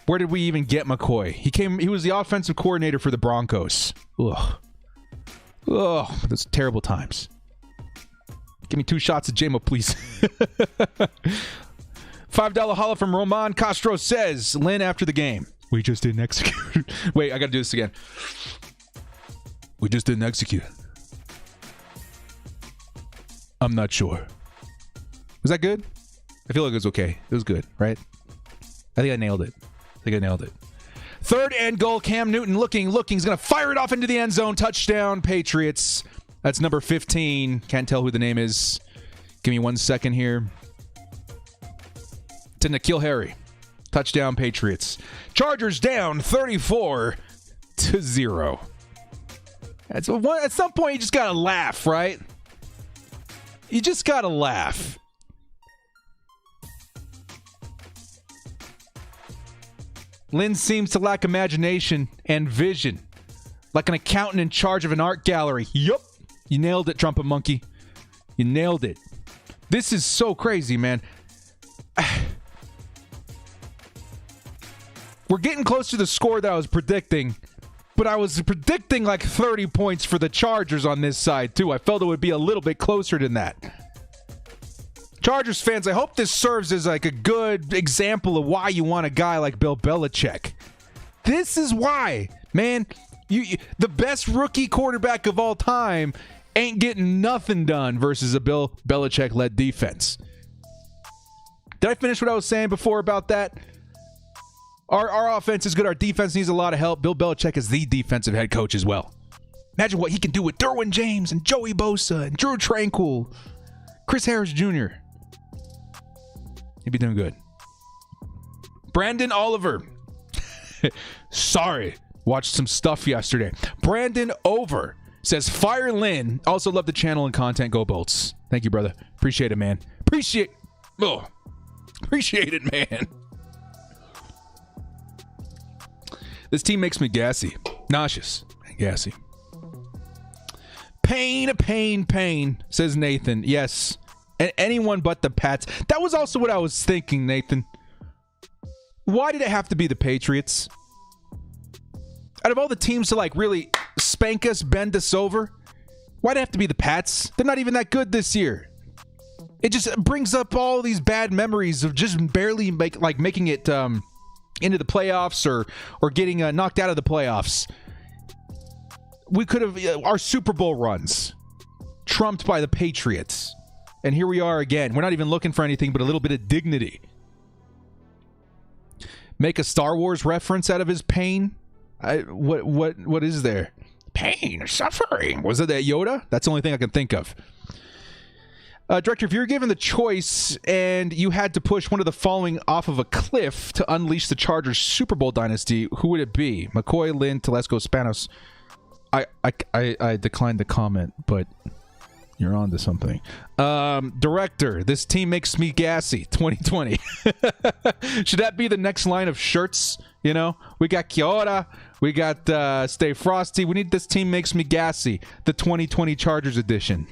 Where did we even get McCoy? He was the offensive coordinator for the Broncos. Ugh. Those terrible times. Give me 2 shots of JMO, please. $5 holla from Roman Castro says, Lynn after the game. We just didn't execute. Wait, I got to do this again. We just didn't execute. I'm not sure. Was that good? I feel like it was okay. It was good, right? I think I nailed it. Third and goal. Cam Newton looking. He's going to fire it off into the end zone. Touchdown, Patriots. That's number 15. Can't tell who the name is. Give me 1 second here. To N'Keal Harry. Touchdown, Patriots. Chargers down 34-0. At some point, you just got to laugh, right? You just got to laugh. Lynn seems to lack imagination and vision. Like an accountant in charge of an art gallery. Yup. You nailed it, Trumpet Monkey. You nailed it. This is so crazy, man. We're getting close to the score that I was predicting. But I was predicting like 30 points for the Chargers on this side, too. I felt it would be a little bit closer than that. Chargers fans, I hope this serves as like a good example of why you want a guy like Bill Belichick. This is why, man. The best rookie quarterback of all time ain't getting nothing done versus a Bill Belichick-led defense. Did I finish what I was saying before about that? Our offense is good. Our defense needs a lot of help. Bill Belichick is the defensive head coach as well. Imagine what he can do with Derwin James and Joey Bosa and Drew Tranquill, Chris Harris Jr. He'd be doing good. Brandon Oliver. Sorry. Watched some stuff yesterday. Brandon Over says, fire Lynn. Also love the channel and content. Go Bolts. Thank you, brother. Appreciate it, man. Appreciate it, man. This team makes me gassy. Nauseous and gassy. Pain, says Nathan. Yes. And anyone but the Pats. That was also what I was thinking, Nathan. Why did it have to be the Patriots? Out of all the teams to like really spank us, bend us over, why'd it have to be the Pats? They're not even that good this year. It just brings up all these bad memories of just barely making it into the playoffs or getting knocked out of the playoffs. We could have our Super Bowl runs trumped by the Patriots. And here we are again. We're not even looking for anything but a little bit of dignity. Make a Star Wars reference out of his pain? What is there? Pain, suffering. Was it that Yoda? That's the only thing I can think of. Director, if you were given the choice and you had to push one of the following off of a cliff to unleash the Chargers Super Bowl dynasty, who would it be? McCoy, Lynn, Telesco, Spanos. I declined the comment, but you're on to something. Director, this team makes me gassy. 2020. Should that be the next line of shirts? You know, we got Kiora, we got Stay Frosty. We need this team makes me gassy. The 2020 Chargers edition.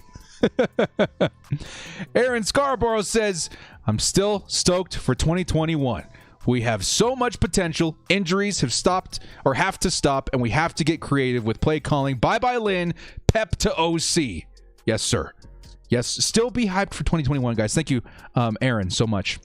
Aaron Scarborough says, I'm still stoked for 2021. We have so much potential. Injuries have stopped or have to stop, and we have to get creative with play calling. Bye-bye, Lynn. Pep to OC. Yes, sir. Yes, still be hyped for 2021, guys. Thank you, Aaron, so much.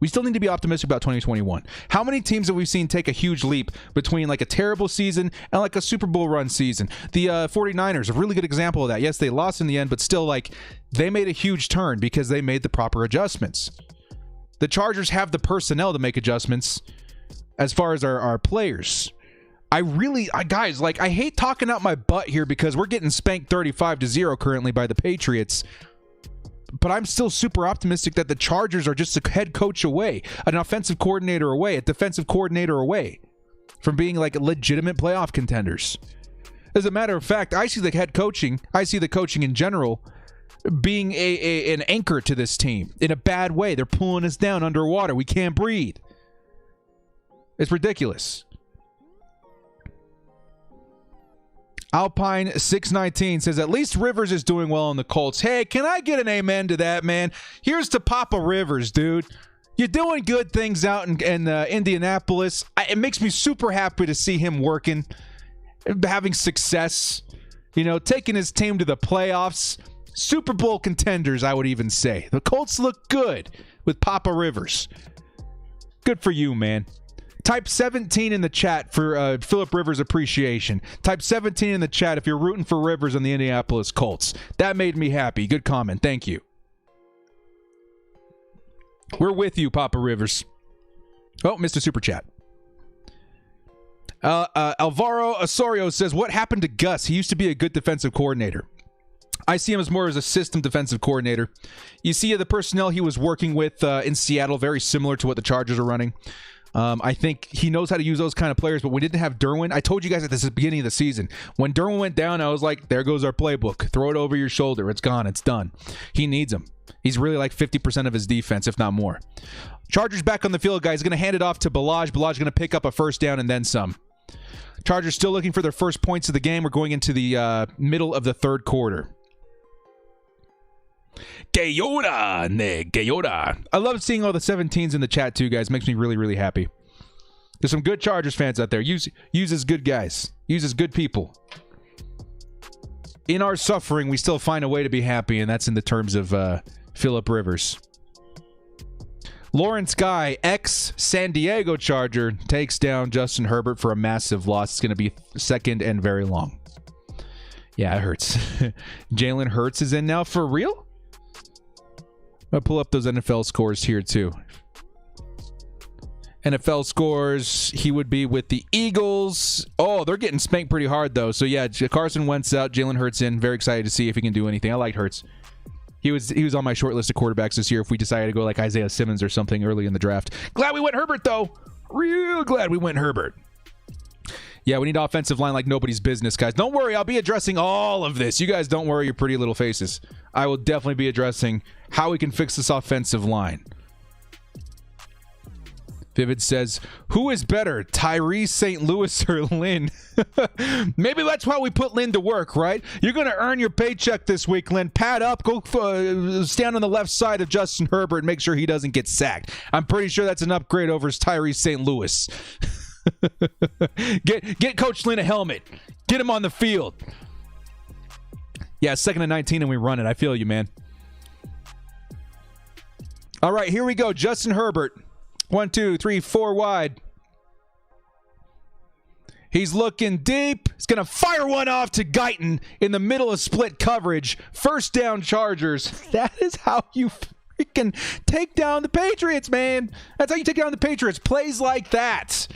We still need to be optimistic about 2021. How many teams have we seen take a huge leap between like a terrible season and like a Super Bowl run season? The 49ers, a really good example of that. Yes, they lost in the end, but still like they made a huge turn because they made the proper adjustments. The Chargers have the personnel to make adjustments as far as our players. Guys, like I hate talking out my butt here because we're getting spanked 35-0 currently by the Patriots. But I'm still super optimistic that the Chargers are just a head coach away, an offensive coordinator away, a defensive coordinator away from being like legitimate playoff contenders. As a matter of fact, I see the coaching in general being an anchor to this team in a bad way. They're pulling us down underwater. We can't breathe. It's ridiculous. Alpine 619 says, at least Rivers is doing well on the Colts. Hey, can I get an amen to that, man? Here's to Papa Rivers, dude. You're doing good things out in Indianapolis. It makes me super happy to see him working, having success, taking his team to the playoffs. Super Bowl contenders, I would even say. The Colts look good with Papa Rivers. Good for you, man. Type 17 in the chat for Phillip Rivers appreciation. Type 17 in the chat if you're rooting for Rivers on the Indianapolis Colts. That made me happy. Good comment. Thank you. We're with you, Papa Rivers. Oh, Mr. Super Chat. Alvaro Osorio says, what happened to Gus? He used to be a good defensive coordinator. I see him as more as a system defensive coordinator. You see the personnel he was working with in Seattle, very similar to what the Chargers are running. I think he knows how to use those kind of players, but we didn't have Derwin. I told you guys at the beginning of the season, when Derwin went down, I was like, there goes our playbook. Throw it over your shoulder. It's gone. It's done. He needs him. He's really like 50% of his defense, if not more. Chargers back on the field, guys. Going to hand it off to Balaj. Balaj going to pick up a first down and then some. Chargers still looking for their first points of the game. We're going into the middle of the third quarter. Gayota. I love seeing all the 17s in the chat too, guys. Makes me really, really happy. There's some good Chargers fans out there. Use as good guys. Use as good people. In our suffering, we still find a way to be happy, and that's in the terms of Phillip Rivers. Lawrence Guy, ex-San Diego Charger, takes down Justin Herbert for a massive loss. It's going to be second and very long. Yeah, it hurts. Jalen Hurts is in now for real? I'll pull up those NFL scores here, too. NFL scores, he would be with the Eagles. Oh, they're getting spanked pretty hard, though. So, yeah, Carson Wentz out, Jalen Hurts in. Very excited to see if he can do anything. I like Hurts. He was on my short list of quarterbacks this year if we decided to go like Isaiah Simmons or something early in the draft. Glad we went Herbert, though. Real glad we went Herbert. Yeah, we need offensive line like nobody's business, guys. Don't worry, I'll be addressing all of this. You guys don't worry your pretty little faces. I will definitely be addressing how we can fix this offensive line. Vivid says, who is better, Tyree St. Louis or Lynn? Maybe that's why we put Lynn to work, right? You're going to earn your paycheck this week, Lynn. Pad up, go stand on the left side of Justin Herbert and make sure he doesn't get sacked. I'm pretty sure that's an upgrade over Tyree St. Louis. Get Coach Lynn a helmet. Get him on the field. Yeah, 2nd and 19 and we run it. I feel you, man. All right, here we go. Justin Herbert. 1, 2, 3, 4 wide. He's looking deep. He's going to fire one off to Guyton in the middle of split coverage. First down, Chargers. That is how you freaking take down the Patriots, man. That's how you take down the Patriots. Plays like that.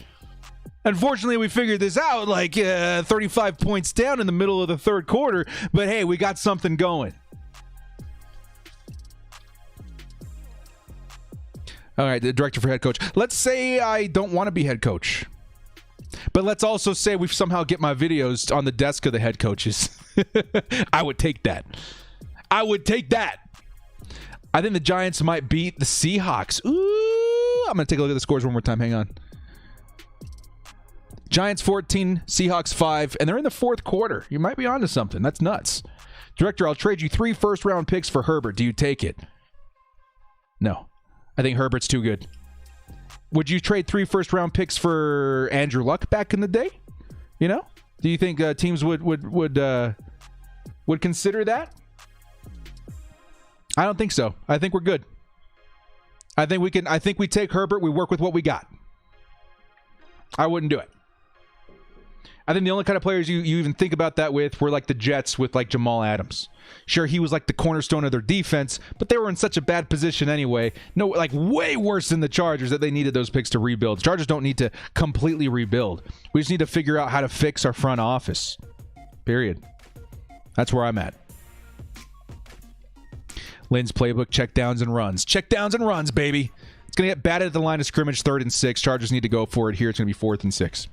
Unfortunately, we figured this out like 35 points down in the middle of the third quarter. But hey, we got something going. All right, the director for head coach. Let's say I don't want to be head coach. But let's also say we somehow get my videos on the desk of the head coaches. I would take that. I think the Giants might beat the Seahawks. Ooh, I'm going to take a look at the scores one more time. Hang on. Giants 14, Seahawks 5, and they're in the fourth quarter. You might be onto something. That's nuts. Director, I'll trade you 3 first-round picks for Herbert. Do you take it? No. I think Herbert's too good. Would you trade 3 first-round picks for Andrew Luck back in the day? You know? Do you think teams would consider that? I don't think so. I think we're good. I think we take Herbert. We work with what we got. I wouldn't do it. I think the only kind of players you even think about that with were like the Jets with like Jamal Adams. Sure, he was like the cornerstone of their defense, but they were in such a bad position anyway. No, like way worse than the Chargers that they needed those picks to rebuild. The Chargers don't need to completely rebuild. We just need to figure out how to fix our front office. Period. That's where I'm at. Lynn's playbook, check downs and runs. Check downs and runs, baby. It's going to get batted at the line of scrimmage, 3rd and 6. Chargers need to go for it here. It's going to be 4th and 6.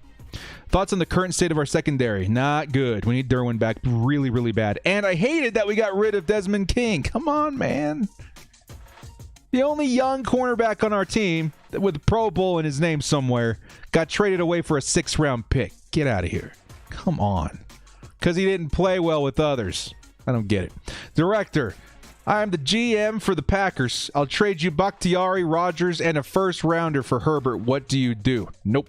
Thoughts on the current state of our secondary? Not good. We need Derwin back really, really bad. And I hated that we got rid of Desmond King. Come on, man. The only young cornerback on our team with Pro Bowl in his name somewhere got traded away for a 6th-round pick. Get out of here. Come on. Because he didn't play well with others. I don't get it. Director, I'm the GM for the Packers. I'll trade you Bakhtiari, Rodgers, and a first-rounder for Herbert. What do you do? Nope.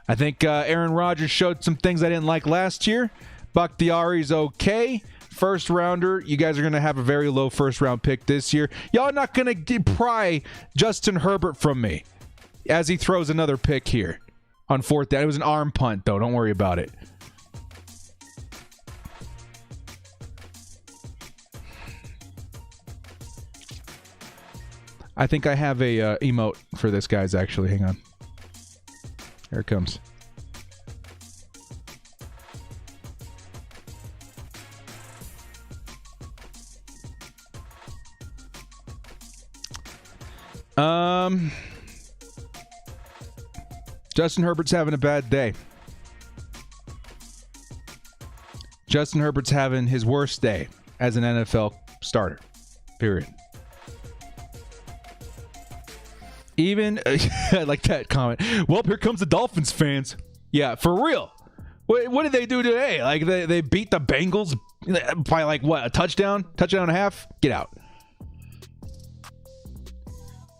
I think Aaron Rodgers showed some things I didn't like last year. Bakhtiari's okay. First rounder, you guys are going to have a very low first round pick this year. Y'all are not going to pry Justin Herbert from me as he throws another pick here on 4th down. It was an arm punt, though. Don't worry about it. I think I have a emote for this, guys, actually. Hang on. Here it comes. Justin Herbert's having a bad day. Justin Herbert's having his worst day as an NFL starter. Period. Even, I like that comment. Well, here comes the Dolphins fans. Yeah, for real. What did they do today? Like, they beat the Bengals by, like, what, a touchdown? Touchdown and a half? Get out.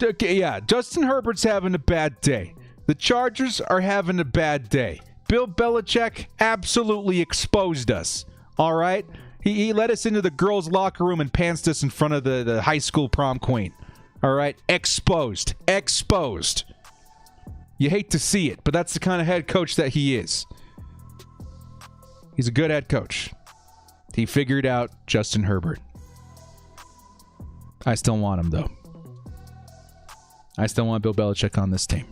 Okay, yeah, Justin Herbert's having a bad day. The Chargers are having a bad day. Bill Belichick absolutely exposed us. All right? He let us into the girls' locker room and pantsed us in front of the high school prom queen. All right? Exposed. Exposed. You hate to see it, but that's the kind of head coach that he is. He's a good head coach. He figured out Justin Herbert. I still want him, though. I still want Bill Belichick on this team.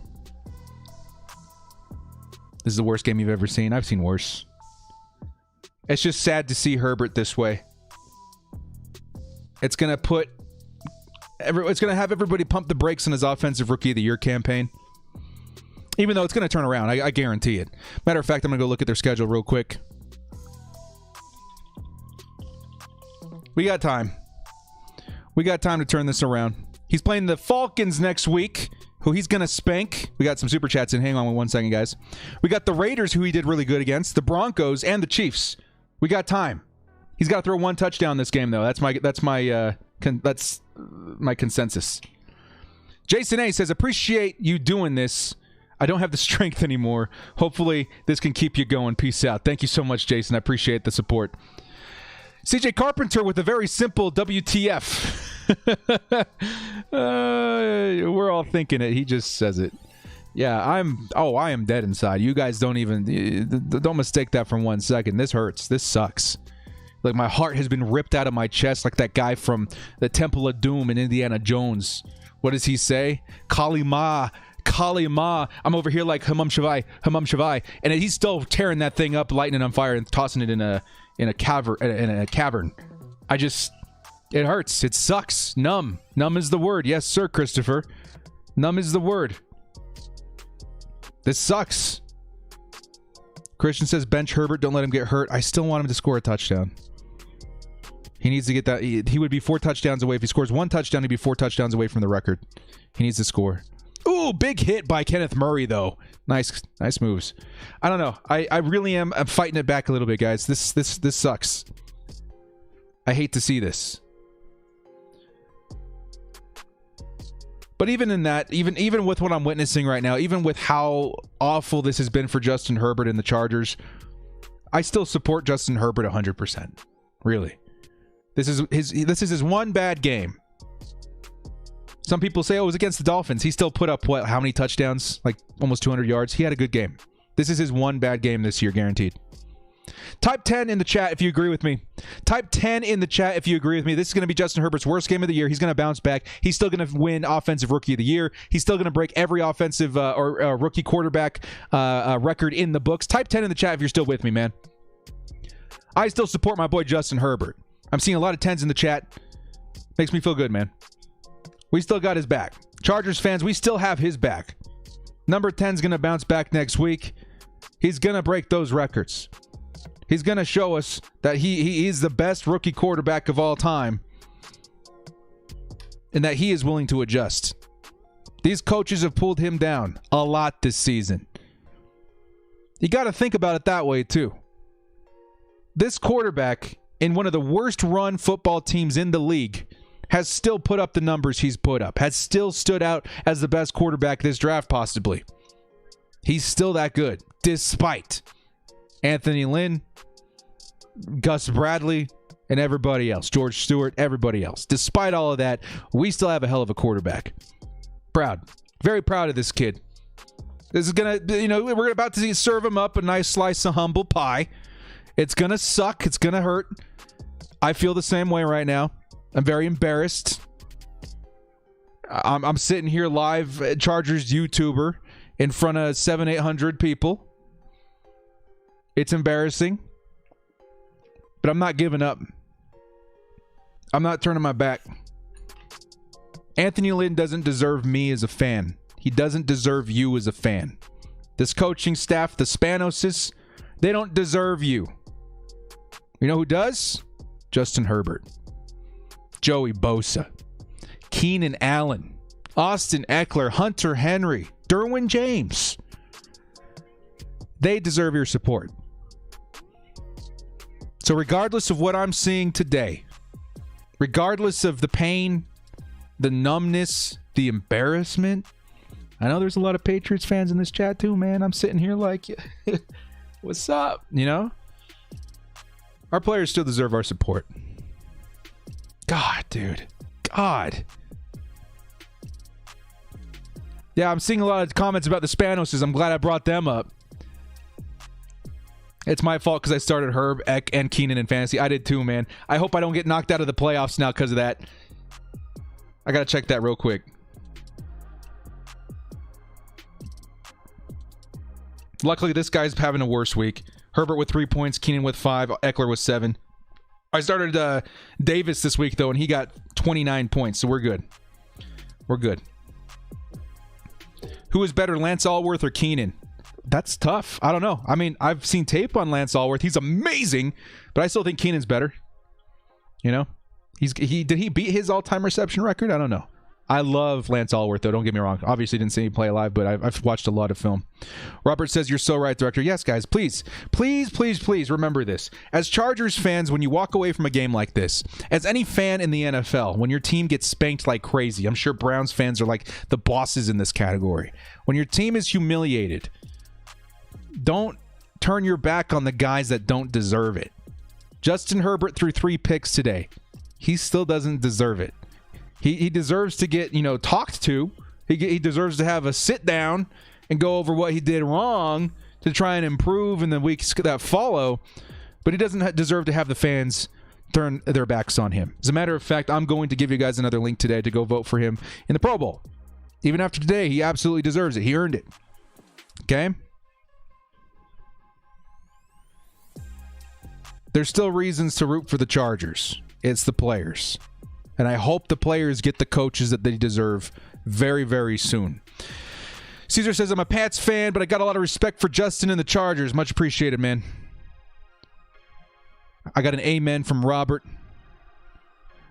This is the worst game you've ever seen. I've seen worse. It's just sad to see Herbert this way. It's going to have everybody pump the brakes on his Offensive Rookie of the Year campaign. Even though it's going to turn around. I guarantee it. Matter of fact, I'm going to go look at their schedule real quick. We got time. We got time to turn this around. He's playing the Falcons next week, who he's going to spank. We got some super chats in. Hang on 1 second, guys. We got the Raiders, who he did really good against, the Broncos, and the Chiefs. We got time. He's got to throw one touchdown this game, though. That's my consensus. Jason A says, appreciate you doing this. I don't have the strength anymore. Hopefully, this can keep you going. Peace out. Thank you so much, Jason. I appreciate the support. CJ Carpenter with a very simple WTF. We're all thinking it. He just says it. Yeah, I am dead inside. You guys don't mistake that for 1 second. This hurts. This sucks. Like, my heart has been ripped out of my chest like that guy from the Temple of Doom in Indiana Jones. What does he say? Kali Ma. I'm over here like Hamam Shavai. And he's still tearing that thing up, lighting it on fire, and tossing it in a cavern. It hurts. It sucks. Numb. Numb is the word. Yes, sir, Christopher. Numb is the word. This sucks. Christian says, bench Herbert. Don't let him get hurt. I still want him to score a touchdown. He needs to get that. He would be 4 touchdowns away. If he scores 1 touchdown, he'd be 4 touchdowns away from the record. He needs to score. Ooh, big hit by Kenneth Murray, though. Nice moves. I don't know. I really am. I'm fighting it back a little bit, guys. This sucks. I hate to see this. But even in that, even with what I'm witnessing right now, even with how awful this has been for Justin Herbert and the Chargers, I still support Justin Herbert 100%. Really. This is his one bad game. Some people say, oh, it was against the Dolphins. He still put up, how many touchdowns? Like almost 200 yards. He had a good game. This is his one bad game this year, guaranteed. Type 10 in the chat if you agree with me. Type 10 in the chat if you agree with me. This is going to be Justin Herbert's worst game of the year. He's going to bounce back. He's still going to win Offensive Rookie of the Year. He's still going to break every offensive or rookie quarterback record in the books. Type 10 in the chat if you're still with me, man. I still support my boy Justin Herbert. I'm seeing a lot of 10s in the chat. Makes me feel good, man. We still got his back. Chargers fans, we still have his back. Number 10's going to bounce back next week. He's going to break those records. He's going to show us that he is the best rookie quarterback of all time and that he is willing to adjust. These coaches have pulled him down a lot this season. You got to think about it that way, too. This quarterback in one of the worst run football teams in the league has still put up the numbers he's put up, has still stood out as the best quarterback this draft, possibly. He's still that good, despite Anthony Lynn, Gus Bradley, and everybody else. George Stewart, everybody else. Despite all of that, we still have a hell of a quarterback. Proud. Very proud of this kid. This is going to, we're about to serve him up a nice slice of humble pie. It's going to suck. It's going to hurt. I feel the same way right now. I'm very embarrassed. I'm sitting here live at Chargers YouTuber in front of 700-800 people. It's embarrassing. But I'm not giving up. I'm not turning my back. Anthony Lynn doesn't deserve me as a fan. He doesn't deserve you as a fan. This coaching staff, the Spanoses, they don't deserve you. You know who does? Justin Herbert, Joey Bosa, Keenan Allen, Austin Eckler, Hunter Henry, Derwin James. They deserve your support. So regardless of what I'm seeing today, regardless of the pain, the numbness, the embarrassment, I know there's a lot of Patriots fans in this chat too, man. I'm sitting here like, what's up? You know? Our players still deserve our support. God, dude. God. Yeah, I'm seeing a lot of comments about the Spanoses. I'm glad I brought them up. It's my fault because I started Herb, Eck, and Keenan in fantasy. I did too, man. I hope I don't get knocked out of the playoffs now because of that. I got to check that real quick. Luckily, this guy's having a worse week. Herbert with 3 points, Keenan with 5, Eckler with 7. I started Davis this week, though, and he got 29 points, so we're good. We're good. Who is better, Lance Allworth or Keenan? That's tough. I don't know. I mean, I've seen tape on Lance Allworth. He's amazing, but I still think Keenan's better. You know? Did he beat his all-time reception record? I don't know. I love Lance Allworth, though. Don't get me wrong. Obviously, didn't see him play live, but I've watched a lot of film. Robert says, you're so right, Director. Yes, guys, please remember this. As Chargers fans, when you walk away from a game like this, as any fan in the NFL, when your team gets spanked like crazy, I'm sure Browns fans are like the bosses in this category. When your team is humiliated, don't turn your back on the guys that don't deserve it. Justin Herbert threw 3 picks today. He still doesn't deserve it. He deserves to get, talked to. He deserves to have a sit down and go over what he did wrong to try and improve in the weeks that follow. But he doesn't deserve to have the fans turn their backs on him. As a matter of fact, I'm going to give you guys another link today to go vote for him in the Pro Bowl. Even after today, he absolutely deserves it. He earned it. Okay? There's still reasons to root for the Chargers. It's the players. And I hope the players get the coaches that they deserve very, very soon. Caesar says, I'm a Pats fan, but I got a lot of respect for Justin and the Chargers. Much appreciated, man. I got an amen from Robert.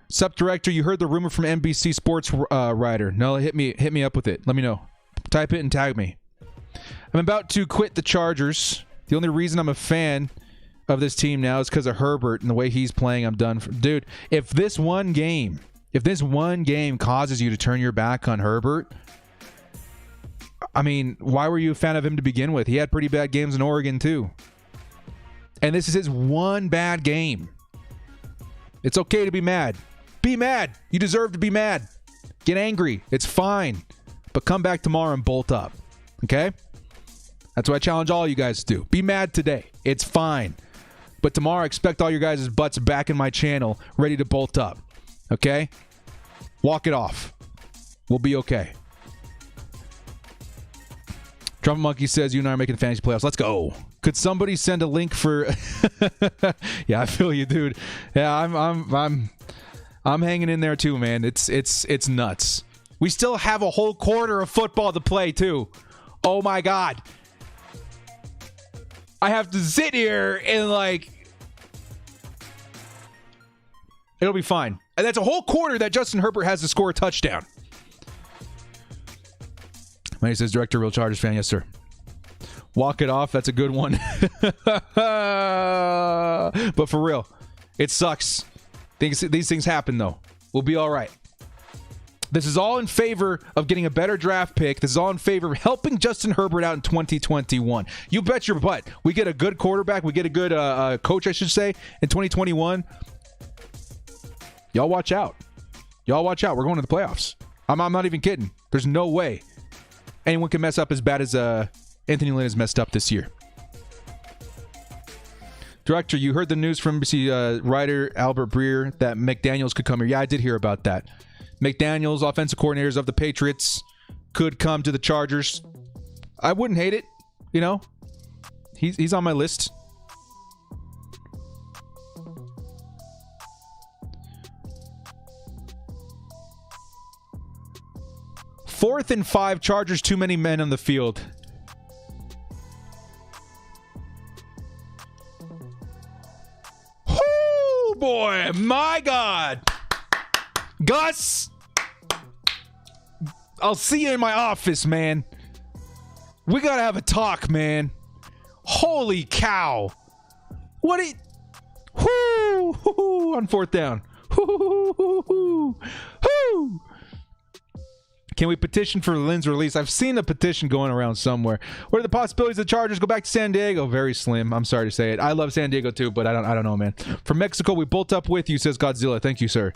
Sup, Director, you heard the rumor from NBC Sports writer. No, hit me up with it. Let me know. Type it and tag me. I'm about to quit the Chargers. The only reason I'm a fan of this team now is because of Herbert and the way he's playing. I'm done. Dude, if this one game causes you to turn your back on Herbert, I mean, why were you a fan of him to begin with? He had pretty bad games in Oregon too. And this is his one bad game. It's okay to be mad. Be mad. You deserve to be mad. Get angry. It's fine. But come back tomorrow and bolt up. Okay? That's what I challenge all you guys to do. Be mad today. It's fine. But tomorrow, expect all your guys' butts back in my channel, ready to bolt up. Okay? Walk it off. We'll be okay. Drum Monkey says, you and I are making the fantasy playoffs. Let's go. Could somebody send a link for... Yeah, I feel you, dude. Yeah, I'm hanging in there too, man. It's nuts. We still have a whole quarter of football to play, too. Oh, my God. I have to sit here and, it'll be fine. And that's a whole quarter that Justin Herbert has to score a touchdown. Manny says, Director, real Chargers fan. Yes, sir. Walk it off. That's a good one. But for real, it sucks. These things happen, though. We'll be all right. This is all in favor of getting a better draft pick. This is all in favor of helping Justin Herbert out in 2021. You bet your butt. We get a good quarterback. We get a good coach, I should say, in 2021. Y'all watch out. Y'all watch out. We're going to the playoffs. I'm not even kidding. There's no way anyone can mess up as bad as Anthony Lynn has messed up this year. Director, you heard the news from NBC writer Albert Breer that McDaniels could come here. Yeah, I did hear about that. McDaniels, offensive coordinators of the Patriots, could come to the Chargers. I wouldn't hate it. He's on my list. Fourth and 5, Chargers, too many men on the field. boy. My God. Gus, I'll see you in my office, man. We got to have a talk, man. Holy cow. What on fourth down. Can we petition for Lynn's release? I've seen a petition going around somewhere. What are the possibilities the Chargers go back to San Diego? Very slim. I'm sorry to say it. I love San Diego too, but I don't know, man. From Mexico, we bolt up with you, says Godzilla. Thank you, sir.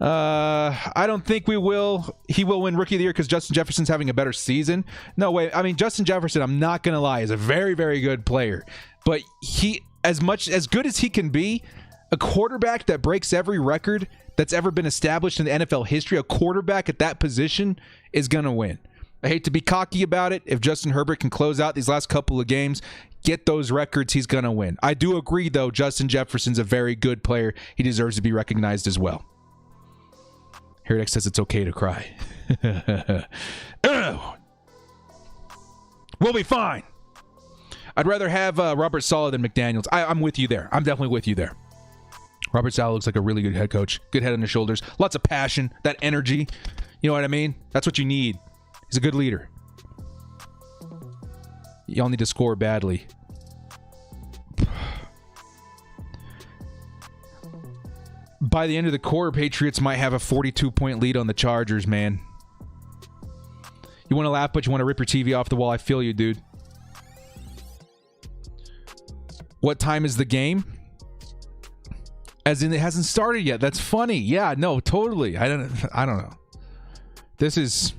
I don't think we will. He will win Rookie of the Year because Justin Jefferson's having a better season. No way. I mean, Justin Jefferson, I'm not going to lie, is a very, very good player. But he, as good as he can be, a quarterback that breaks every record that's ever been established in the NFL history, a quarterback at that position is going to win. I hate to be cocky about it. If Justin Herbert can close out these last couple of games, get those records, he's going to win. I do agree, though, Justin Jefferson's a very good player. He deserves to be recognized as well. Herrick says it's okay to cry. We'll be fine. I'd rather have Robert Saleh than McDaniels. I'm with you there. I'm definitely with you there. Robert Saleh looks like a really good head coach. Good head on his shoulders. Lots of passion. That energy. You know what I mean? That's what you need. He's a good leader. Y'all need to score badly. By the end of the quarter, Patriots might have a 42-point lead on the Chargers, man. You want to laugh, but you want to rip your TV off the wall. I feel you, dude. What time is the game? As in, it hasn't started yet. That's funny. Yeah, no, totally. I don't know. This is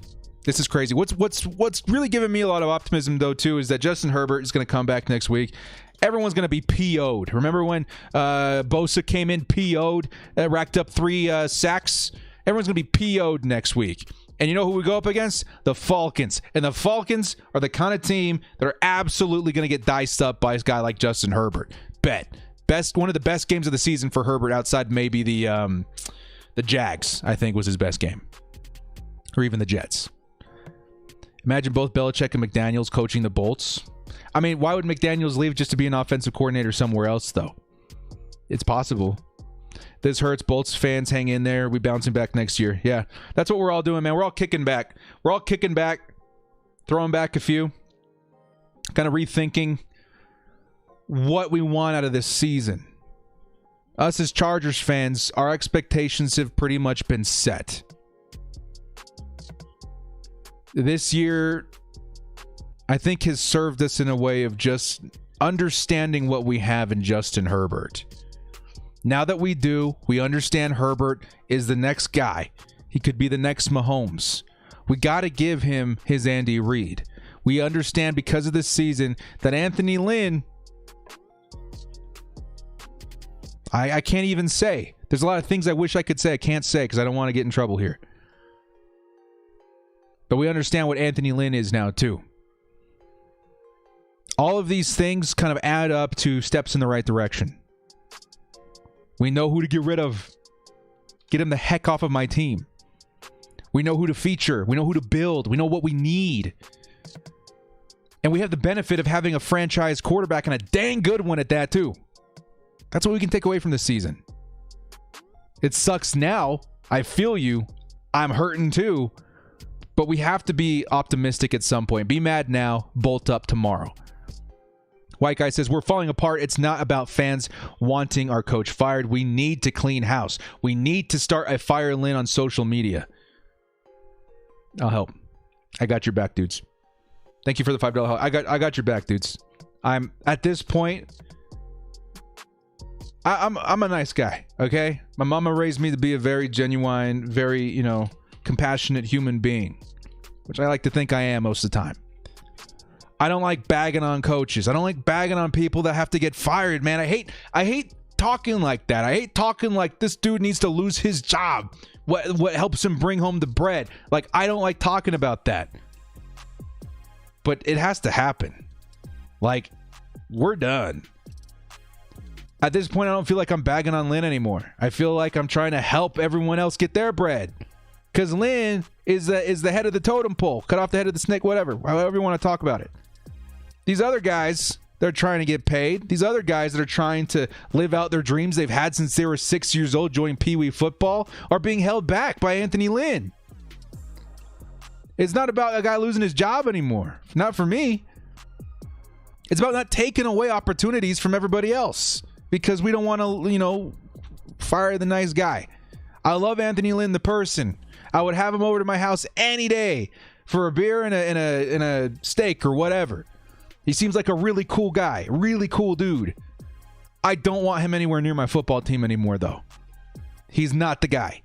crazy. What's really giving me a lot of optimism though too is that Justin Herbert is going to come back next week. Everyone's going to be PO'd. Remember when Bosa came in PO'd, racked up 3 sacks? Everyone's going to be PO'd next week. And you know who we go up against? The Falcons. And the Falcons are the kind of team that are absolutely going to get diced up by a guy like Justin Herbert. Bet. One of the best games of the season for Herbert outside maybe the Jags, I think, was his best game. Or even the Jets. Imagine both Belichick and McDaniels coaching the Bolts. I mean, why would McDaniels leave just to be an offensive coordinator somewhere else, though? It's possible. This hurts. Bolts fans, hang in there. We bouncing back next year. Yeah, that's what we're all doing, man. We're all kicking back. Throwing back a few. Kind of rethinking what we want out of this season. Us as Chargers fans, our expectations have pretty much been set. This year, I think, has served us in a way of just understanding what we have in Justin Herbert. Now that we do, we understand Herbert is the next guy. He could be the next Mahomes. We got to give him his Andy Reid. We understand because of this season that Anthony Lynn, I can't even say. There's a lot of things I wish I could say. I can't say because I don't want to get in trouble here. But we understand what Anthony Lynn is now too. All of these things kind of add up to steps in the right direction. We know who to get rid of. Get him the heck off of my team. We know who to feature. We know who to build. We know what we need. And we have the benefit of having a franchise quarterback and a dang good one at that too. That's what we can take away from this season. It sucks now. I feel you. I'm hurting too. But we have to be optimistic at some point. Be mad now. Bolt up tomorrow. White Guy says, we're falling apart. It's not about fans wanting our coach fired. We need to clean house. We need to start a fire Lynn on social media. I'll help. I got your back, dudes. Thank you for the $5 help. I got your back, dudes. I'm at this point, I'm a nice guy, okay? My mama raised me to be a very genuine, very, compassionate human being, which I like to think I am most of the time. I don't like bagging on coaches. I don't like bagging on people that have to get fired, man. I hate talking like that. I hate talking like this dude needs to lose his job. What helps him bring home the bread? Like, I don't like talking about that. But it has to happen. Like, we're done. At this point, I don't feel like I'm bagging on Lynn anymore. I feel like I'm trying to help everyone else get their bread. Because Lynn is the head of the totem pole. Cut off the head of the snake, whatever. However you want to talk about it. These other guys, They're trying to get paid. These other guys that are trying to live out their dreams they've had since they were 6 years old, joining Pee Wee football, are being held back by Anthony Lynn. It's not about a guy losing his job anymore. Not for me. It's about not taking away opportunities from everybody else because we don't want to, fire the nice guy. I love Anthony Lynn, the person. I would have him over to my house any day for a beer and a steak or whatever. He seems like a really cool guy, really cool dude. I don't want him anywhere near my football team anymore, though. He's not the guy.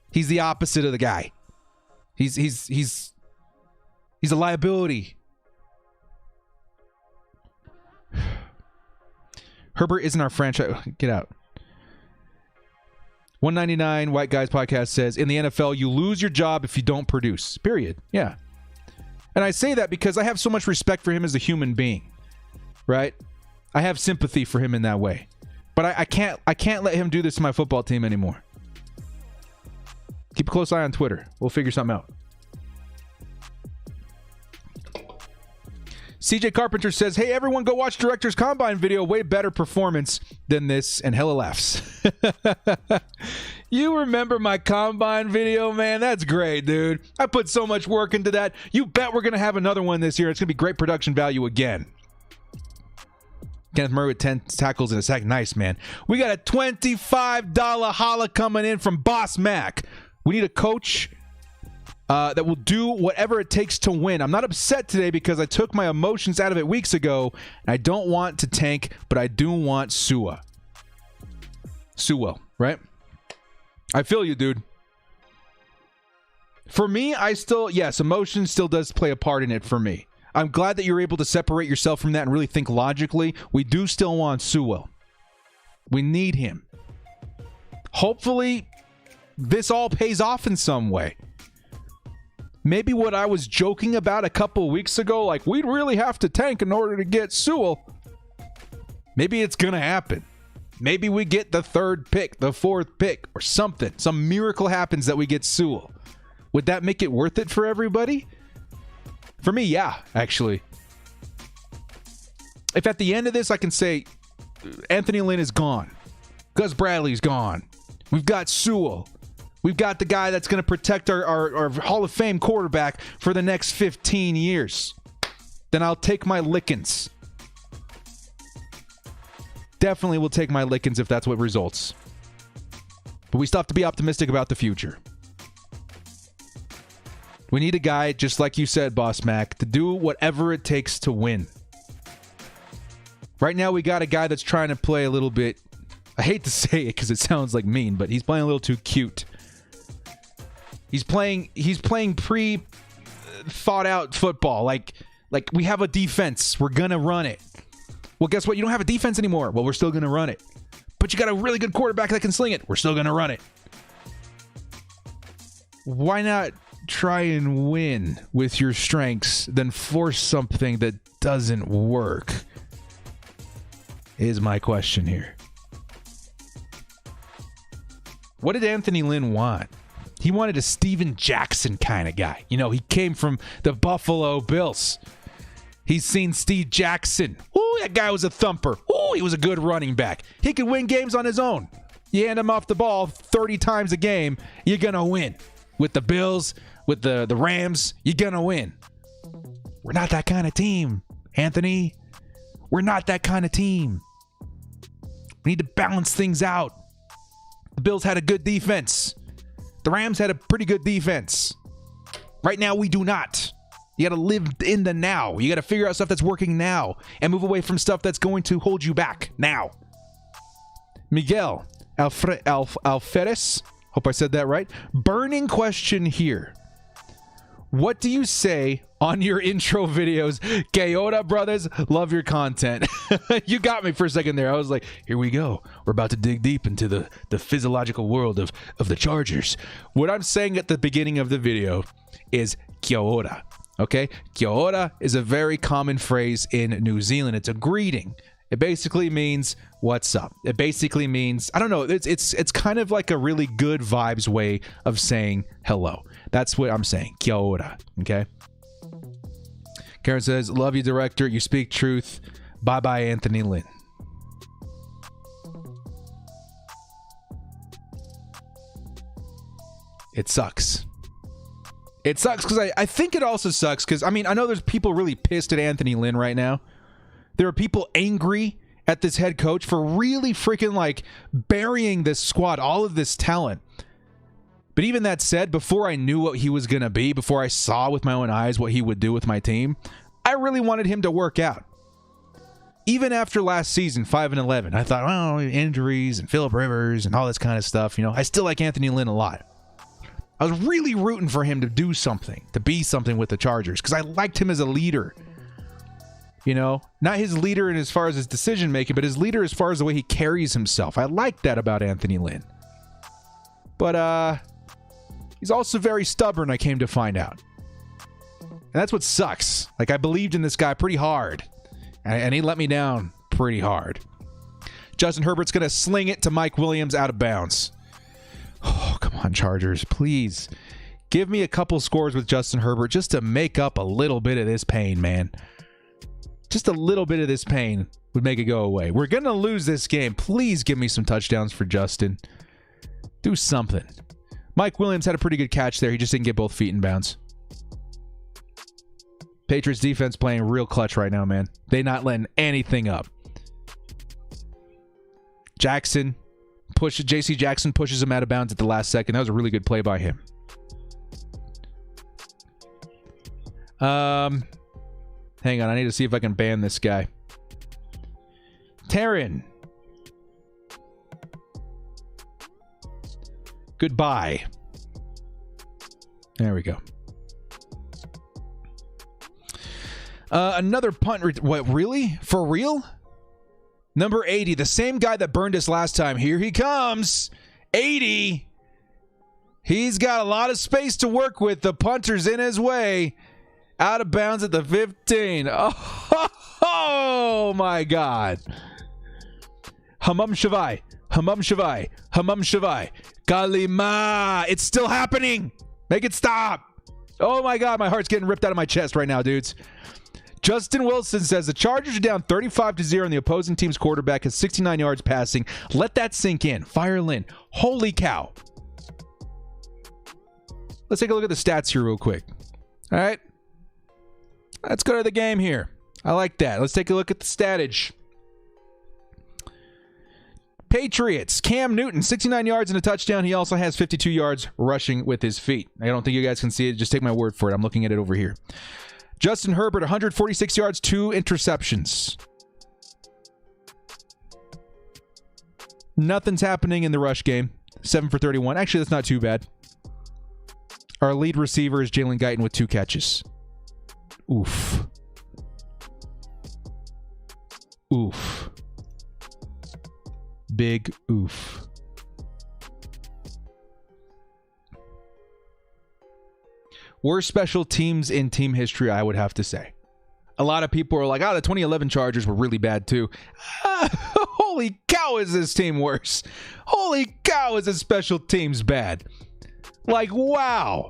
He's the opposite of the guy. He's a liability. Herbert isn't our franchise. Get out. 199 White Guys Podcast says, in the NFL, you lose your job if you don't produce. Period. Yeah. And I say that because I have so much respect for him as a human being. Right? I have sympathy for him in that way. But I can't let him do this to my football team anymore. Keep a close eye on Twitter. We'll figure something out. CJ Carpenter says, hey, everyone go watch Director's Combine video. Way better performance than this. And hella laughs. You remember my Combine video, man? That's great, dude. I put so much work into that. You bet we're going to have another one this year. It's going to be great production value again. Kenneth Murray with 10 tackles in a sack. Nice, man. We got a $25 holla coming in from Boss Mac. We need a coach that will do whatever it takes to win. I'm not upset today because I took my emotions out of it weeks ago. And I don't want to tank, but I do want Sewell, right? I feel you, dude. For me, yes, emotion still does play a part in it for me. I'm glad that you're able to separate yourself from that and really think logically. We do still want Sewell. We need him. Hopefully, this all pays off in some way. Maybe what I was joking about a couple weeks ago, like we'd really have to tank in order to get Sewell. Maybe it's going to happen. Maybe we get the third pick, the fourth pick, or something. Some miracle happens that we get Sewell. Would that make it worth it for everybody? For me, yeah, actually. If at the end of this I can say Anthony Lynn is gone, Gus Bradley's gone, we've got Sewell, we've got the guy that's going to protect our Hall of Fame quarterback for the next 15 years, then I'll take my lickings. Definitely will take my lickings if that's what results. But we still have to be optimistic about the future. We need a guy, just like you said, Boss Mac, to do whatever it takes to win. Right now, we got a guy that's trying to play a little bit, I hate to say it because it sounds like mean, but he's playing a little too cute. He's playing pre-thought out football. Like we have a defense. We're going to run it. Well, guess what? You don't have a defense anymore. Well, we're still going to run it. But you got a really good quarterback that can sling it. We're still going to run it. Why not try and win with your strengths than force something that doesn't work? Is my question here. What did Anthony Lynn want? He wanted a Steven Jackson kind of guy. You know, he came from the Buffalo Bills. He's seen Steve Jackson. Ooh, that guy was a thumper. Ooh, he was a good running back. He could win games on his own. You hand him off the ball 30 times a game, you're going to win. With the Bills, with the Rams, you're going to win. We're not that kind of team, Anthony. We're not that kind of team. We need to balance things out. The Bills had a good defense. The Rams had a pretty good defense. Right now, we do not. You got to live in the now. You got to figure out stuff that's working now and move away from stuff that's going to hold you back now. Miguel Alferez, hope I said that right. Burning question here. What do you say on your intro videos? Kayota brothers, love your content. You got me for a second there. I was like, here we go. We're about to dig deep into the physiological world of the Chargers. What I'm saying at the beginning of the video is kia ora. Okay? Kia ora is a very common phrase in New Zealand. It's a greeting. It basically means what's up. It basically means, I don't know, it's kind of like a really good vibes way of saying hello. That's what I'm saying. Kia ora. Okay? Karen says, love you, director. You speak truth. Bye-bye, Anthony Lynn. It sucks. It sucks because I think it also sucks because, I mean, I know there's people really pissed at Anthony Lynn right now. There are people angry at this head coach for really freaking, like, burying this squad, all of this talent. But even that said, before I knew what he was going to be, before I saw with my own eyes what he would do with my team, I really wanted him to work out. Even after last season, 5-11, I thought, oh, injuries and Phillip Rivers and all this kind of stuff, you know, I still like Anthony Lynn a lot. I was really rooting for him to do something, to be something with the Chargers, because I liked him as a leader. You know, not his leader in as far as his decision making, but his leader as far as the way he carries himself. I like that about Anthony Lynn. But he's also very stubborn, I came to find out. And that's what sucks. Like, I believed in this guy pretty hard, and he let me down pretty hard. Justin Herbert's going to sling it to Mike Williams out of bounds. Oh, come on, Chargers. Please give me a couple scores with Justin Herbert just to make up a little bit of this pain, man. Just a little bit of this pain would make it go away. We're going to lose this game. Please give me some touchdowns for Justin. Do something. Mike Williams had a pretty good catch there. He just didn't get both feet in bounds. Patriots defense playing real clutch right now, man. They not letting anything up. J.C. Jackson pushes him out of bounds at the last second. That was a really good play by him. Hang on, I need to see if I can ban this guy. Taryn. Goodbye. There we go. Another punt. What, really? For real? Number 80, the same guy that burned us last time. Here he comes. 80. He's got a lot of space to work with. The punter's in his way. Out of bounds at the 15. Oh my God. Hamam Shavai. Hamam Shavai. Hamam Shavai. Kalima. It's still happening. Make it stop. Oh my God. My heart's getting ripped out of my chest right now, dudes. Justin Wilson says the Chargers are down 35-0 and the opposing team's quarterback has 69 yards passing. Let that sink in. Fire Lynn. Holy cow. Let's take a look at the stats here real quick. All right. Let's go to the game here. I like that. Let's take a look at the statage. Patriots. Cam Newton, 69 yards and a touchdown. He also has 52 yards rushing with his feet. I don't think you guys can see it. Just take my word for it. I'm looking at it over here. Justin Herbert, 146 yards, 2 interceptions. Nothing's happening in the rush game. 7 for 31. Actually, that's not too bad. Our lead receiver is Jalen Guyton with 2 catches. Oof. Oof. Big oof. Worst special teams in team history, I would have to say. A lot of people are like, the 2011 Chargers were really bad too. Holy cow, is this team worse? Holy cow, is this special teams bad? Like, wow.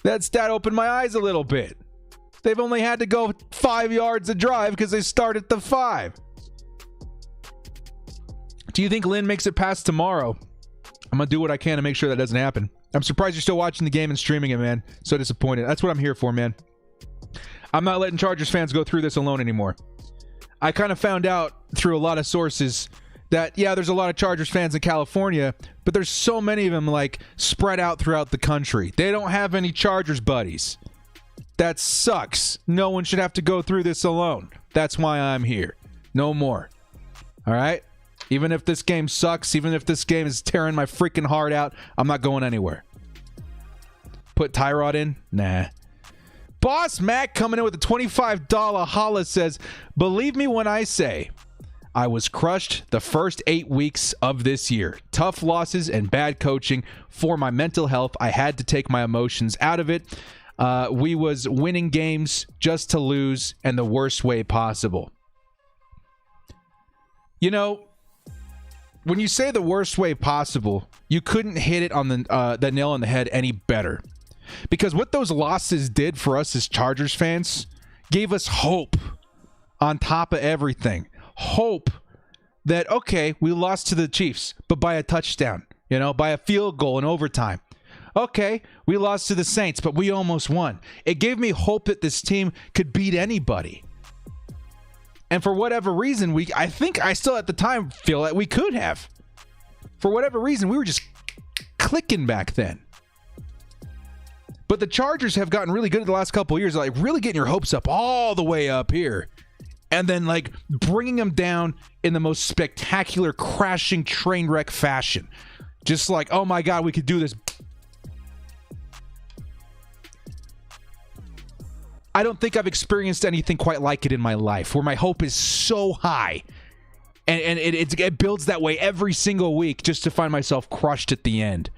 That stat opened my eyes a little bit. They've only had to go 5 yards a drive because they start at the 5. Do you think Lynn makes it past tomorrow? I'm going to do what I can to make sure that doesn't happen. I'm surprised you're still watching the game and streaming it, man. So disappointed. That's what I'm here for, man. I'm not letting Chargers fans go through this alone anymore. I kind of found out through a lot of sources that, yeah, there's a lot of Chargers fans in California, but there's so many of them, like, spread out throughout the country. They don't have any Chargers buddies. That sucks. No one should have to go through this alone. That's why I'm here. No more. All right? Even if this game sucks, even if this game is tearing my freaking heart out, I'm not going anywhere. Put Tyrod in? Nah. Boss Mac coming in with a $25 holla says, believe me when I say I was crushed the first 8 weeks of this year. Tough losses and bad coaching. For my mental health, I had to take my emotions out of it. We was winning games just to lose and the worst way possible. You know, when you say the worst way possible, you couldn't hit it on the nail on the head any better. Because what those losses did for us as Chargers fans gave us hope on top of everything. Hope that, okay, we lost to the Chiefs, but by a touchdown, by a field goal in overtime. Okay, we lost to the Saints, but we almost won. It gave me hope that this team could beat anybody. And for whatever reason, I still at the time feel that we could have. For whatever reason, we were just clicking back then. But the Chargers have gotten really good the last couple of years, like really getting your hopes up all the way up here. And then like bringing them down in the most spectacular, crashing train wreck fashion. Just like, oh my God, we could do this. I don't think I've experienced anything quite like it in my life, where my hope is so high. And it builds that way every single week just to find myself crushed at the end.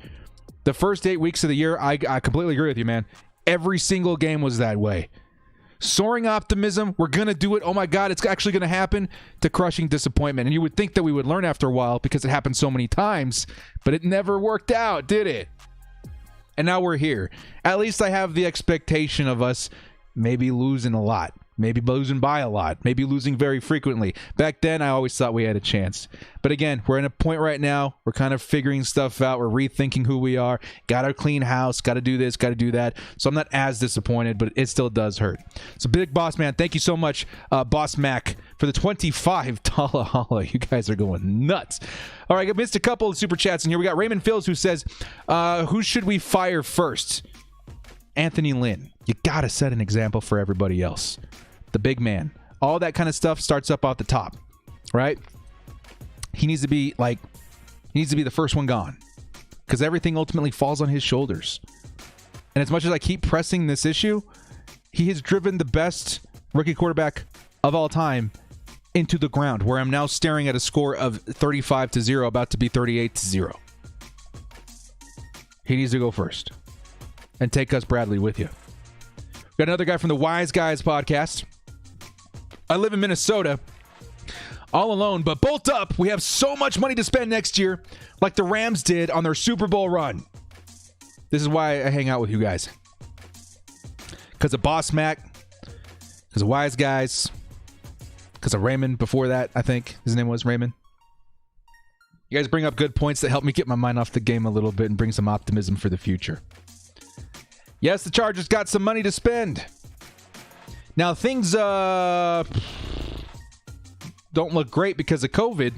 The first 8 weeks of the year, I completely agree with you, man. Every single game was that way. Soaring optimism, we're going to do it. Oh my God, it's actually going to happen, to crushing disappointment. And you would think that we would learn after a while because it happened so many times, but it never worked out, did it? And now we're here. At least I have the expectation of us maybe losing a lot. Maybe losing by a lot. Maybe losing very frequently. Back then, I always thought we had a chance. But again, we're in a point right now. We're kind of figuring stuff out. We're rethinking who we are. Got to clean house. Got to do this. Got to do that. So I'm not as disappointed, but it still does hurt. So Big Boss Man, thank you so much, Boss Mac, for the $25 holla. You guys are going nuts. All right, I missed a couple of super chats in here. We got Raymond Fields who says, who should we fire first? Anthony Lynn. You got to set an example for everybody else. The big man. All that kind of stuff starts up at the top, right? He needs to be the first one gone, because everything ultimately falls on his shoulders. And as much as I keep pressing this issue, he has driven the best rookie quarterback of all time into the ground, where I'm now staring at a score of 35-0, about to be 38-0. He needs to go first and take Gus Bradley with you. Got another guy from the Wise Guys podcast. I live in Minnesota, all alone, but bolt up. We have so much money to spend next year, like the Rams did on their Super Bowl run. This is why I hang out with you guys. Because of Boss Mac, because of Wise Guys, because of Raymond before that, I think his name was Raymond. You guys bring up good points that help me get my mind off the game a little bit and bring some optimism for the future. Yes, the Chargers got some money to spend. Now, things don't look great because of COVID.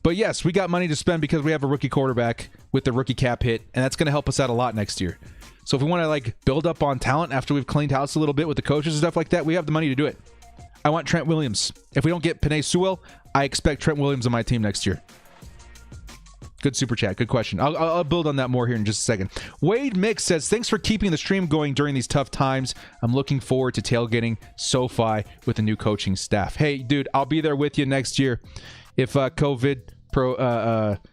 But yes, we got money to spend because we have a rookie quarterback with the rookie cap hit, and that's going to help us out a lot next year. So if we want to build up on talent after we've cleaned house a little bit with the coaches and stuff like that, we have the money to do it. I want Trent Williams. If we don't get Penei Sewell, I expect Trent Williams on my team next year. Good super chat. Good question. I'll build on that more here in just a second. Wade Mix says, thanks for keeping the stream going during these tough times. I'm looking forward to tailgating SoFi with the new coaching staff. Hey, dude, I'll be there with you next year. If COVID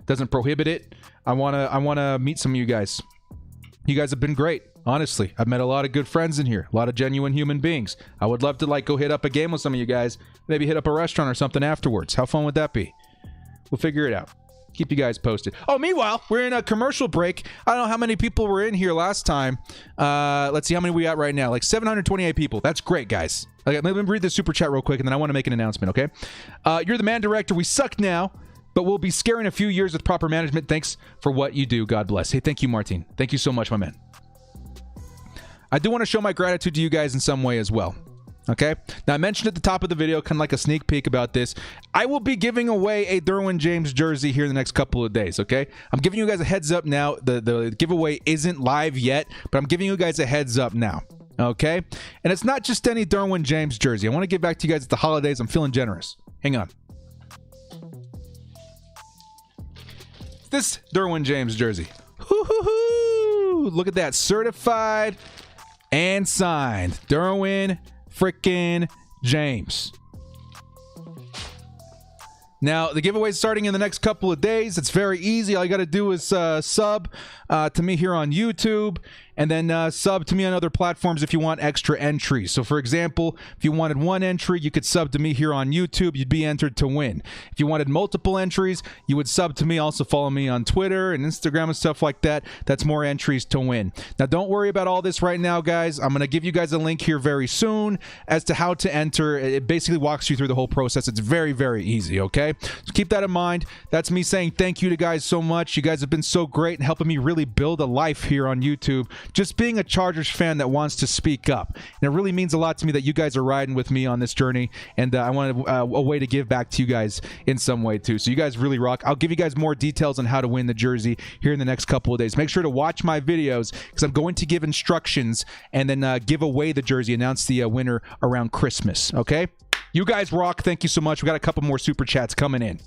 doesn't prohibit it, I wanna meet some of you guys. You guys have been great. Honestly, I've met a lot of good friends in here. A lot of genuine human beings. I would love to go hit up a game with some of you guys. Maybe hit up a restaurant or something afterwards. How fun would that be? We'll figure it out. Keep you guys posted. Oh, meanwhile, we're in a commercial break. I don't know how many people were in here last time. Let's see how many we got right now. 728 people. That's great, guys. Okay, let me read the super chat real quick, and then I want to make an announcement, okay? You're the man director. We suck now, but we'll be scaring a few years with proper management. Thanks for what you do. God bless. Hey, thank you, Martin. Thank you so much, my man. I do want to show my gratitude to you guys in some way as well. Okay? Now, I mentioned at the top of the video, kind of like a sneak peek about this. I will be giving away a Derwin James jersey here in the next couple of days, okay? I'm giving you guys a heads up now. The giveaway isn't live yet, but I'm giving you guys a heads up now, okay? And it's not just any Derwin James jersey. I want to get back to you guys at the holidays. I'm feeling generous. Hang on. This Derwin James jersey. Hoo-hoo-hoo! Look at that. Certified and signed. Derwin frickin' James. Now, the giveaway is starting in the next couple of days. It's very easy. All you got to do is sub to me here on YouTube, And then sub to me on other platforms if you want extra entries. So, for example, if you wanted one entry, you could sub to me here on YouTube. You'd be entered to win. If you wanted multiple entries, you would sub to me. Also follow me on Twitter and Instagram and stuff like that. That's more entries to win. Now, don't worry about all this right now, guys. I'm going to give you guys a link here very soon as to how to enter. It basically walks you through the whole process. It's very, very easy, okay? So keep that in mind. That's me saying thank you to guys so much. You guys have been so great and helping me really build a life here on YouTube. Just being a Chargers fan that wants to speak up. And it really means a lot to me that you guys are riding with me on this journey, and I want a way to give back to you guys in some way too. So you guys really rock. I'll give you guys more details on how to win the jersey here in the next couple of days. Make sure to watch my videos because I'm going to give instructions and then give away the jersey, announce the winner around Christmas, okay? You guys rock. Thank you so much. We got a couple more super chats coming in.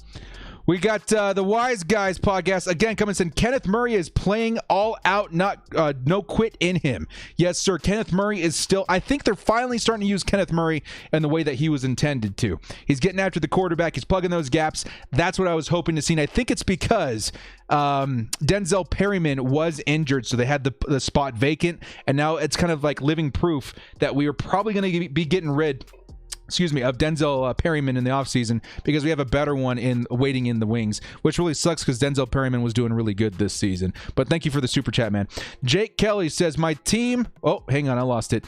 We got the Wise Guys podcast again coming in. Kenneth Murray is playing all out, no quit in him. Yes, sir. Kenneth Murray is still. I think they're finally starting to use Kenneth Murray in the way that he was intended to. He's getting after the quarterback. He's plugging those gaps. That's what I was hoping to see. And I think it's because Denzel Perryman was injured, so they had the spot vacant, and now it's kind of like living proof that we are probably going to be getting rid of Denzel Perryman in the offseason because we have a better one waiting in the wings, which really sucks because Denzel Perryman was doing really good this season. But thank you for the super chat, man. Jake Kelly says, my team... Oh, hang on, I lost it.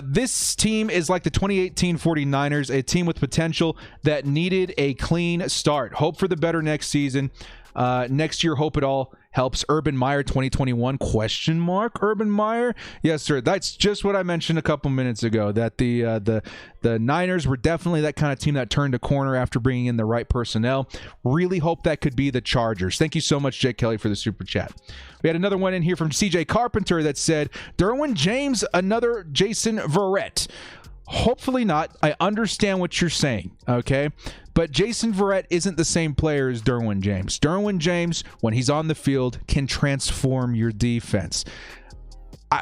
This team is like the 2018 49ers, a team with potential that needed a clean start. Hope for the better next season. Next year, hope it all helps. Urban Meyer 2021 ? Urban Meyer? Yes, sir. That's just what I mentioned a couple minutes ago, that the Niners were definitely that kind of team that turned a corner after bringing in the right personnel. Really hope that could be the Chargers. Thank you so much, Jake Kelly, for the super chat. We had another one in here from CJ Carpenter that said, Derwin James, another Jason Verrett. Hopefully not. I understand what you're saying, okay? But Jason Verrett isn't the same player as Derwin James. Derwin James, when he's on the field, can transform your defense.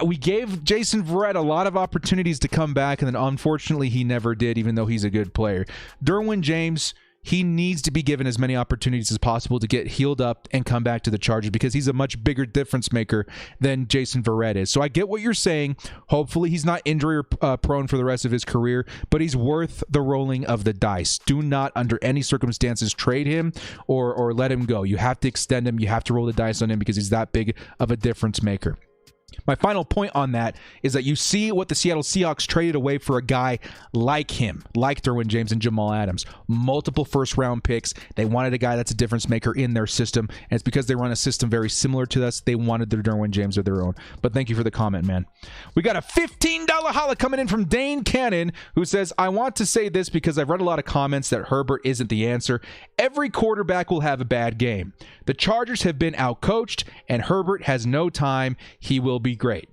We gave Jason Verrett a lot of opportunities to come back, and then unfortunately he never did, even though he's a good player. Derwin James, he needs to be given as many opportunities as possible to get healed up and come back to the Chargers because he's a much bigger difference maker than Jason Verrett is. So I get what you're saying. Hopefully he's not injury prone for the rest of his career, but he's worth the rolling of the dice. Do not, under any circumstances, trade him or let him go. You have to extend him. You have to roll the dice on him because he's that big of a difference maker. My final point on that is that you see what the Seattle Seahawks traded away for a guy like him, like Derwin James and Jamal Adams. Multiple first-round picks. They wanted a guy that's a difference maker in their system, and it's because they run a system very similar to us. They wanted their Derwin James of their own. But thank you for the comment, man. We got a $15 holla coming in from Dane Cannon, who says, I want to say this because I've read a lot of comments that Herbert isn't the answer. Every quarterback will have a bad game. The Chargers have been outcoached, and Herbert has no time. He will be great.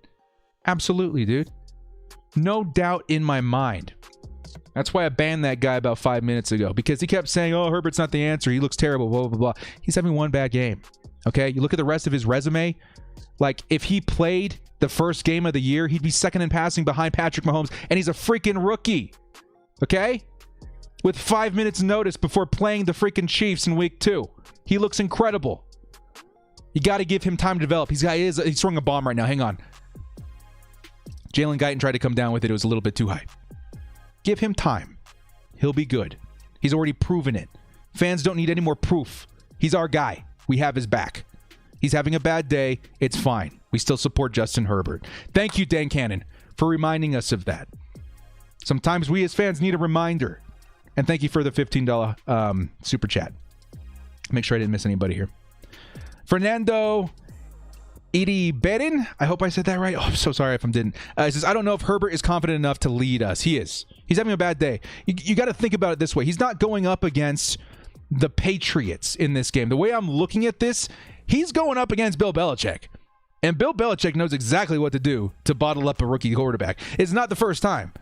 Absolutely, dude. No doubt in my mind. That's why I banned that guy about 5 minutes ago, because he kept saying, oh, Herbert's not the answer. He looks terrible, blah, blah, blah. He's having one bad game. Okay? You look at the rest of his resume. Like, if he played the first game of the year, he'd be second in passing behind Patrick Mahomes, and he's a freaking rookie. Okay? With 5 minutes notice before playing the freaking Chiefs in week 2. He looks incredible. You got to give him time to develop. He's throwing a bomb right now. Hang on. Jalen Guyton tried to come down with it. It was a little bit too high. Give him time. He'll be good. He's already proven it. Fans don't need any more proof. He's our guy. We have his back. He's having a bad day. It's fine. We still support Justin Herbert. Thank you, Dan Cannon, for reminding us of that. Sometimes we as fans need a reminder. And thank you for the $15 super chat. Make sure I didn't miss anybody here. Fernando Iriberin, I hope I said that right. Oh, I'm so sorry if I didn't. He says, I don't know if Herbert is confident enough to lead us. He is. He's having a bad day. You got to think about it this way. He's not going up against the Patriots in this game. The way I'm looking at this, he's going up against Bill Belichick. And Bill Belichick knows exactly what to do to bottle up a rookie quarterback. It's not the first time.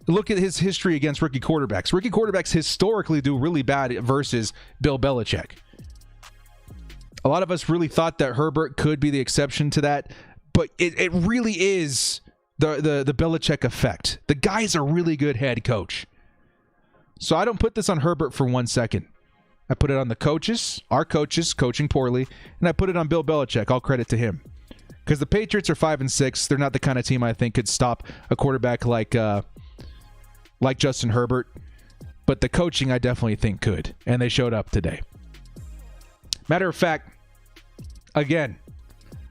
Look at his history against rookie quarterbacks. Rookie quarterbacks historically do really bad versus Bill Belichick. A lot of us really thought that Herbert could be the exception to that, but it really is the Belichick effect. The guy's a really good head coach. So I don't put this on Herbert for 1 second. I put it on the coaches, our coaches coaching poorly, and I put it on Bill Belichick. All credit to him. Because the Patriots are 5-6. They're not the kind of team I think could stop a quarterback like Justin Herbert. But the coaching I definitely think could. And they showed up today. Matter of fact, again,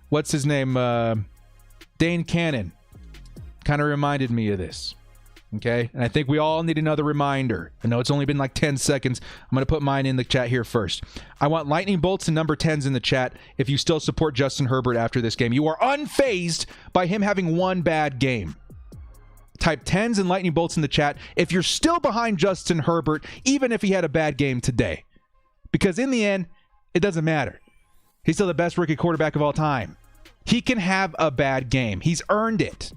what's his name? Dane Cannon kind of reminded me of this. Okay? And I think we all need another reminder. I know it's only been like 10 seconds. I'm going to put mine in the chat here first. I want lightning bolts and number 10s in the chat if you still support Justin Herbert after this game. You are unfazed by him having one bad game. Type 10s and lightning bolts in the chat if you're still behind Justin Herbert, even if he had a bad game today. Because in the end, it doesn't matter. He's still the best rookie quarterback of all time. He can have a bad game. He's earned it.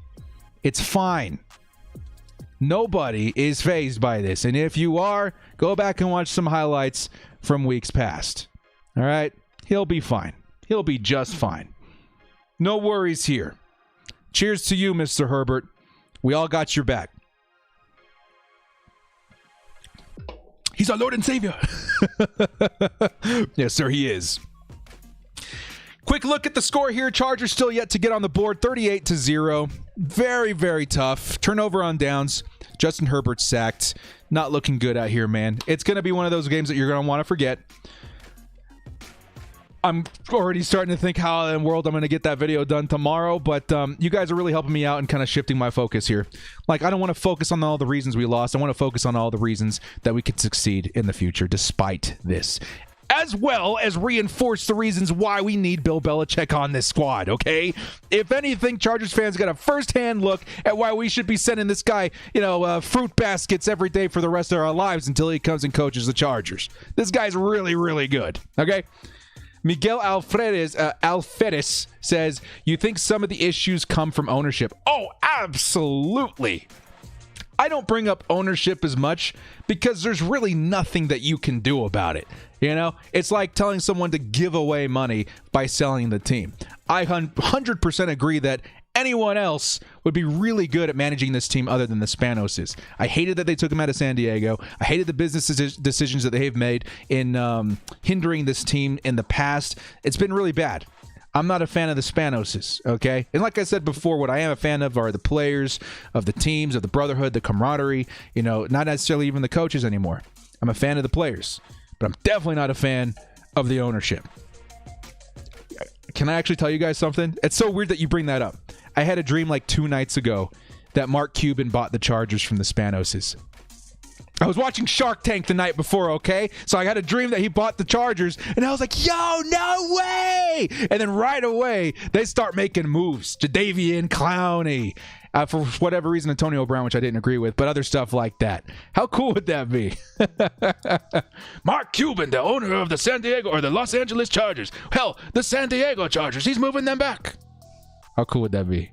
It's fine. Nobody is fazed by this. And if you are, go back and watch some highlights from weeks past. All right? He'll be fine. He'll be just fine. No worries here. Cheers to you, Mr. Herbert. We all got your back. He's our Lord and Savior. Yes, sir, he is. Quick look at the score here. Chargers still yet to get on the board, 38-0. Very, very tough. Turnover on downs. Justin Herbert sacked. Not looking good out here, man. It's going to be one of those games that you're going to want to forget. I'm already starting to think how in the world I'm going to get that video done tomorrow, but you guys are really helping me out and kind of shifting my focus here. Like, I don't want to focus on all the reasons we lost. I want to focus on all the reasons that we could succeed in the future despite this, as well as reinforce the reasons why we need Bill Belichick on this squad, okay? If anything, Chargers fans got a first-hand look at why we should be sending this guy, fruit baskets every day for the rest of our lives until he comes and coaches the Chargers. This guy's really, really good, okay? Miguel Alferez says, you think some of the issues come from ownership? Oh, absolutely. I don't bring up ownership as much because there's really nothing that you can do about it. It's like telling someone to give away money by selling the team. I 100% agree that anyone else would be really good at managing this team other than the Spanoses. I hated that they took him out of San Diego. I hated the business decisions that they've made in hindering this team in the past. It's been really bad. I'm not a fan of the Spanoses, okay? And like I said before, what I am a fan of are the players, of the teams, of the brotherhood, the camaraderie, not necessarily even the coaches anymore. I'm a fan of the players, but I'm definitely not a fan of the ownership. Can I actually tell you guys something? It's so weird that you bring that up. I had a dream like 2 nights ago that Mark Cuban bought the Chargers from the Spanoses. I was watching Shark Tank the night before, okay? So I had a dream that he bought the Chargers, and I was like, yo, no way! And then right away, they start making moves. Jadeveon Clowney. For whatever reason, Antonio Brown, which I didn't agree with, but other stuff like that. How cool would that be? Mark Cuban, the owner of the San Diego or the Los Angeles Chargers. Hell, the San Diego Chargers. He's moving them back. How cool would that be?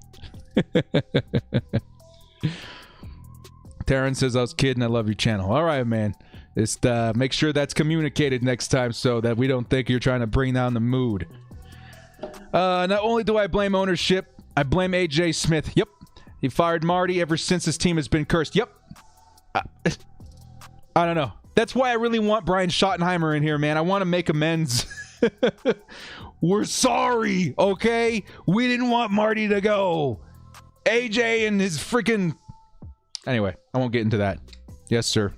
Taryn says, I was kidding. I love your channel. All right, man. Just make sure that's communicated next time so that we don't think you're trying to bring down the mood. Not only do I blame ownership, I blame AJ Smith. Yep. He fired Marty ever since his team has been cursed. Yep. I don't know. That's why I really want Brian Schottenheimer in here, man. I want to make amends. We're sorry, okay? We didn't want Marty to go. AJ and his freaking... Anyway, I won't get into that. Yes, sir.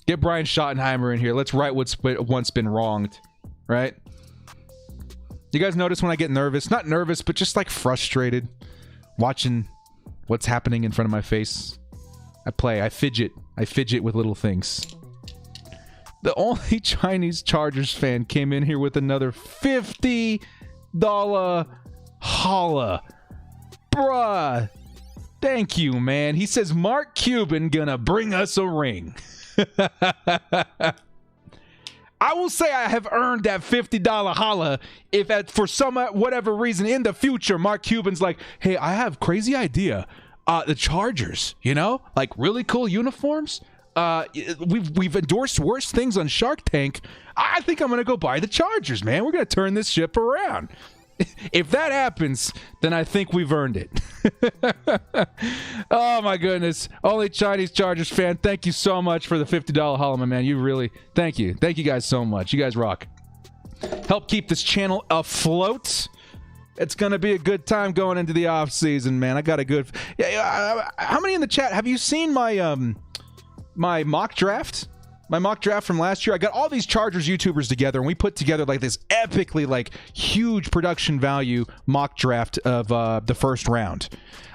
Get Brian Schottenheimer in here. Let's right what's once been wronged, right? You guys notice when I get nervous? Not nervous, but just like frustrated. Watching what's happening in front of my face. I fidget. I fidget with little things. The only Chinese Chargers fan came in here with another $50 holla. Bruh. Thank you, man. He says, Mark Cuban gonna bring us a ring. I will say I have earned that $50 holla if for some whatever reason in the future, Mark Cuban's like, hey, I have crazy idea. The Chargers, like really cool uniforms. We've endorsed worse things on Shark Tank. I think I'm going to go buy the Chargers, man. We're going to turn this ship around. If that happens, then I think we've earned it. Oh, my goodness. Only Chinese Chargers fan, thank you so much for the $50 holla, my man. You really, thank you. Thank you guys so much. You guys rock. Help keep this channel afloat. It's going to be a good time going into the off season, man. I got a good... how many in the chat? Have you seen my my mock draft? My mock draft from last year? I got all these Chargers YouTubers together, and we put together like this epically like huge production value mock draft of the first round.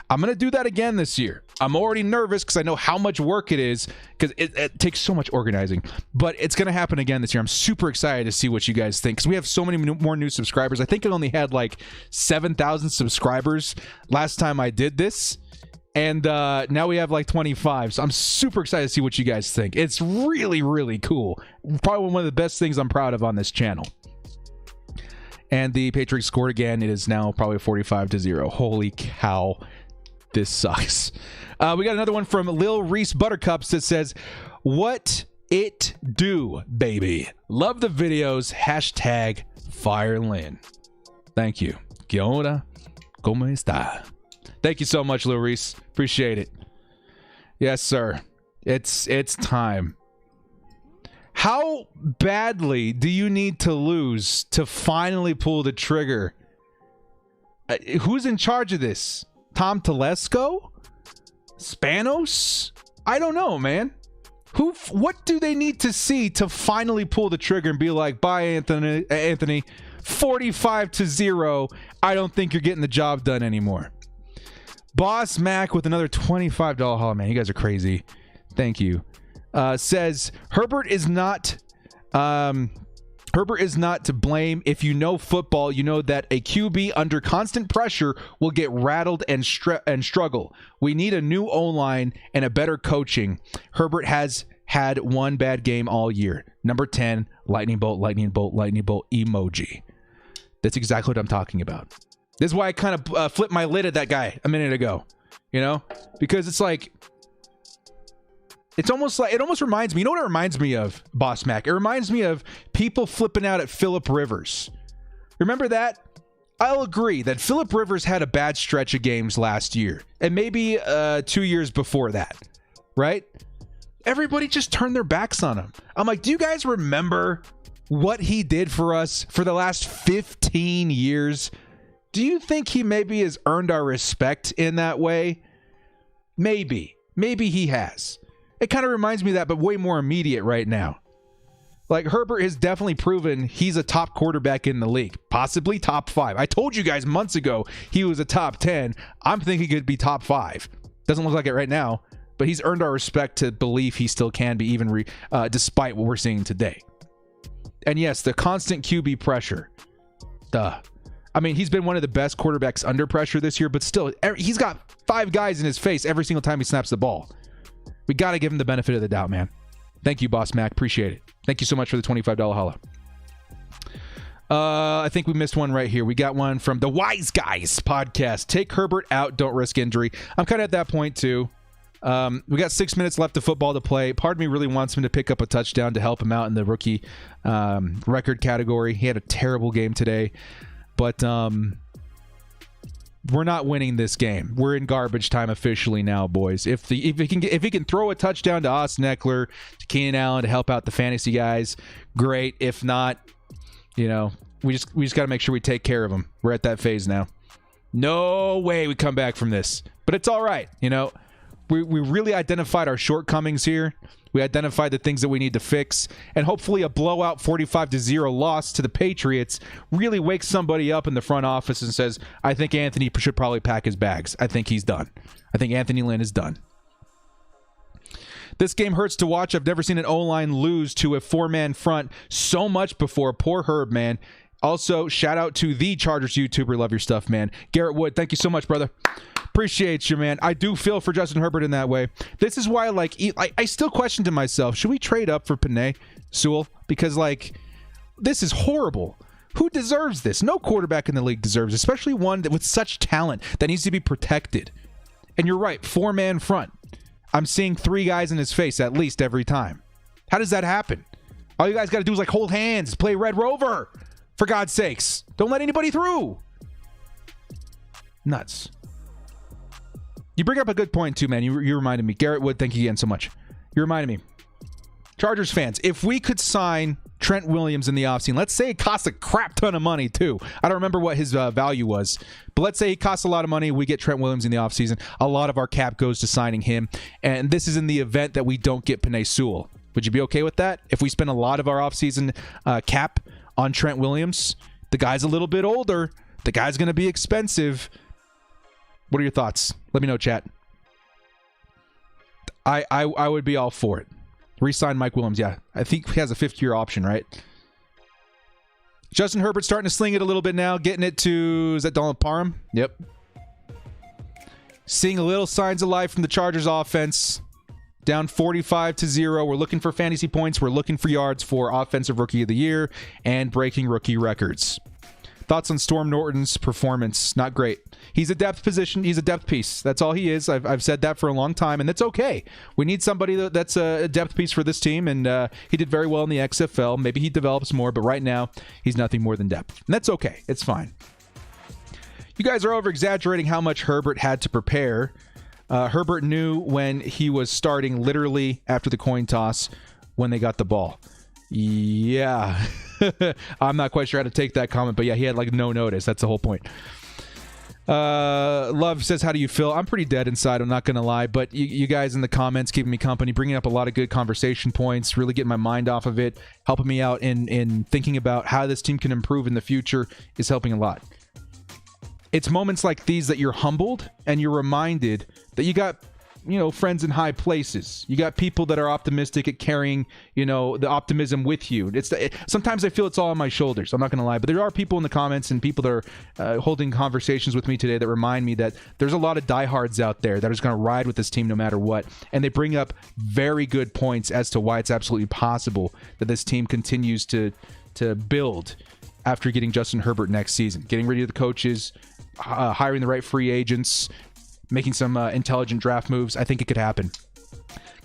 I'm going to do that again this year. I'm already nervous because I know how much work it is because it takes so much organizing. But it's going to happen again this year. I'm super excited to see what you guys think because we have so many more new subscribers. I think it only had like 7,000 subscribers last time I did this. And now we have like 25. So I'm super excited to see what you guys think. It's really, really cool. Probably one of the best things I'm proud of on this channel. And the Patriots scored again. It is now probably 45-0. Holy cow. This sucks. We got another one from Lil Reese Buttercups that says, "What it do, baby? Love the videos. Hashtag FireLin." Thank you. ¿Qué onda? ¿Cómo está? Thank you so much, Lil Reese. Appreciate it. Yes, sir. It's time. How badly do you need to lose to finally pull the trigger? Who's in charge of this? Tom Telesco? Spanos? I don't know, man. What do they need to see to finally pull the trigger and be like, bye, Anthony, 45-0. I don't think you're getting the job done anymore. Boss Mac with another $25 haul. Man, you guys are crazy. Thank you. Says Herbert is not to blame. If you know football, you know that a QB under constant pressure will get rattled and struggle. We need a new O-line and a better coaching. Herbert has had one bad game all year. Number 10, lightning bolt, lightning bolt, lightning bolt emoji. That's exactly what I'm talking about. This is why I kind of flipped my lid at that guy a minute ago, you know, because it's like, it's almost like, it almost reminds me, you know what it reminds me of, Boss Mac? It reminds me of people flipping out at Phillip Rivers. Remember that? I'll agree that Phillip Rivers had a bad stretch of games last year and maybe 2 years before that, right? Everybody just turned their backs on him. I'm like, do you guys remember what he did for us for the last 15 years? Do you think he maybe has earned our respect in that way? Maybe. Maybe he has. It kind of reminds me of that, but way more immediate right now. Like, Herbert has definitely proven he's a top quarterback in the league. Possibly top 5. I told you guys months ago he was a top 10. I'm thinking he could be top 5. Doesn't look like it right now, but he's earned our respect to believe he still can be, even despite what we're seeing today. And yes, the constant QB pressure. Duh. I mean, he's been one of the best quarterbacks under pressure this year, but still, he's got 5 guys in his face every single time he snaps the ball. We got to give him the benefit of the doubt, man. Thank you, Boss Mac. Appreciate it. Thank you so much for the $25 holla. I think we missed one right here. We got one from the Wise Guys podcast. Take Herbert out. Don't risk injury. I'm kind of at that point, too. We got 6 minutes left of football to play. Part of me really wants him to pick up a touchdown to help him out in the rookie record category. He had a terrible game today. But we're not winning this game. We're in garbage time officially now, boys. If he can throw a touchdown to Austin Eckler, to Keenan Allen to help out the fantasy guys, great. If not, you know, we just got to make sure we take care of them. We're at that phase now. No way we come back from this, but it's all right. You know, we really identified our shortcomings here. We identified the things that we need to fix, and hopefully a blowout 45-0 loss to the Patriots really wakes somebody up in the front office and says, I think Anthony should probably pack his bags. I think he's done. I think Anthony Lynn is done. This game hurts to watch. I've never seen an O-line lose to a 4-man front so much before. Poor Herb, man. Also, shout out to the Chargers YouTuber. Love your stuff, man. Garrett Wood, thank you so much, brother. Appreciate you, man. I do feel for Justin Herbert in that way. This is why, like, I still question to myself, should we trade up for Penei Sewell? Because, like, this is horrible. Who deserves this? No quarterback in the league deserves, especially one that with such talent that needs to be protected. And you're right, 4-man front. I'm seeing 3 guys in his face at least every time. How does that happen? All you guys got to do is, like, hold hands, play Red Rover. For God's sakes. Don't let anybody through. Nuts. You bring up a good point, too, man. You reminded me. Garrett Wood, thank you again so much. You reminded me. Chargers fans, if we could sign Trent Williams in the offseason. Let's say it costs a crap ton of money, too. I don't remember what his value was, but let's say he costs a lot of money. We get Trent Williams in the offseason. A lot of our cap goes to signing him, and this is in the event that we don't get Penei Sewell. Would you be okay with that? If we spend a lot of our offseason cap on Trent Williams, the guy's a little bit older. The guy's going to be expensive. What are your thoughts? Let me know, chat. I would be all for it. Re-sign Mike Williams, yeah. I think he has a 5th-year option, right? Justin Herbert starting to sling it a little bit now, getting it to, is that Donald Parham? Yep. Seeing a little signs of life from the Chargers offense. Down 45-0. We're looking for fantasy points. We're looking for yards for Offensive Rookie of the Year and breaking rookie records. Thoughts on Storm Norton's performance? Not great. He's a depth position. He's a depth piece. That's all he is. I've said that for a long time, and that's okay. We need somebody that's a depth piece for this team, and he did very well in the XFL. Maybe he develops more, but right now, he's nothing more than depth. And that's okay. It's fine. You guys are over-exaggerating how much Herbert had to prepare. Herbert knew when he was starting literally after the coin toss when they got the ball. Yeah. I'm not quite sure how to take that comment, but yeah, he had like no notice. That's the whole point. Love says, how do you feel? I'm pretty dead inside, I'm not going to lie, but you guys in the comments keeping me company, bringing up a lot of good conversation points, really getting my mind off of it, helping me out in thinking about how this team can improve in the future is helping a lot. It's moments like these that you're humbled and you're reminded that you got, friends in high places. You got people that are optimistic at carrying, the optimism with you. Sometimes I feel it's all on my shoulders. I'm not going to lie, but there are people in the comments and people that are holding conversations with me today that remind me that there's a lot of diehards out there that are just going to ride with this team no matter what. And they bring up very good points as to why it's absolutely possible that this team continues to build after getting Justin Herbert next season, getting rid of the coaches, hiring the right free agents, making some intelligent draft moves. I think it could happen.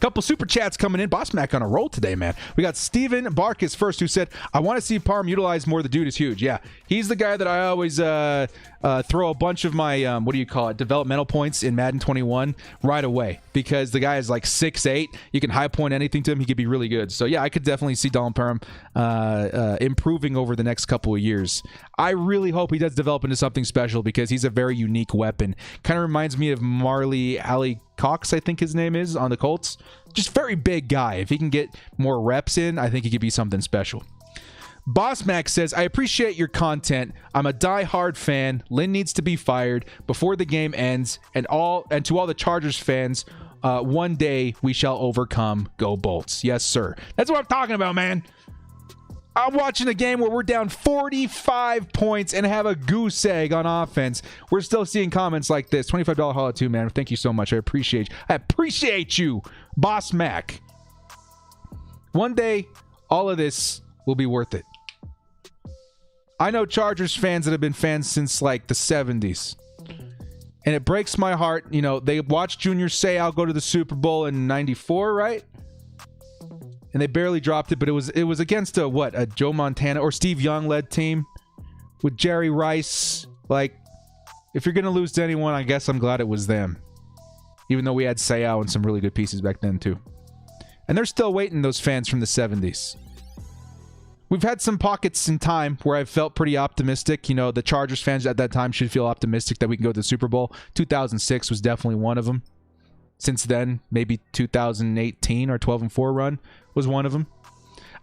Couple super chats coming in. Boss Mac on a roll today, man. We got Steven Barkis first, who said, I want to see Parham utilized more. The dude is huge. Yeah, he's the guy that I always throw a bunch of my, developmental points in Madden 21 right away, because the guy is like 6'8". You can high point anything to him. He could be really good. So, yeah, I could definitely see Donald Parham improving over the next couple of years. I really hope he does develop into something special, because he's a very unique weapon. Kind of reminds me of Marley Ali Cox, I think his name is, on the Colts. Just very big guy. If he can get more reps in, I think he could be something special. Boss Mac says, I appreciate your content. I'm a die-hard fan. Lynn needs to be fired before the game ends. And to all the Chargers fans, one day we shall overcome. Go Bolts. Yes, sir. That's what I'm talking about, man. I'm watching a game where we're down 45 points and have a goose egg on offense. We're still seeing comments like this. $25 holla too, man. Thank you so much. I appreciate you, Boss Mac. One day, all of this will be worth it. I know Chargers fans that have been fans since like the 70s. And it breaks my heart. They watched Junior Seau go to the Super Bowl in 94, right? And they barely dropped it, but it was against a Joe Montana or Steve Young led team with Jerry Rice. Like, if you're gonna lose to anyone, I guess I'm glad it was them. Even though we had Seau and some really good pieces back then too. And they're still waiting, those fans from the 70s. We've had some pockets in time where I've felt pretty optimistic. The Chargers fans at that time should feel optimistic that we can go to the Super Bowl. 2006 was definitely one of them. Since then, maybe 2018 or 12-4 run was one of them.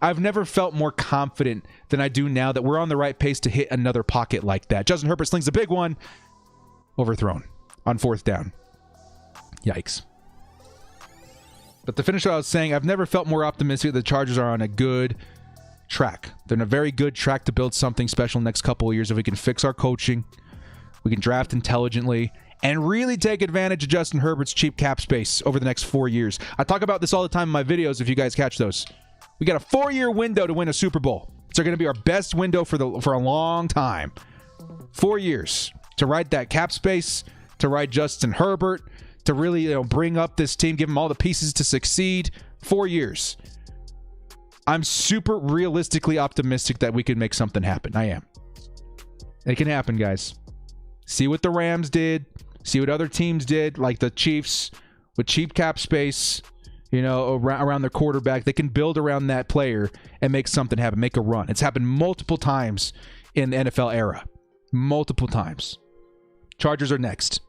I've never felt more confident than I do now that we're on the right pace to hit another pocket like that. Justin Herbert slings a big one. Overthrown on 4th down. Yikes. But to finish what I was saying, I've never felt more optimistic that the Chargers are on a good track. They're on a very good track to build something special next couple of years. If we can fix our coaching, we can draft intelligently, and really take advantage of Justin Herbert's cheap cap space over the next 4 years. I talk about this all the time in my videos, if you guys catch those. We got a 4-year window to win a Super Bowl. It's going to be our best window for a long time. 4 years to ride that cap space, to ride Justin Herbert, to really bring up this team, give them all the pieces to succeed. 4 years. I'm super realistically optimistic that we can make something happen. I am. It can happen, guys. See what the Rams did. See what other teams did, like the Chiefs, with cheap cap space. around their quarterback. They can build around that player and make something happen, make a run. It's happened multiple times in the NFL era. Multiple times. Chargers are next.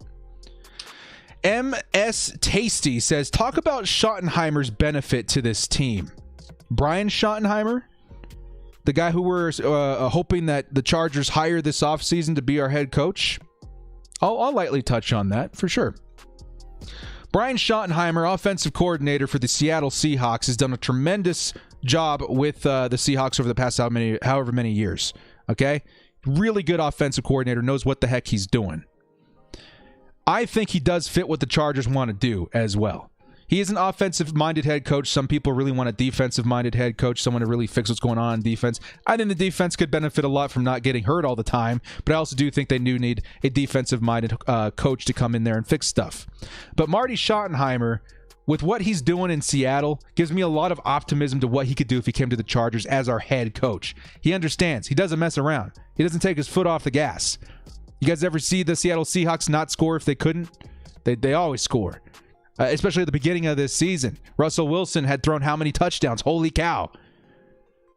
MS Tasty says, talk about Schottenheimer's benefit to this team. Brian Schottenheimer, the guy who we're hoping that the Chargers hire this offseason to be our head coach. I'll lightly touch on that for sure. Brian Schottenheimer, offensive coordinator for the Seattle Seahawks, has done a tremendous job with the Seahawks over the past however many years. Okay? Really good offensive coordinator, knows what the heck he's doing. I think he does fit what the Chargers want to do as well. He is an offensive-minded head coach. Some people really want a defensive-minded head coach, someone to really fix what's going on in defense. I think the defense could benefit a lot from not getting hurt all the time, but I also do think they do need a defensive-minded coach to come in there and fix stuff. But Marty Schottenheimer, with what he's doing in Seattle, gives me a lot of optimism to what he could do if he came to the Chargers as our head coach. He understands. He doesn't mess around. He doesn't take his foot off the gas. You guys ever see the Seattle Seahawks not score if they couldn't? They always score. Especially at the beginning of this season. Russell Wilson had thrown how many touchdowns? Holy cow.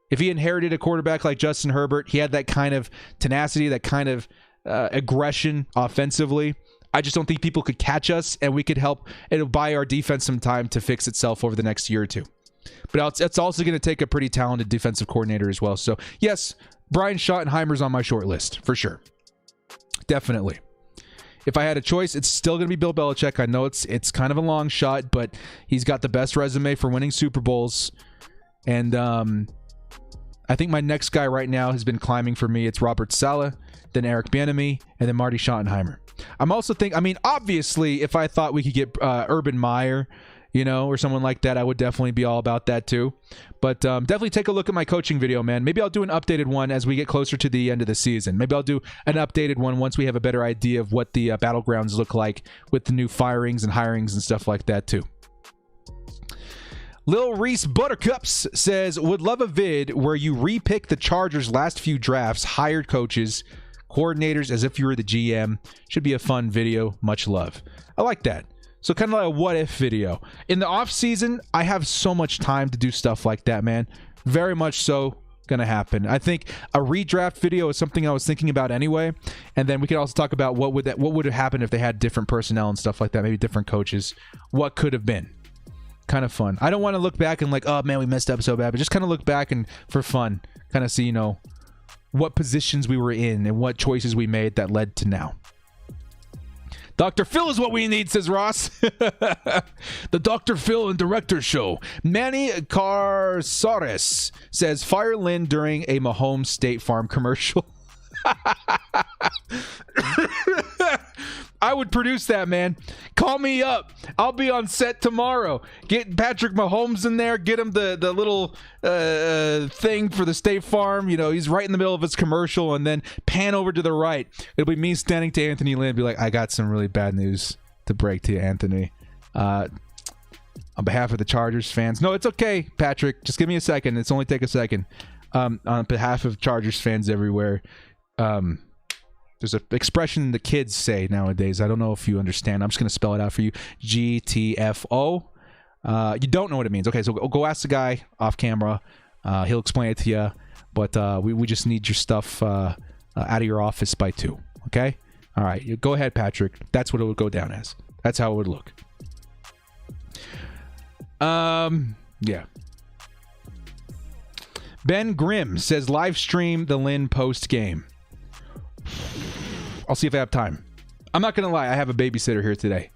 If he inherited a quarterback like Justin Herbert, he had that kind of tenacity, that kind of aggression offensively. I just don't think people could catch us, and we could help. It'll buy our defense some time to fix itself over the next year or two. But it's also going to take a pretty talented defensive coordinator as well. So, yes, Brian Schottenheimer's on my short list, for sure. Definitely. If I had a choice, it's still going to be Bill Belichick. I know it's kind of a long shot, but he's got the best resume for winning Super Bowls. And I think my next guy right now has been climbing for me. It's Robert Saleh, then Eric Bieniemy, and then Marty Schottenheimer. Obviously, if I thought we could get Urban Meyer, or someone like that, I would definitely be all about that too. But definitely take a look at my coaching video, man. Maybe I'll do an updated one as we get closer to the end of the season. Maybe I'll do an updated one once we have a better idea of what the battlegrounds look like with the new firings and hirings and stuff like that too. Lil Reese Buttercups says, would love a vid where you repick the Chargers' last few drafts, hired coaches, coordinators as if you were the GM. Should be a fun video. Much love. I like that. So kind of like a what-if video. In the off-season, I have so much time to do stuff like that, man. Very much so going to happen. I think a redraft video is something I was thinking about anyway. And then we could also talk about what would have happened if they had different personnel and stuff like that, maybe different coaches. What could have been. Kind of fun. I don't want to look back and like, oh, man, we messed up so bad. But just kind of look back and for fun. Kind of see, what positions we were in and what choices we made that led to now. Dr. Phil is what we need, says Ross. The Dr. Phil and Director Show. Manny Carsares says, fire Lynn during a Mahomes State Farm commercial. I would produce that, man. Call me up. I'll be on set tomorrow. Get Patrick Mahomes in there. Get him the little thing for the State Farm. He's right in the middle of his commercial, and then pan over to the right. It'll be me standing to Anthony Lynn, be like, I got some really bad news to break to you, Anthony. On behalf of the Chargers fans. No, it's okay, Patrick. Just give me a second. It's only take a second. On behalf of Chargers fans everywhere, there's an expression the kids say nowadays. I don't know if you understand. I'm just going to spell it out for you. GTFO. You don't know what it means. Okay, so go ask the guy off camera. He'll explain it to you. But we just need your stuff out of your office by 2. Okay? All right. Go ahead, Patrick. That's what it would go down as. That's how it would look. Yeah. Ben Grimm says, live stream the Lynn post game. I'll see if I have time. I'm not going to lie. I have a babysitter here today.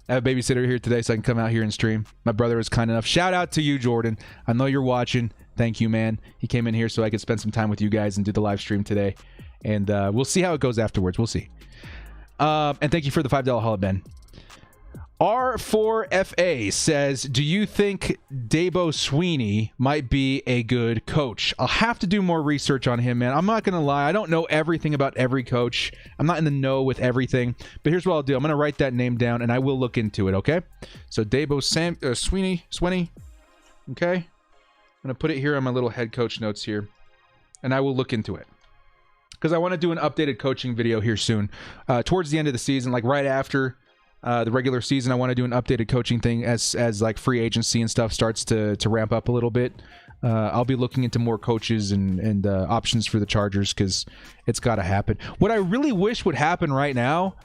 So I can come out here and stream. My brother was kind enough. Shout out to you, Jordan. I know you're watching. Thank you, man. He came in here so I could spend some time with you guys and do the live stream today. And we'll see how it goes afterwards. We'll see. And thank you for the $5 holla, Ben. R4FA says, do you think Dabo Sweeney might be a good coach? I'll have to do more research on him, man. I'm not going to lie. I don't know everything about every coach. I'm not in the know with everything. But here's what I'll do. I'm going to write that name down, and I will look into it, okay? So Dabo Sweeney. Okay? I'm going to put it here on my little head coach notes here, and I will look into it. Because I want to do an updated coaching video here soon. Towards the end of the season, like right after the regular seaon. I want to do an updated coaching thing as like free agency and stuff starts to ramp up a little bit. I'll be looking into more coaches and options for the Chargers because it's got to happen. What I really wish would happen right now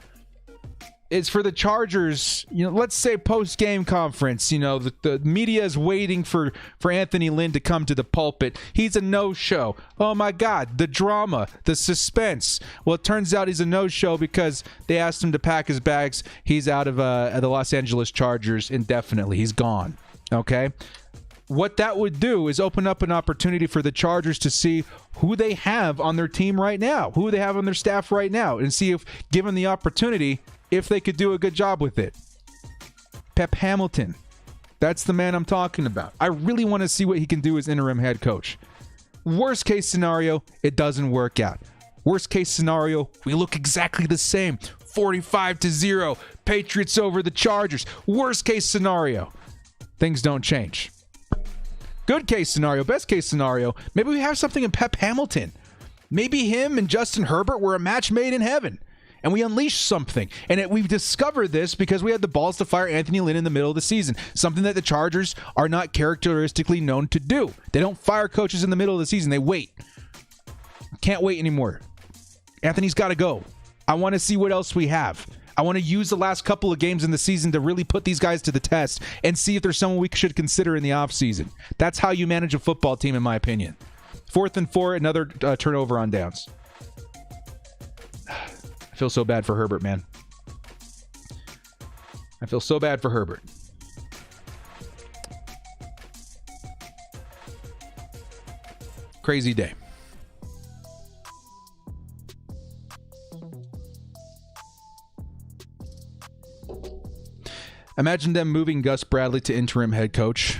is for the Chargers, let's say post-game conference, the media is waiting for Anthony Lynn to come to the pulpit. He's a no-show. Oh, my God, the drama, the suspense. Well, it turns out he's a no-show because they asked him to pack his bags. He's out of the Los Angeles Chargers indefinitely. He's gone, okay? What that would do is open up an opportunity for the Chargers to see who they have on their team right now, who they have on their staff right now, and see if, given the opportunity, if they could do a good job with it. Pep Hamilton, that's the man I'm talking about. I really want to see what he can do as interim head coach. Worst case scenario, it doesn't work out. Worst case scenario, we look exactly the same. 45-0, Patriots over the Chargers. Worst case scenario, things don't change. Good case scenario, best case scenario, maybe we have something in Pep Hamilton. Maybe him and Justin Herbert were a match made in heaven, and we unleashed something. And we've discovered this because we had the balls to fire Anthony Lynn in the middle of the season, something that the Chargers are not characteristically known to do. They don't fire coaches in the middle of the season. They wait. Can't wait anymore. Anthony's got to go. I want to see what else we have. I want to use the last couple of games in the season to really put these guys to the test and see if there's someone we should consider in the offseason. That's how you manage a football team, in my opinion. 4th and 4, another turnover on downs. I feel so bad for Herbert, man. I feel so bad for Herbert. Crazy day. Imagine them moving Gus Bradley to interim head coach.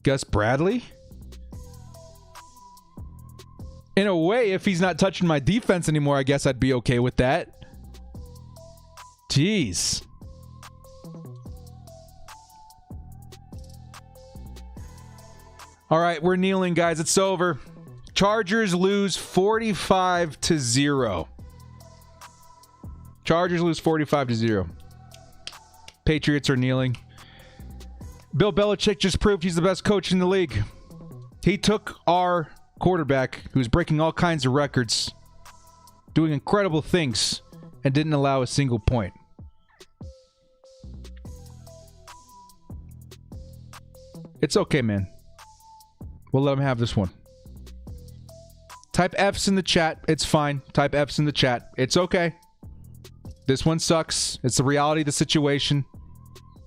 Gus Bradley? In a way, if he's not touching my defense anymore, I guess I'd be okay with that. Jeez. All right, we're kneeling, guys. It's over. Chargers lose 45-0. Chargers lose 45-0. Patriots are kneeling. Bill Belichick just proved he's the best coach in the league. He took our quarterback, who's breaking all kinds of records, doing incredible things, and didn't allow a single point. It's okay, man. We'll let him have this one. Type F's in the chat. It's fine. Type F's in the chat. It's okay. This one sucks. It's the reality of the situation.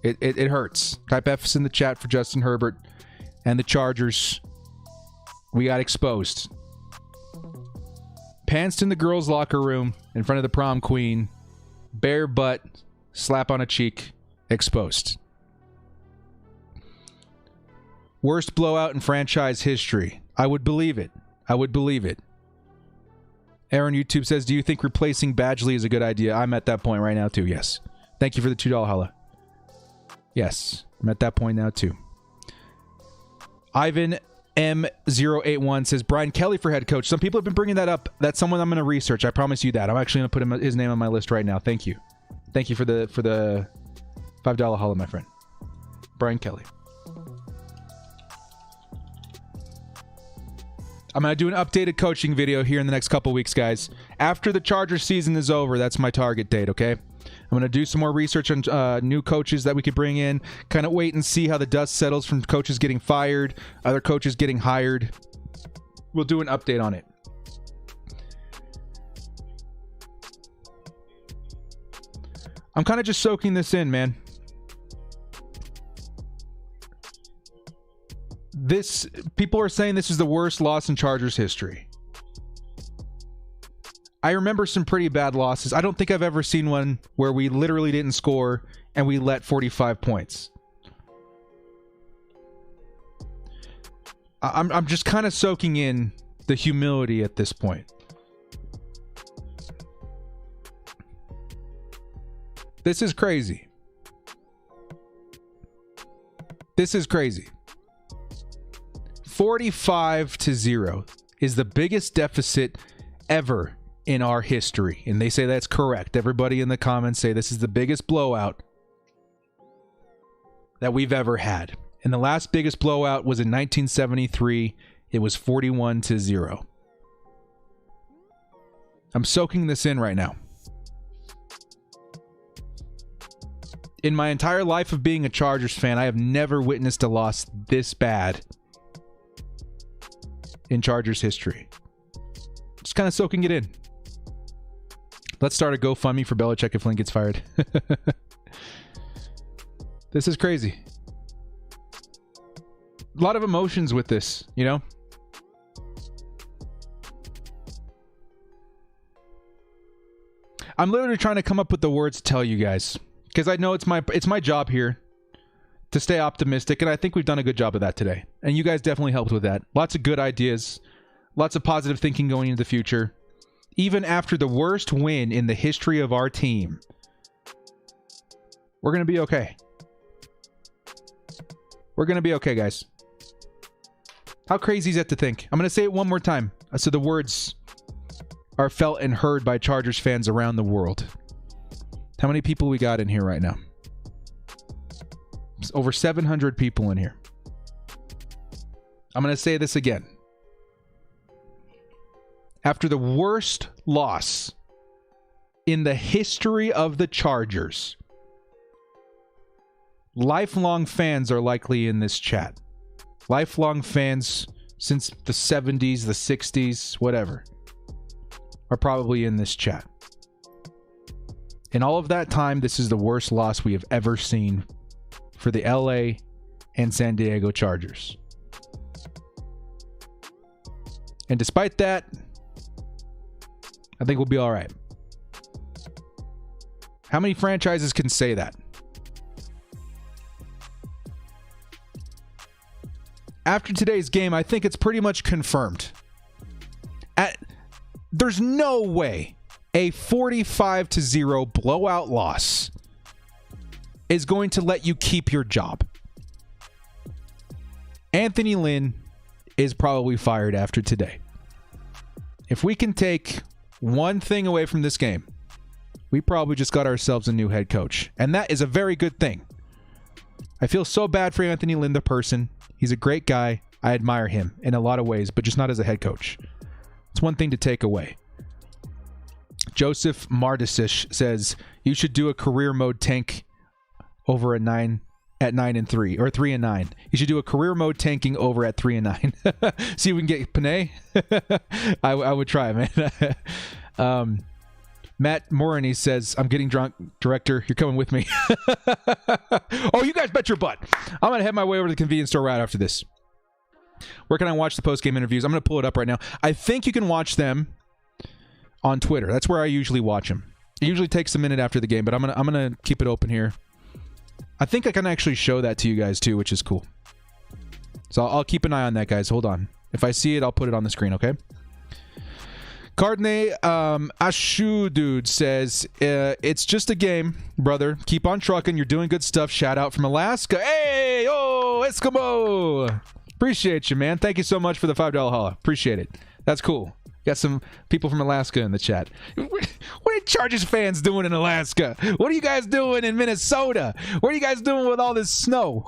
It hurts. Type F's in the chat for Justin Herbert and the Chargers. We got exposed. Pants in the girls' locker room in front of the prom queen. Bare butt. Slap on a cheek. Exposed. Worst blowout in franchise history. I would believe it. I would believe it. Aaron YouTube says, do you think replacing Badgley is a good idea? I'm at that point right now, too. Yes. Thank you for the $2 holla. Yes. I'm at that point now, too. Ivan M081 says, Brian Kelly for head coach. Some people have been bringing that up. That's someone I'm going to research. I promise you that. I'm actually going to put his name on my list right now. Thank you. Thank you for the $5 holla, my friend. Brian Kelly. I'm going to do an updated coaching video here in the next couple weeks, guys. After the Chargers season is over, that's my target date, okay? I'm going to do some more research on new coaches that we could bring in. Kind of wait and see how the dust settles from coaches getting fired, other coaches getting hired. We'll do an update on it. I'm kind of just soaking this in, man. People are saying this is the worst loss in Chargers history. I remember some pretty bad losses. I don't think I've ever seen one where we literally didn't score and we let 45 points. I'm just kind of soaking in the humility at this point. This is crazy. This is crazy. 45-0 is the biggest deficit ever in our history. And they say that's correct. Everybody in the comments say this is the biggest blowout that we've ever had. And the last biggest blowout was in 1973. It was 41-0. I'm soaking this in right now. In my entire life of being a Chargers fan, I have never witnessed a loss this bad in Chargers history. Just kind of soaking it in. Let's start a GoFundMe for Bilichick if Lynn gets fired. This is crazy. A lot of emotions with this, you know? I'm literally trying to come up with the words to tell you guys, because I know it's my job here to stay optimistic, and I think we've done a good job of that today. And you guys definitely helped with that. Lots of good ideas, lots of positive thinking going into the future. Even after the worst win in the history of our team, we're going to be okay. We're going to be okay, guys. How crazy is that to think? I'm going to say it one more time so the words are felt and heard by Chargers fans around the world. How many people we got in here right now? It's over 700 people in here. I'm going to say this again. After the worst loss in the history of the Chargers, lifelong fans are likely in this chat. Lifelong fans since the 70s, the 60s, whatever, are probably in this chat. In all of that time, this is the worst loss we have ever seen for the LA and San Diego Chargers. And despite that, I think we'll be all right. How many franchises can say that? After today's game, I think it's pretty much confirmed. There's no way a 45-0 blowout loss is going to let you keep your job. Anthony Lynn is probably fired after today. If we can take one thing away from this game, we probably just got ourselves a new head coach. And that is a very good thing. I feel so bad for Anthony Lynn, the person. He's a great guy. I admire him in a lot of ways, but just not as a head coach. It's one thing to take away. Joseph Mardisish says, you should do a career mode tank over at 9-3 or 3-9. You should do a career mode tanking over at 3-9. See if we can get Panay. I would try, man. Matt Morini says, I'm getting drunk. Director, you're coming with me. Oh, you guys bet your butt. I'm going to head my way over to the convenience store right after this. Where can I watch the post-game interviews? I'm going to pull it up right now. I think you can watch them on Twitter. That's where I usually watch them. It usually takes a minute after the game, but I'm gonna keep it open here. I think I can actually show that to you guys too, which is cool. So I'll keep an eye on that, guys. Hold on. If I see it, I'll put it on the screen, okay? Cardinay Ashu dude says, it's just a game, brother. Keep on trucking. You're doing good stuff. Shout out from Alaska. Hey, oh, Eskimo. Appreciate you, man. Thank you so much for the $5 holla. Appreciate it. That's cool. Got some people from Alaska in the chat. What are Chargers fans doing in Alaska? What are you guys doing in Minnesota? What are you guys doing with all this snow?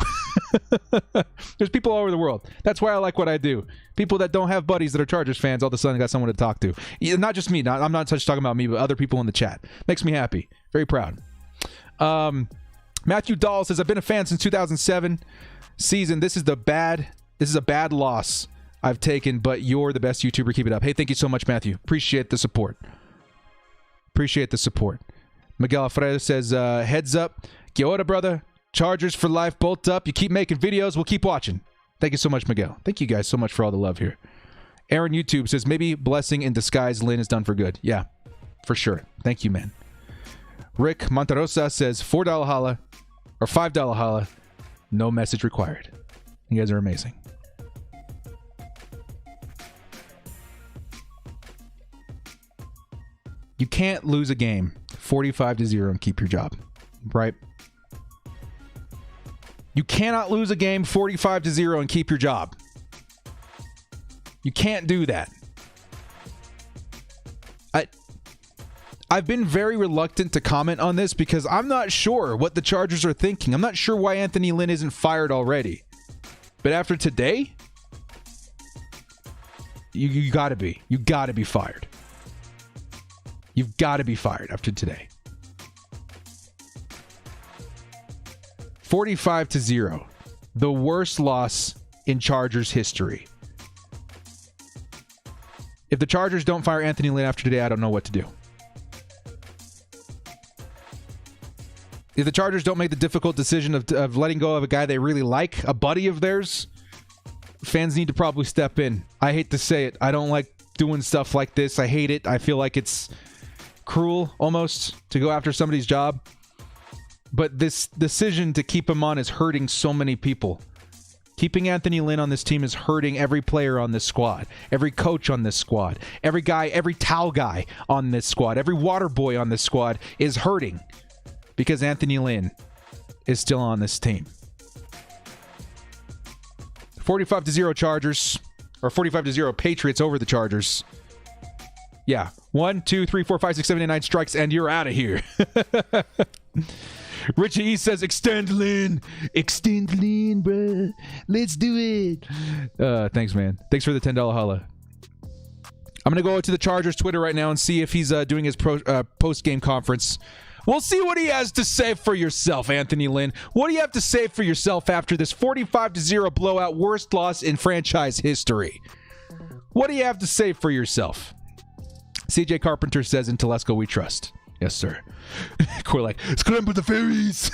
There's people all over the world. That's why I like what I do. People that don't have buddies that are Chargers fans all of a sudden got someone to talk to. Not just me. I'm not just talking about me, but other people in the chat. Makes me happy. Very proud. Matthew Dahl says, I've been a fan since 2007 season. This is a bad loss I've taken, but you're the best YouTuber. Keep it up. Hey, thank you so much, Matthew. Appreciate the support. Miguel Alfredo says, heads up. Que ora, brother. Chargers for life. Bolt up. You keep making videos. We'll keep watching. Thank you so much, Miguel. Thank you guys so much for all the love here. Aaron YouTube says, maybe blessing in disguise. Lynn is done for good. Yeah, for sure. Thank you, man. Rick Monterosa says, $4 holla or $5 holla. No message required. You guys are amazing. You can't lose a game 45-0 and keep your job, right? You cannot lose a game 45-0 and keep your job. You can't do that. I've been very reluctant to comment on this because I'm not sure what the Chargers are thinking. I'm not sure why Anthony Lynn isn't fired already. But after today, you gotta be. You gotta be fired. You've got to be fired after today. 45-0. The worst loss in Chargers history. If the Chargers don't fire Anthony Lynn after today, I don't know what to do. If the Chargers don't make the difficult decision of letting go of a guy they really like, a buddy of theirs, fans need to probably step in. I hate to say it. I don't like doing stuff like this. I hate it. I feel like it's cruel almost to go after somebody's job. But this decision to keep him on is hurting so many people. Keeping Anthony Lynn on this team is hurting every player on this squad, every coach on this squad, every guy, every towel guy on this squad, every water boy on this squad is hurting because Anthony Lynn is still on this team. 45-0 Chargers, or 45-0 Patriots over the Chargers. Yeah. 1, 2, 3, 4, 5, 6, 7, 8, 9 strikes, and you're out of here. Richie E says, extend Lynn. Extend Lynn, bruh. Let's do it. Thanks, man. Thanks for the $10 holla. I'm going to go to the Chargers Twitter right now and see if he's doing his post-game conference. We'll see what he has to say for yourself, Anthony Lynn. What do you have to say for yourself after this 45-0 blowout, worst loss in franchise history? What do you have to say for yourself? CJ Carpenter says, in Telesco we trust. Yes, sir. We're like, scramble the fairies.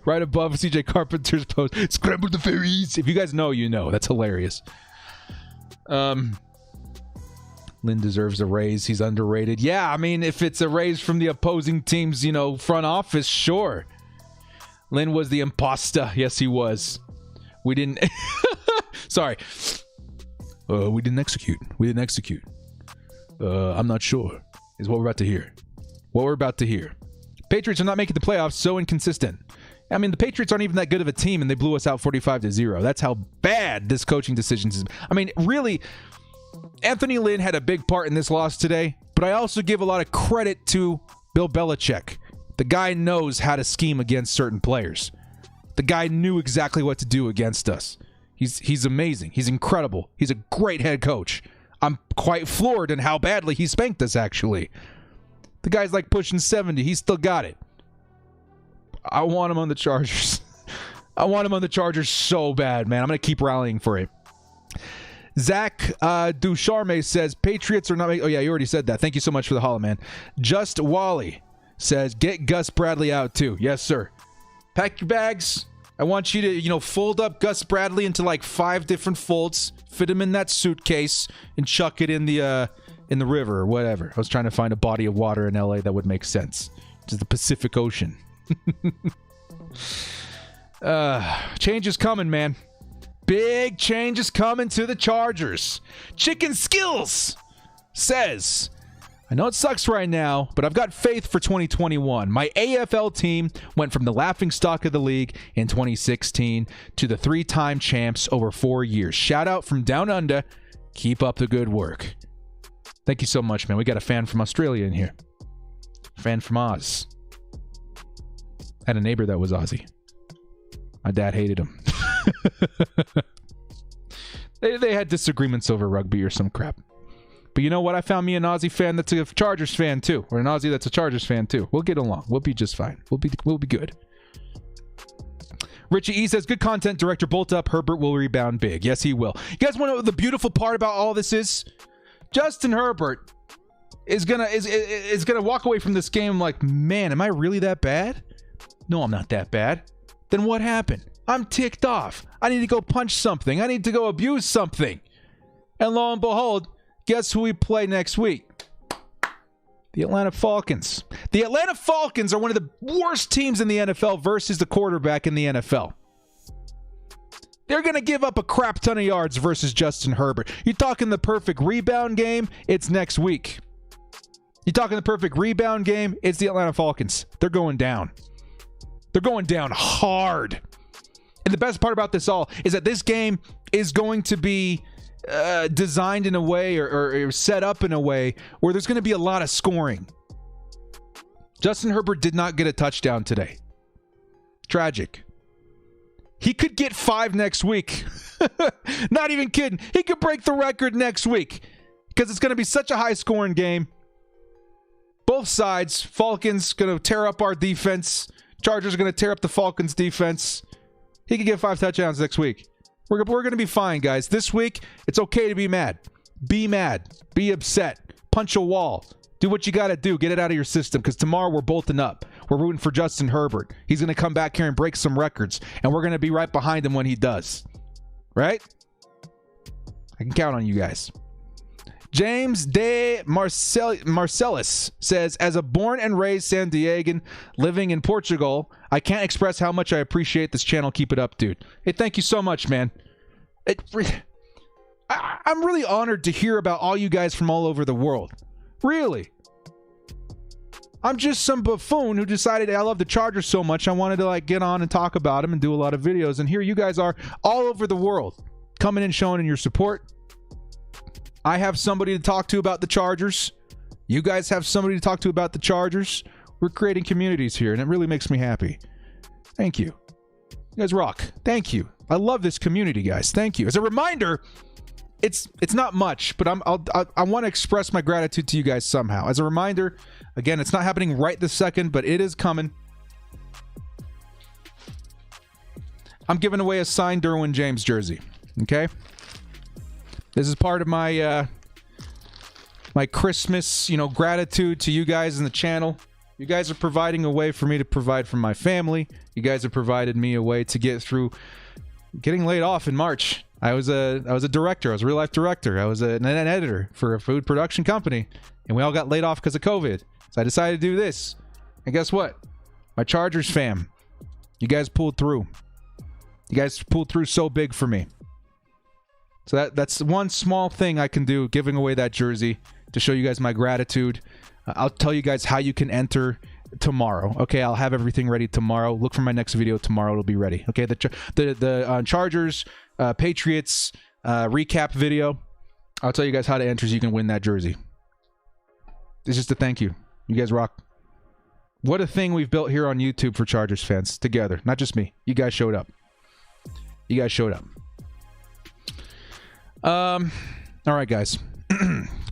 Right above CJ Carpenter's post, scramble the fairies. If you guys know, you know. That's hilarious. Lynn deserves a raise. He's underrated. Yeah, I mean, if it's a raise from the opposing team's, front office, sure. Lynn was the imposter. Yes, he was. We didn't... Sorry. We didn't execute. I'm not sure, is what we're about to hear. Patriots are not making the playoffs, so inconsistent. I mean, the Patriots aren't even that good of a team, and they blew us out 45-0. That's how bad this coaching decision is. I mean, really, Anthony Lynn had a big part in this loss today, but I also give a lot of credit to Bill Belichick. The guy knows how to scheme against certain players. The guy knew exactly what to do against us. He's amazing. He's incredible. He's a great head coach. I'm quite floored in how badly he spanked us, actually. The guy's like pushing 70. He's still got it. I want him on the Chargers. I want him on the Chargers so bad, man. I'm going to keep rallying for it. Zach Ducharme says, Patriots are not... Oh, yeah, you already said that. Thank you so much for the holla, man. Just Wally says, get Gus Bradley out, too. Yes, sir. Pack your bags. I want you to, fold up Gus Bradley into like 5 different folds, fit him in that suitcase, and chuck it in the river or whatever. I was trying to find a body of water in LA that would make sense. Which is the Pacific Ocean. Change is coming, man. Big change is coming to the Chargers. Chicken Skills says, I know it sucks right now, but I've got faith for 2021. My AFL team went from the laughingstock of the league in 2016 to the 3-time champs over 4 years. Shout out from down under. Keep up the good work. Thank you so much, man. We got a fan from Australia in here. Fan from Oz. I had a neighbor that was Aussie. My dad hated him. They had disagreements over rugby or some crap. But you know what? I found me an Aussie fan that's a Chargers fan too. Or an Aussie that's a Chargers fan too. We'll get along. We'll be just fine. We'll be good. Richie E says, good content, director. Bolt up. Herbert will rebound big. Yes, he will. You guys want to know what the beautiful part about all this is? Justin Herbert is gonna walk away from this game like, man, am I really that bad? No, I'm not that bad. Then what happened? I'm ticked off. I need to go punch something. I need to go abuse something. And lo and behold, guess who we play next week? The Atlanta Falcons. The Atlanta Falcons are one of the worst teams in the NFL versus the quarterback in the NFL. They're going to give up a crap ton of yards versus Justin Herbert. You're talking the perfect rebound game? It's next week. You're talking the perfect rebound game? It's the Atlanta Falcons. They're going down. They're going down hard. And the best part about this all is that this game is going to be designed in a way or set up in a way where there's going to be a lot of scoring. Justin Herbert did not get a touchdown today. Tragic. He could get 5 next week. Not even kidding. He could break the record next week because it's going to be such a high-scoring game. Both sides. Falcons going to tear up our defense. Chargers are going to tear up the Falcons' defense. He could get 5 touchdowns next week. We're going to be fine, guys. This week, it's okay to be mad. Be mad. Be upset. Punch a wall. Do what you got to do. Get it out of your system because tomorrow we're bolting up. We're rooting for Justin Herbert. He's going to come back here and break some records, and we're going to be right behind him when he does. Right? I can count on you guys. James de Marcellus says, as a born and raised San Diegan living in Portugal, I can't express how much I appreciate this channel. Keep it up, dude. Hey, thank you so much, man. I'm really honored to hear about all you guys from all over the world. Really. I'm just some buffoon who decided I love the Chargers so much I wanted to get on and talk about them and do a lot of videos. And here you guys are all over the world coming and showing in your support. I have somebody to talk to about the Chargers. You guys have somebody to talk to about the Chargers. We're creating communities here, and it really makes me happy. Thank you. You guys rock. Thank you. I love this community, guys. Thank you. As a reminder, it's not much, but I want to express my gratitude to you guys somehow. As a reminder, again, it's not happening right this second, but it is coming. I'm giving away a signed Derwin James jersey. Okay? This is part of my my Christmas, gratitude to you guys in the channel. You guys are providing a way for me to provide for my family. You guys have provided me a way to get through getting laid off in March. I was a director. I was a real life director. I was an editor for a food production company, and we all got laid off because of COVID. So I decided to do this. And guess what? My Chargers fam, you guys pulled through. You guys pulled through so big for me. So that's one small thing I can do, giving away that jersey to show you guys my gratitude. I'll tell you guys how you can enter tomorrow. Okay, I'll have everything ready tomorrow. Look for my next video tomorrow. It'll be ready. Okay, the Chargers, Patriots recap video. I'll tell you guys how to enter so you can win that jersey. It's just a thank you. You guys rock. What a thing we've built here on YouTube for Chargers fans together. Not just me. You guys showed up. You guys showed up. All right, guys.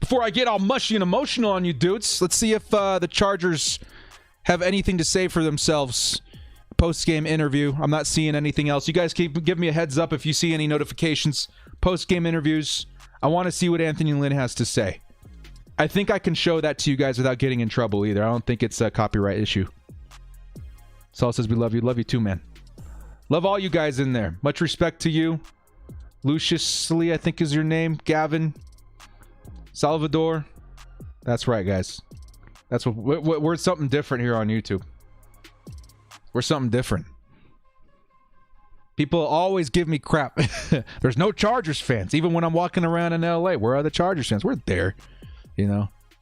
Before I get all mushy and emotional on you dudes, let's see if the Chargers have anything to say for themselves. Post-game interview. I'm not seeing anything else. You guys keep give me a heads up if you see any notifications. Post-game interviews. I want to see what Anthony Lynn has to say. I think I can show that to you guys without getting in trouble either. I don't think it's a copyright issue. Saul says we love you. Love you too, man. Love all you guys in there. Much respect to you. Lucius Lee, I think is your name. Gavin. Salvador. That's right, guys. That's what we're something different here on YouTube. We're something different. People always give me crap. There's no Chargers fans. Even when I'm walking around in LA, where are the Chargers fans? We're there.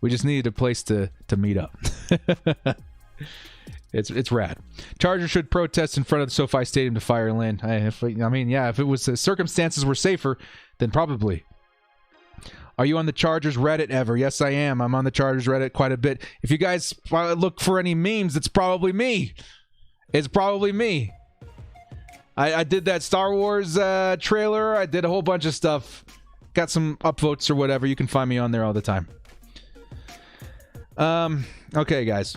We just needed a place to meet up. It's rad. Chargers should protest in front of the SoFi Stadium to fire Lynn. If it was circumstances were safer, then probably. Are you on the Chargers Reddit ever? Yes, I am. I'm on the Chargers Reddit quite a bit. If you guys look for any memes, it's probably me. It's probably me. I did that Star Wars trailer. I did a whole bunch of stuff. Got some upvotes or whatever. You can find me on there all the time. Okay, guys.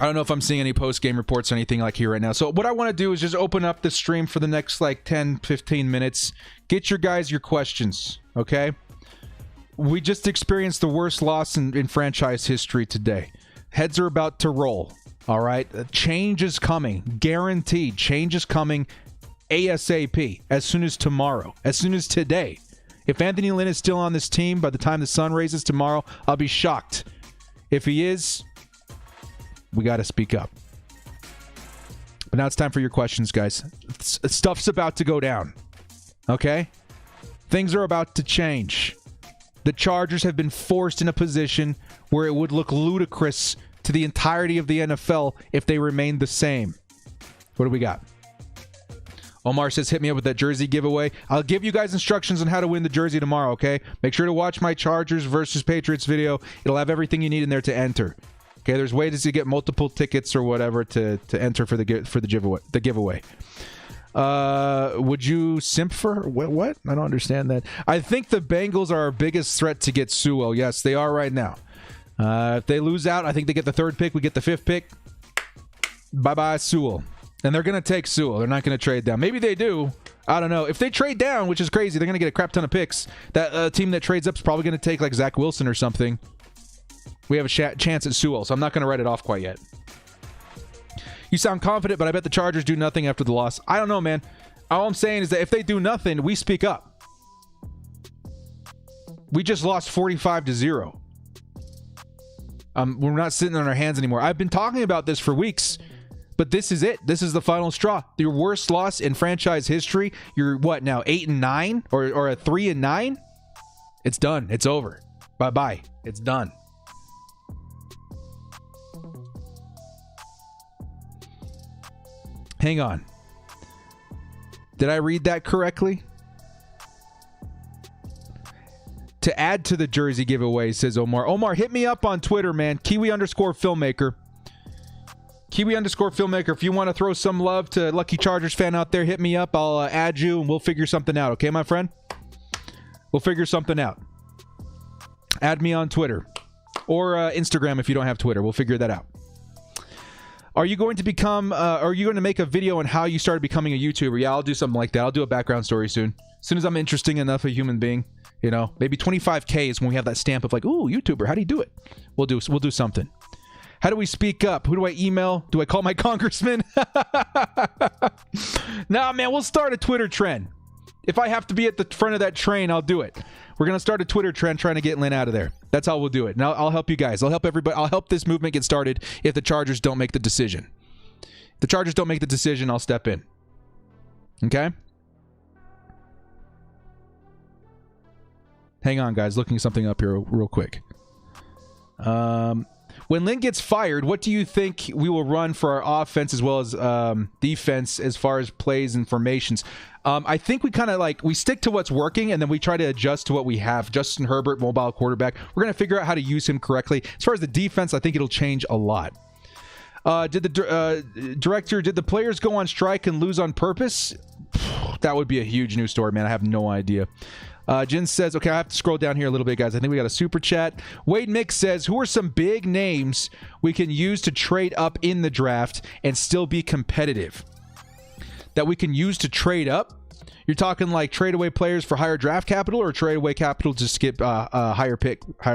I don't know if I'm seeing any post-game reports or anything like here right now. So what I want to do is just open up the stream for the next 10, 15 minutes. Get your questions, okay? We just experienced the worst loss in franchise history today. Heads are about to roll, all right? Change is coming. Guaranteed. Change is coming ASAP, as soon as tomorrow, as soon as today. If Anthony Lynn is still on this team by the time the sun raises tomorrow, I'll be shocked. If he is, we got to speak up. But now it's time for your questions, guys. Stuff's about to go down. Okay? Things are about to change. The Chargers have been forced in a position where it would look ludicrous to the entirety of the NFL if they remained the same. What do we got? Omar says, hit me up with that jersey giveaway. I'll give you guys instructions on how to win the jersey tomorrow, okay? Make sure to watch my Chargers versus Patriots video. It'll have everything you need in there to enter. Okay, there's ways to get multiple tickets or whatever to enter for the giveaway. Would you simp for what? I don't understand that. I think the Bengals are our biggest threat to get Sewell. Yes, they are right now. If they lose out, I think they get the 3rd pick. We get the 5th pick. Bye-bye, Sewell. And they're going to take Sewell. They're not going to trade down. Maybe they do. I don't know. If they trade down, which is crazy, they're going to get a crap ton of picks. That team that trades up is probably going to take like Zach Wilson or something. We have a chance at Sewell, so I'm not going to write it off quite yet. You sound confident, but I bet the Chargers do nothing after the loss. I don't know, man. All I'm saying is that if they do nothing, we speak up. We just lost 45-0. We're not sitting on our hands anymore. I've been talking about this for weeks. But this is it. This is the final straw. Your worst loss in franchise history. You're what now? 8-9 or a 3-9? It's done. It's over. Bye-bye. It's done. Hang on. Did I read that correctly? To add to the jersey giveaway, says Omar. Omar, hit me up on Twitter, man. Kiwi_filmmaker. Kiwi_filmmaker. If you want to throw some love to Lucky Chargers fan out there, hit me up. I'll add you and we'll figure something out. Okay, my friend? We'll figure something out. Add me on Twitter or Instagram if you don't have Twitter. We'll figure that out. Are you going to make a video on how you started becoming a YouTuber? Yeah, I'll do something like that. I'll do a background story soon. As soon as I'm interesting enough a human being, you know, maybe 25K is when we have that stamp of like, ooh, YouTuber, how do you do it? We'll do something. How do we speak up? Who do I email? Do I call my congressman? Nah, man, we'll start a Twitter trend. If I have to be at the front of that train, I'll do it. We're going to start a Twitter trend trying to get Lynn out of there. That's how we'll do it. Now, I'll help you guys. I'll help everybody. I'll help this movement get started if the Chargers don't make the decision. If the Chargers don't make the decision, I'll step in. Okay? Hang on, guys. Looking something up here real quick. When Lynn gets fired, what do you think we will run for our offense as well as defense as far as plays and formations? I think we kind of we stick to what's working and then we try to adjust to what we have. Justin Herbert, mobile quarterback. We're going to figure out how to use him correctly. As far as the defense, I think it'll change a lot. Did the players go on strike and lose on purpose? That would be a huge news story, man. I have no idea. Jen says, okay, I have to scroll down here a little bit, guys. I think we got a super chat. Wade Mix says, who are some big names we can use to trade up in the draft and still be competitive? That we can use to trade up? You're talking like trade away players for higher draft capital or trade away capital to skip a higher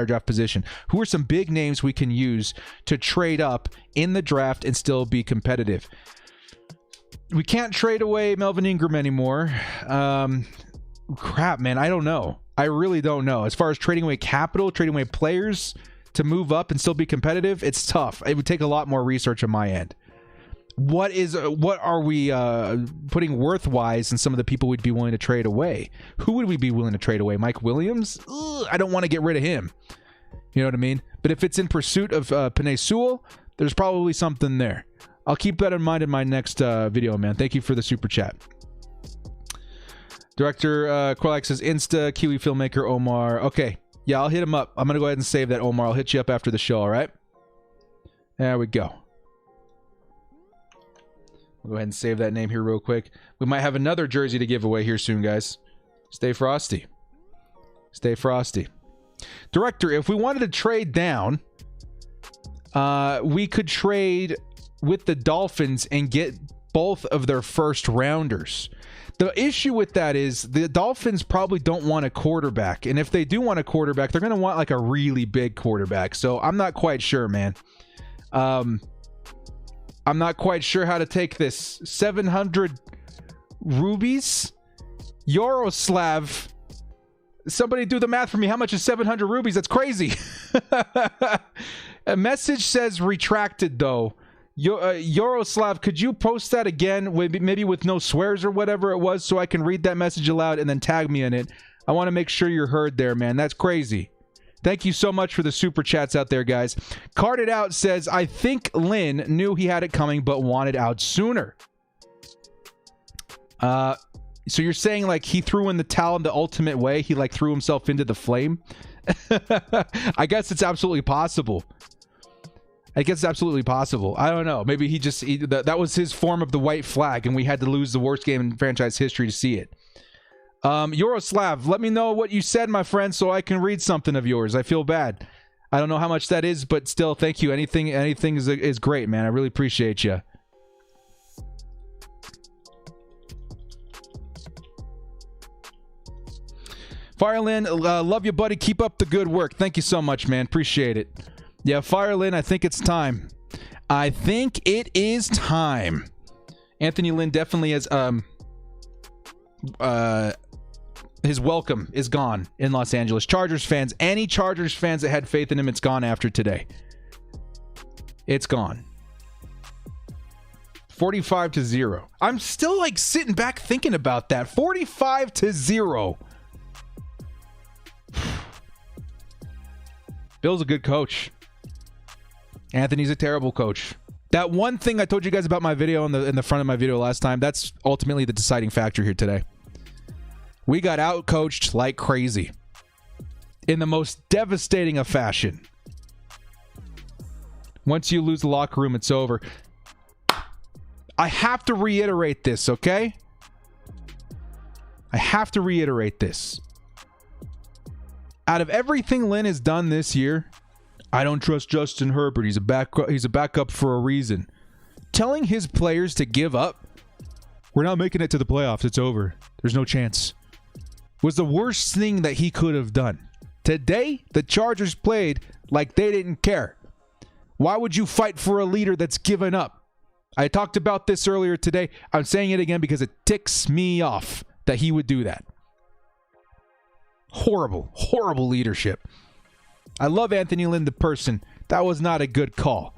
draft position? Who are some big names we can use to trade up in the draft and still be competitive? We can't trade away Melvin Ingram anymore. Crap, man. I don't know. I really don't know. As far as trading away capital, trading away players to move up and still be competitive, it's tough. It would take a lot more research on my end. What are we putting worth-wise in some of the people we'd be willing to trade away? Who would we be willing to trade away? Mike Williams? Ugh, I don't want to get rid of him. You know what I mean? But if it's in pursuit of Penei Sewell, there's probably something there. I'll keep that in mind in my next video, man. Thank you for the super chat. Director Corlac says, Insta, Kiwi Filmmaker, Omar. Okay. Yeah, I'll hit him up. I'm going to go ahead and save that, Omar. I'll hit you up after the show, all right? There we go. We'll go ahead and save that name here real quick. We might have another jersey to give away here soon, guys. Stay frosty. Stay frosty. Director, if we wanted to trade down, we could trade with the Dolphins and get both of their first rounders. The issue with that is the Dolphins probably don't want a quarterback. And if they do want a quarterback, they're going to want like a really big quarterback. So I'm not quite sure, man. I'm not quite sure how to take this. 700 rubies? Yaroslav. Somebody do the math for me. How much is 700 rubies? That's crazy. A message says retracted, though. Yaroslav, could you post that again, maybe with no swears or whatever it was, so I can read that message aloud and then tag me in it? I want to make sure you're heard there, man. That's crazy. Thank you so much for the super chats out there, guys. Carded Out says, I think Lynn knew he had it coming but wanted out sooner. So you're saying like he threw in the towel in the ultimate way? He like threw himself into the flame? I guess it's absolutely possible. I don't know. Maybe that was his form of the white flag, and we had to lose the worst game in franchise history to see it. Euroslav, let me know what you said, my friend, so I can read something of yours. I feel bad. I don't know how much that is, but still, thank you. Anything is great, man. I really appreciate you. Firelin, love you, buddy. Keep up the good work. Thank you so much, man. Appreciate it. Yeah, Firelin, I think it's time. I think it is time. Anthony Lynn definitely has his welcome is gone in Los Angeles. Chargers fans, any Chargers fans that had faith in him, it's gone after today. It's gone. 45-0. I'm still like sitting back thinking about that. 45-0. Bill's a good coach. Anthony's a terrible coach. That one thing I told you guys about my video in the front of my video last time, that's ultimately the deciding factor here today. We got out-coached like crazy. In the most devastating of fashion. Once you lose the locker room, it's over. I have to reiterate this, okay? I have to reiterate this. Out of everything Lynn has done this year, I don't trust Justin Herbert. He's a backup for a reason. Telling his players to give up, we're not making it to the playoffs. It's over. There's no chance. Was the worst thing that he could have done. Today, the Chargers played like they didn't care. Why would you fight for a leader that's given up? I talked about this earlier today. I'm saying it again because it ticks me off that he would do that. Horrible, horrible leadership. I love Anthony Lynn, the person. That was not a good call.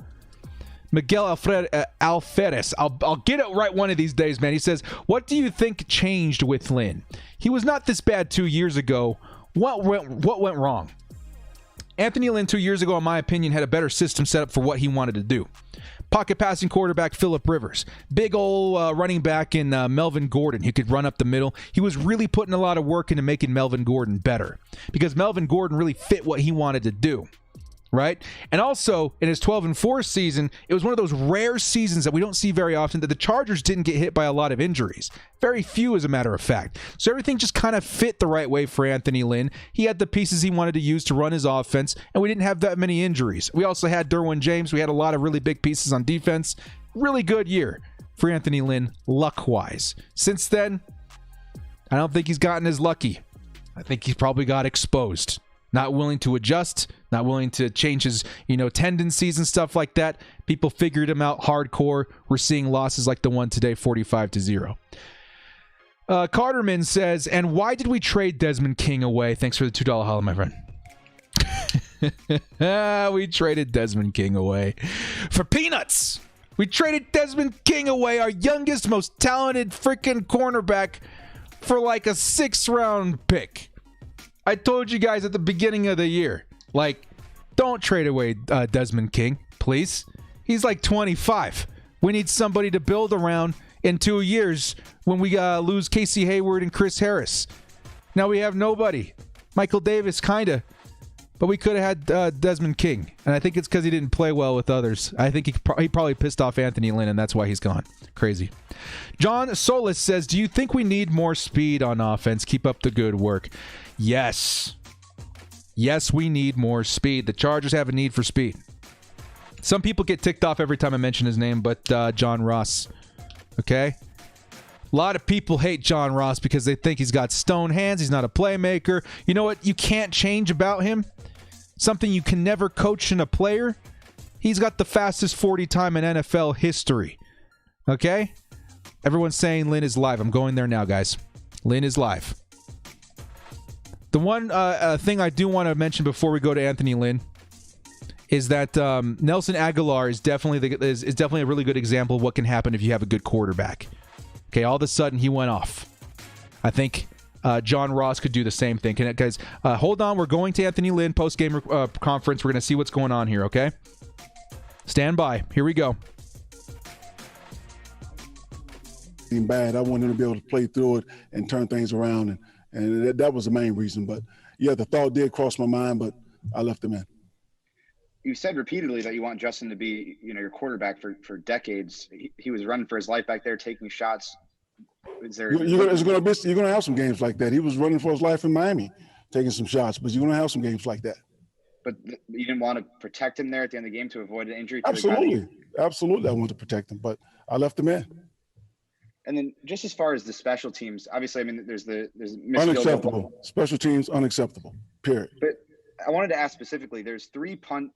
Miguel Alferez. I'll get it right one of these days, man. He says, what do you think changed with Lynn? He was not this bad 2 years ago. What went wrong? Anthony Lynn 2 years ago, in my opinion, had a better system set up for what he wanted to do. Pocket passing quarterback Phillip Rivers. Big old running back in Melvin Gordon. He could run up the middle. He was really putting a lot of work into making Melvin Gordon better because Melvin Gordon really fit what he wanted to do. Right? And also, in his 12-4 season, it was one of those rare seasons that we don't see very often that the Chargers didn't get hit by a lot of injuries. Very few, as a matter of fact. So everything just kind of fit the right way for Anthony Lynn. He had the pieces he wanted to use to run his offense, and we didn't have that many injuries. We also had Derwin James. We had a lot of really big pieces on defense. Really good year for Anthony Lynn, luck-wise. Since then, I don't think he's gotten as lucky. I think he probably got exposed. Not willing to adjust, not willing to change his, tendencies and stuff like that. People figured him out hardcore. We're seeing losses like the one today, 45-0. Carterman says, and why did we trade Desmond King away? Thanks for the $2 holla, my friend. We traded Desmond King away for peanuts. We traded Desmond King away, our youngest, most talented freaking cornerback, for like a 6th-round pick. I told you guys at the beginning of the year, don't trade away Desmond King, please. He's like 25. We need somebody to build around in 2 years when we lose Casey Hayward and Chris Harris. Now we have nobody. Michael Davis, kind of. But we could have had Desmond King. And I think it's because he didn't play well with others. I think he probably pissed off Anthony Lynn, and that's why he's gone. Crazy. John Solis says, do you think we need more speed on offense? Keep up the good work. Yes. Yes, we need more speed. The Chargers have a need for speed. Some people get ticked off every time I mention his name, but John Ross. Okay? A lot of people hate John Ross because they think he's got stone hands. He's not a playmaker. You know what you can't change about him? Something you can never coach in a player? He's got the fastest 40 time in NFL history. Okay? Everyone's saying Lynn is live. I'm going there now, guys. Lynn is live. The one thing I do want to mention before we go to Anthony Lynn is that Nelson Aguilar is definitely a really good example of what can happen if you have a good quarterback. Okay, all of a sudden he went off. I think John Ross could do the same thing. Guys, hold on. We're going to Anthony Lynn post-game conference. We're going to see what's going on here, okay? Stand by. Here we go. anything bad. I wanted him to be able to play through it and turn things around, and that was the main reason. But, yeah, the thought did cross my mind, but I left him in. You've said repeatedly that you want Justin to be, your quarterback for decades. He was running for his life back there, taking shots. You're going to have some games like that. He was running for his life in Miami, taking some shots, but you're going to have some games like that. But you didn't want to protect him there at the end of the game to avoid an injury? Absolutely. Absolutely, I wanted to protect him, but I left him in. And then just as far as the special teams, obviously, I mean, there's unacceptable. Special teams, unacceptable, period. But I wanted to ask specifically, there's 3 punt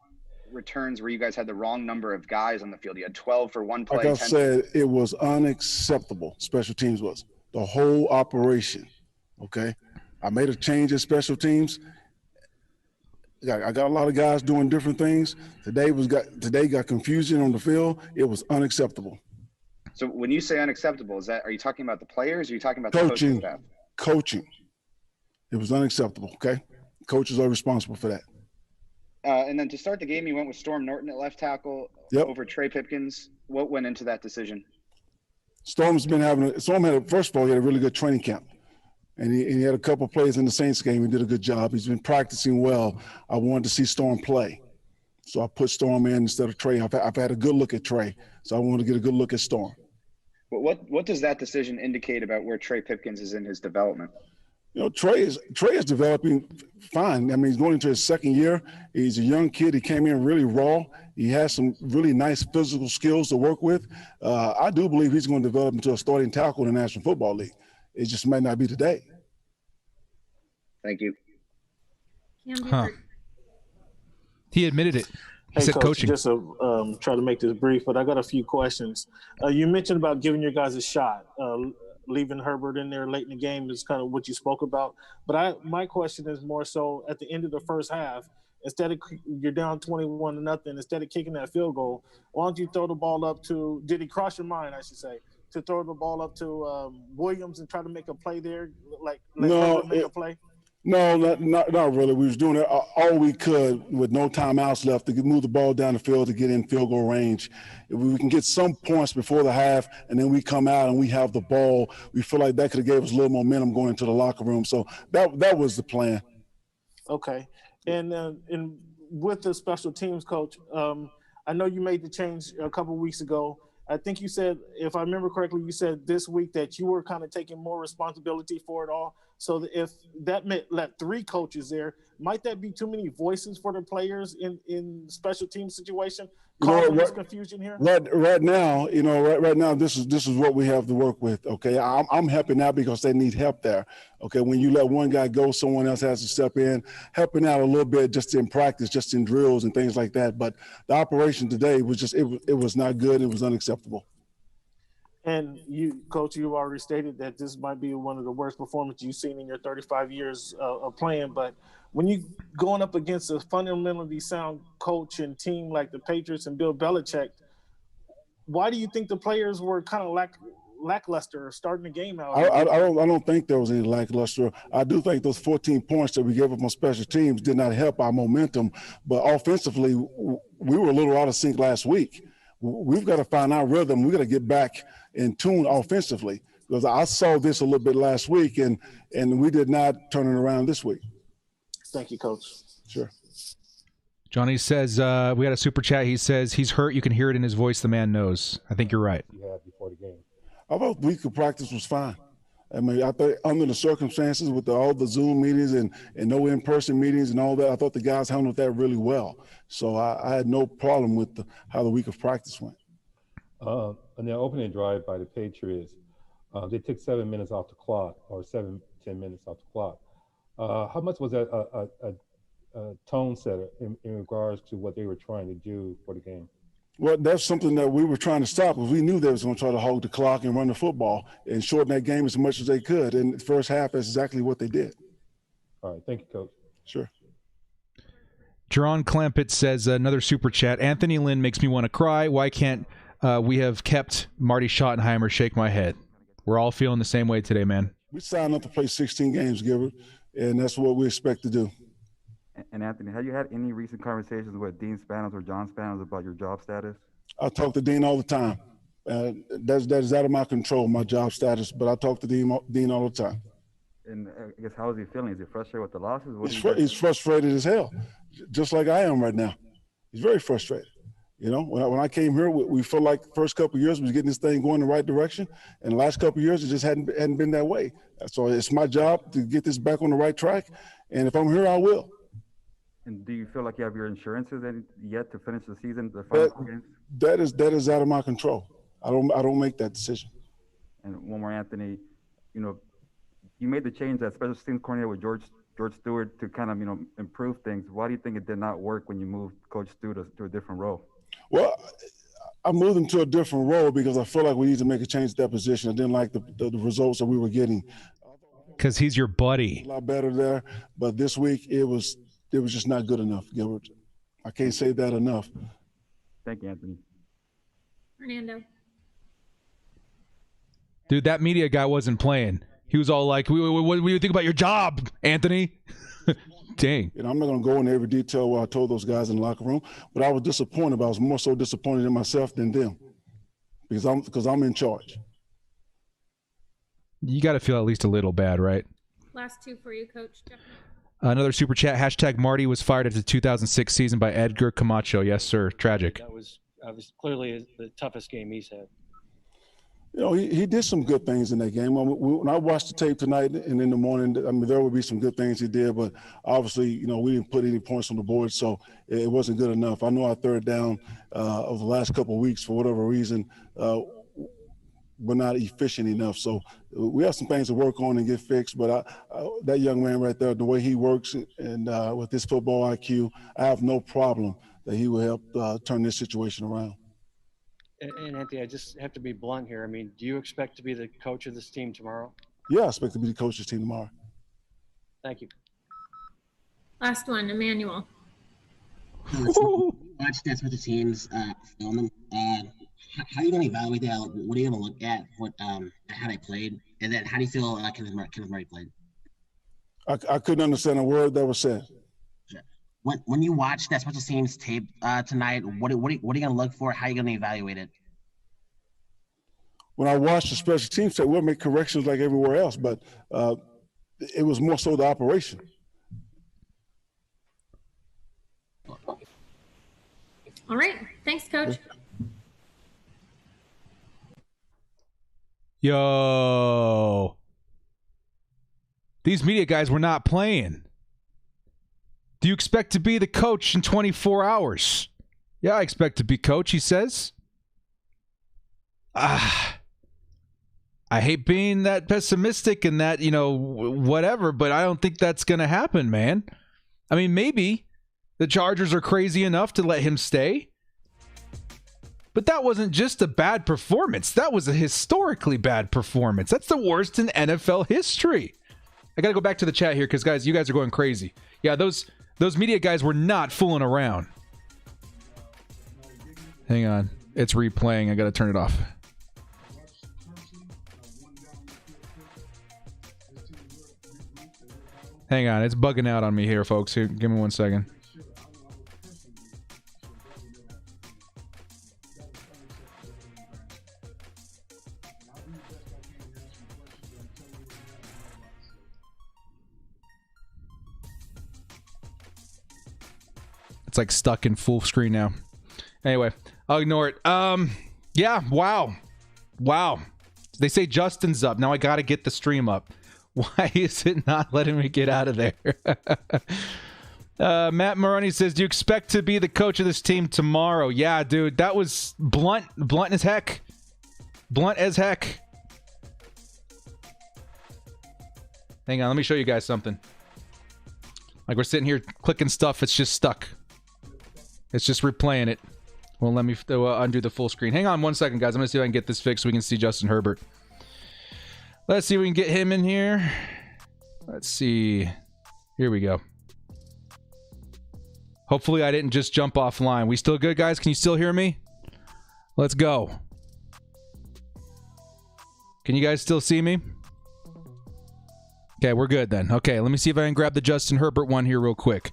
returns where you guys had the wrong number of guys on the field. You had 12 for one play. Like I said, it was unacceptable. Special teams was the whole operation. Okay, I made a change in special teams. I got a lot of guys doing different things. Today got confusion on the field. It was unacceptable. So when you say unacceptable, are you talking about the players? Or are you talking about the coaching staff? Coaching. It was unacceptable. Okay, coaches are responsible for that. And then to start the game, you went with Storm Norton at left tackle over Trey Pipkins. What went into that decision? Storm had a really good training camp. And he had a couple of plays in the Saints game. He did a good job. He's been practicing well. I wanted to see Storm play. So I put Storm in instead of Trey. I've had a good look at Trey. So I wanted to get a good look at Storm. But what does that decision indicate about where Trey Pipkins is in his development? Trey is developing fine. I mean, he's going into his second year. He's a young kid. He came in really raw. He has some really nice physical skills to work with. I do believe he's going to develop into a starting tackle in the National Football League. It just might not be today. Thank you. He admitted it. He said Coach, coaching. Just try to make this brief, but I got a few questions. You mentioned about giving your guys a shot. Leaving Herbert in there late in the game is kind of what you spoke about. But my question is more so at the end of the first half, instead of you're down 21-0, instead of kicking that field goal, why don't you throw the ball up to – did he cross your mind, I should say, to throw the ball up to Williams and try to make a play there, Herbert make a play? No, not really. We was doing it all we could with no timeouts left to move the ball down the field to get in field goal range. If we can get some points before the half and then we come out and we have the ball, we feel like that could have gave us a little momentum going into the locker room. So that was the plan. Okay. And with the special teams coach, I know you made the change a couple of weeks ago. I think you said, if I remember correctly, you said this week that you were kind of taking more responsibility for it all. So if that meant let 3 coaches there, might that be too many voices for the players in special team situation? Causing this confusion here. Right now, this is what we have to work with. Okay, I'm helping out because they need help there. Okay, when you let one guy go, someone else has to step in, helping out a little bit just in practice, just in drills and things like that. But the operation today was just it was not good. It was unacceptable. And you, Coach, you've already stated that this might be one of the worst performances you've seen in your 35 years of playing. But when you going up against a fundamentally sound coach and team like the Patriots and Bill Belichick, why do you think the players were kind of lackluster starting the game out? I don't think there was any lackluster. I do think those 14 points that we gave up on special teams did not help our momentum. But offensively, we were a little out of sync last week. We've got to find our rhythm. We've got to get back in tune offensively, because I saw this a little bit last week, and we did not turn it around this week. Thank you, Coach. Sure. Johnny says, we had a super chat. He says he's hurt. You can hear it in his voice. The man knows. I think you're right. You had before the game. I thought the week of practice was fine. I mean, I thought under the circumstances with all the Zoom meetings and no in-person meetings and all that, I thought the guys handled that really well. So I had no problem with how the week of practice went. On their opening drive by the Patriots, they took 7 minutes off the clock, or 7-10 minutes off the clock. How much was that a tone setter in regards to what they were trying to do for the game? Well, that's something that we were trying to stop, because we knew they was going to try to hog the clock and run the football and shorten that game as much as they could. And the first half, that's exactly what they did. All right. Thank you, Coach. Sure. Jerron Clampett says, another super chat. Anthony Lynn makes me want to cry. Why can't we have kept Marty Schottenheimer? Shake my head. We're all feeling the same way today, man. We signed up to play 16 games, Gilbert, and that's what we expect to do. And Anthony, have you had any recent conversations with Dean Spanos or John Spanos about your job status? I talk to Dean all the time. That is out of my control, my job status. But I talk to Dean all the time. And I guess how is he feeling? Is he frustrated with the losses? He's frustrated as hell, just like I am right now. He's very frustrated. You know, when I came here, we felt like the first couple of years we was getting this thing going in the right direction, and the last couple of years it just hadn't been that way. So it's my job to get this back on the right track, and if I'm here, I will. And do you feel like you have your insurances yet to finish the season, the final games? That is out of my control. I don't make that decision. And one more, Anthony. You know, you made the change as special teams coordinator with George Stewart to kind of, you know, improve things. Why do you think it did not work when you moved Coach Stewart to a different role? Well, I moved him to a different role because I feel like we need to make a change at that position. I didn't like the results that we were getting. Because he's your buddy. A lot better there, but this week it was just not good enough, Gilbert. I can't say that enough. Thank you, Anthony. Fernando. Dude, that media guy wasn't playing. He was all like, what do you think about your job, Anthony? Dang. I'm not going to go into every detail what I told those guys in the locker room, but I was disappointed. I was more so disappointed in myself than them because I'm in charge. You got to feel at least a little bad, right? Last two for you, Coach. Jeff. Another super chat. Hashtag Marty was fired after the 2006 season by Edgar Camacho. Yes, sir. Tragic. That was clearly the toughest game he's had. You know, he did some good things in that game. When I watched the tape tonight and in the morning, I mean, there would be some good things he did, but obviously, you know, we didn't put any points on the board, so it wasn't good enough. I know our third down of the last couple of weeks, for whatever reason, we're not efficient enough. So we have some things to work on and get fixed, but that young man right there, the way he works and with his football IQ, I have no problem that he will help turn this situation around. And Anthony, I just have to be blunt here. I mean, do you expect to be the coach of this team tomorrow? Yeah, I expect to be the coach of this team tomorrow. Thank you. Last one, Emmanuel. Watch that special teams film. How are you going to evaluate that? What are you going to look at? How they played, and then how do you feel Kenneth Murray played? I couldn't understand a word that was said. Sure. When you watch that special teams tape tonight, what are you going to look for? How are you going to evaluate it? When I watch the special teams tape, we'll make corrections like everywhere else, but it was more so the operation. All right. Thanks, Coach. Yo. These media guys were not playing. Do you expect to be the coach in 24 hours? Yeah, I expect to be coach, he says. I hate being that pessimistic and that, you know, whatever, but I don't think that's going to happen, man. I mean, maybe the Chargers are crazy enough to let him stay. But that wasn't just a bad performance. That was a historically bad performance. That's the worst in NFL history. I got to go back to the chat here because, guys, you guys are going crazy. Yeah, those media guys were not fooling around. Hang on. It's replaying. I got to turn it off. Hang on. It's bugging out on me here, folks. Here, give me 1 second. It's like stuck in full screen now. Anyway, I'll ignore it. Yeah, wow. They say Justin's up. Now I got to get the stream up. Why is it not letting me get out of there? Matt Maroney says, do you expect to be the coach of this team tomorrow? Yeah, dude, that was blunt as heck. Blunt as heck. Hang on, let me show you guys something. Like we're sitting here clicking stuff, it's just stuck. It's just replaying it. Well, let me undo the full screen. Hang on 1 second, guys. I'm going to see if I can get this fixed so we can see Justin Herbert. Let's see if we can get him in here. Let's see. Here we go. Hopefully I didn't just jump offline. We still good, guys? Can you still hear me? Let's go. Can you guys still see me? Okay, we're good then. Okay, let me see if I can grab the Justin Herbert one here real quick.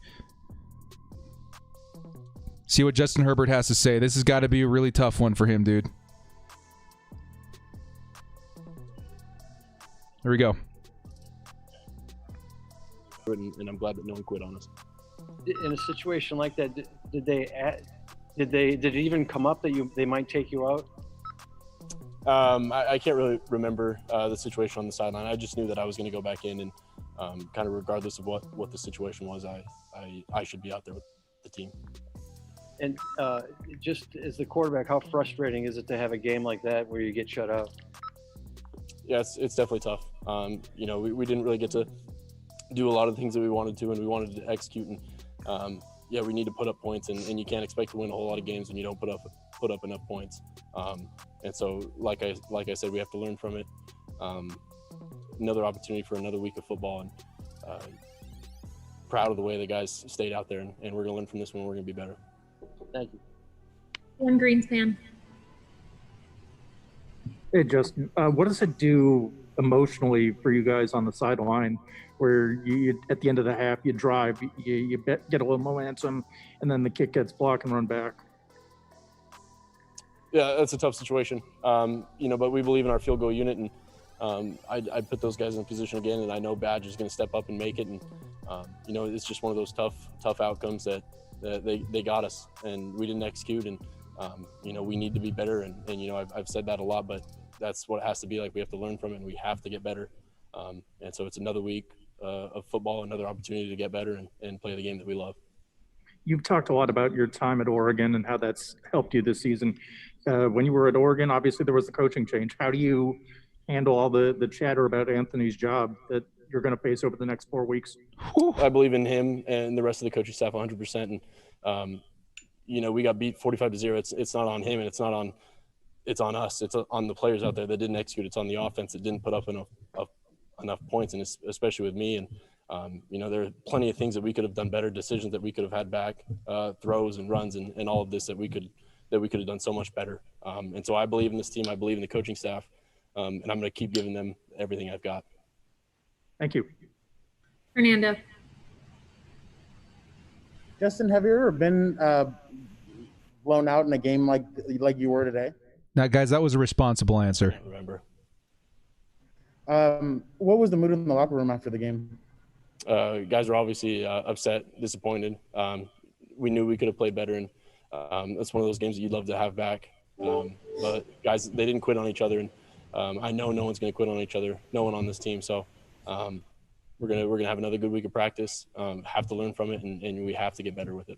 See what Justin Herbert has to say. This has got to be a really tough one for him, dude. Here we go. And I'm glad that no one quit on us. In a situation like that, did it even come up that they might take you out? I can't really remember the situation on the sideline. I just knew that I was going to go back in, and kind of regardless of what the situation was, I should be out there with the team. And just as the quarterback, how frustrating is it to have a game like that where you get shut out? Yeah, it's definitely tough. We didn't really get to do a lot of the things that we wanted to, and we wanted to execute. And we need to put up points, and you can't expect to win a whole lot of games when you don't put up enough points. And so, like I said, we have to learn from it. Another opportunity for another week of football, and proud of the way the guys stayed out there, and we're going to learn from this one. We're going to be better. Thank you. One Greenspan. Hey, Justin, what does it do emotionally for you guys on the sideline where you at the end of the half, you drive, you get a little momentum, and then the kick gets blocked and run back? Yeah, that's a tough situation. But we believe in our field goal unit, and I put those guys in position again, and I know Badge is going to step up and make it. And, it's just one of those tough outcomes that they got us, and we didn't execute. And, we need to be better. And I've said that a lot, but that's what it has to be like. We have to learn from it, and we have to get better. And so it's another week of football, another opportunity to get better and play the game that we love. You've talked a lot about your time at Oregon and how that's helped you this season. When you were at Oregon, obviously there was the coaching change. How do you handle all the chatter about Anthony's job that you're going to face over the next 4 weeks? I believe in him and the rest of the coaching staff 100%. And, we got beat 45-0. It's not on him, and it's on us. It's on the players out there that didn't execute. It's on the offense that didn't put up enough points, and especially with me. And, there are plenty of things that we could have done better, decisions that we could have had back, throws and runs and all of this that we could have done so much better. And so I believe in this team. I believe in the coaching staff, and I'm going to keep giving them everything I've got. Thank you. Fernando. Justin, have you ever been blown out in a game like you were today? Now, guys, that was a responsible answer. I remember. What was the mood in the locker room after the game? Guys were obviously upset, disappointed. We knew we could have played better, and that's one of those games that you'd love to have back. But guys, they didn't quit on each other, and I know no one's going to quit on each other. No one on this team. So we're gonna have another good week of practice. Have to learn from it, and we have to get better with it.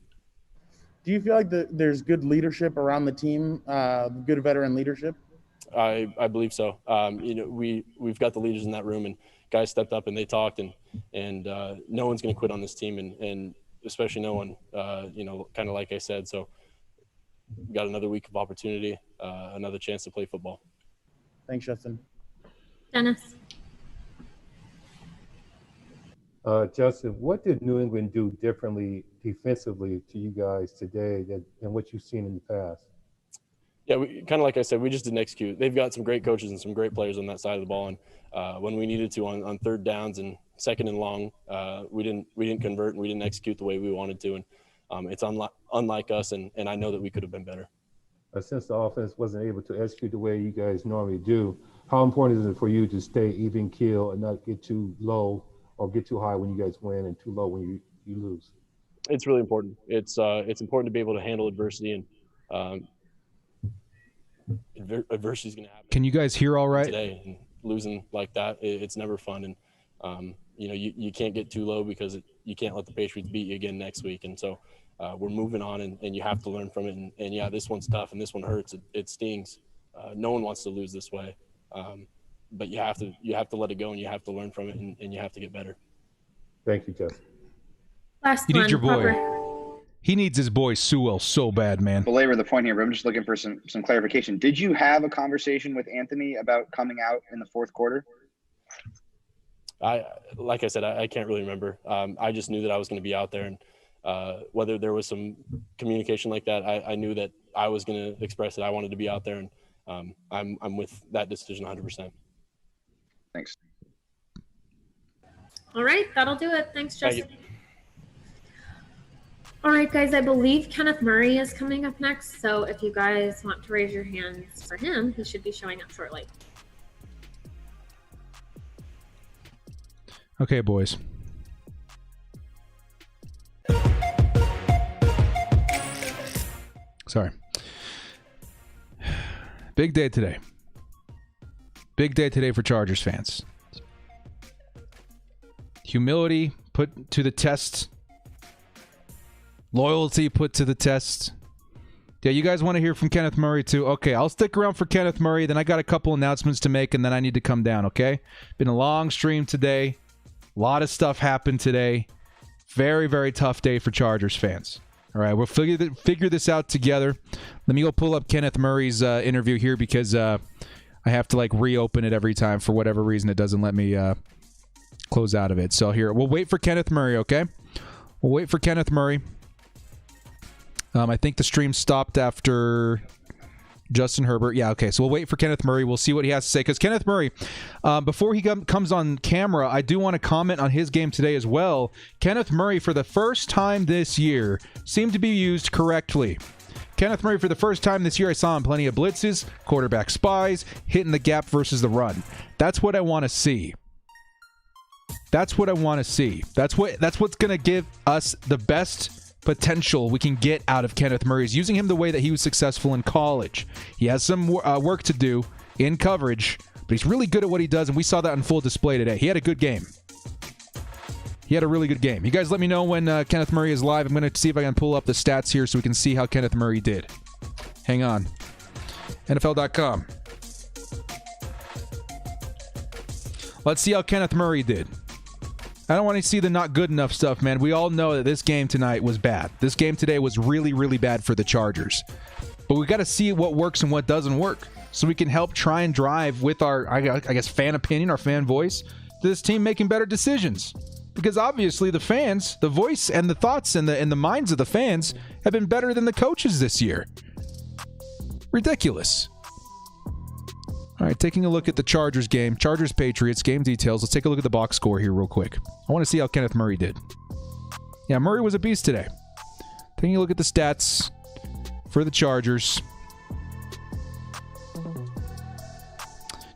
Do you feel like there's good leadership around the team, good veteran leadership? I believe so. We've got the leaders in that room, and guys stepped up and they talked, and no one's going to quit on this team, and especially no one, kind of like I said. So we got another week of opportunity, another chance to play football. Thanks, Justin. Dennis. Justin, what did New England do differently defensively to you guys today than what you've seen in the past? Yeah, kind of like I said, we just didn't execute. They've got some great coaches and some great players on that side of the ball, and when we needed to on third downs and second and long, we didn't convert and we didn't execute the way we wanted to, and it's unlike us, and I know that we could have been better. Since the offense wasn't able to execute the way you guys normally do, how important is it for you to stay even keel and not get too low or get too high when you guys win and too low when you lose? It's really important. It's important to be able to handle adversity, and adversity is going to happen. Can you guys hear all right? Today, and losing like that, it's never fun. And you can't get too low because you can't let the Patriots beat you again next week. And so we're moving on, and you have to learn from it. And yeah, this one's tough and this one hurts. It stings. No one wants to lose this way. But you have to let it go, and you have to learn from it, and you have to get better. Thank you, Justin. Last You one. need your boy. Popper. He needs his boy Sewell so bad, man. Belabor the point here, but I'm just looking for some clarification. Did you have a conversation with Anthony about coming out in the fourth quarter? Like I said, I can't really remember. I just knew that I was going to be out there, and whether there was some communication like that, I knew that I was going to express that I wanted to be out there, and I'm with that decision 100%. Thanks. All right, that'll do it. Thanks, Justin. Thank you. All right, guys, I believe Kenneth Murray is coming up next. So if you guys want to raise your hands for him, he should be showing up shortly. Okay, boys. Sorry. Big day today. Big day today for Chargers fans. Humility put to the test. Loyalty put to the test. Yeah, you guys want to hear from Kenneth Murray too? Okay, I'll stick around for Kenneth Murray. Then I got a couple announcements to make, and then I need to come down, okay? Been a long stream today. A lot of stuff happened today. Very, very tough day for Chargers fans. All right, we'll figure this out together. Let me go pull up Kenneth Murray's interview here because I have to like reopen it every time for whatever reason. It doesn't let me close out of it. So here, we'll wait for Kenneth Murray, okay? We'll wait for Kenneth Murray. I think the stream stopped after Justin Herbert. Yeah, okay. So we'll wait for Kenneth Murray. We'll see what he has to say. Because Kenneth Murray, before he comes on camera, I do want to comment on his game today as well. Kenneth Murray, for the first time this year, seemed to be used correctly. Kenneth Murray, for the first time this year, I saw him plenty of blitzes, quarterback spies, hitting the gap versus the run. That's what I want to see. That's what I want to see. That's what's going to give us the best potential we can get out of Kenneth Murray, is using him the way that he was successful in college. He has some work to do in coverage, but he's really good at what he does, and we saw that on full display today. He had a good game. He had a really good game. You guys let me know when Kenneth Murray is live. I'm going to see if I can pull up the stats here so we can see how Kenneth Murray did. Hang on. NFL.com. Let's see how Kenneth Murray did. I don't want to see the not good enough stuff, man. We all know that this game tonight was bad. This game today was really, really bad for the Chargers. But we got to see what works and what doesn't work so we can help try and drive with our, I guess, fan opinion, our fan voice, to this team making better decisions. Because obviously the fans, the voice and the thoughts and the minds of the fans have been better than the coaches this year. Ridiculous. All right, taking a look at the Chargers game. Chargers-Patriots game details. Let's take a look at the box score here real quick. I want to see how Kenneth Murray did. Yeah, Murray was a beast today. Taking a look at the stats for the Chargers.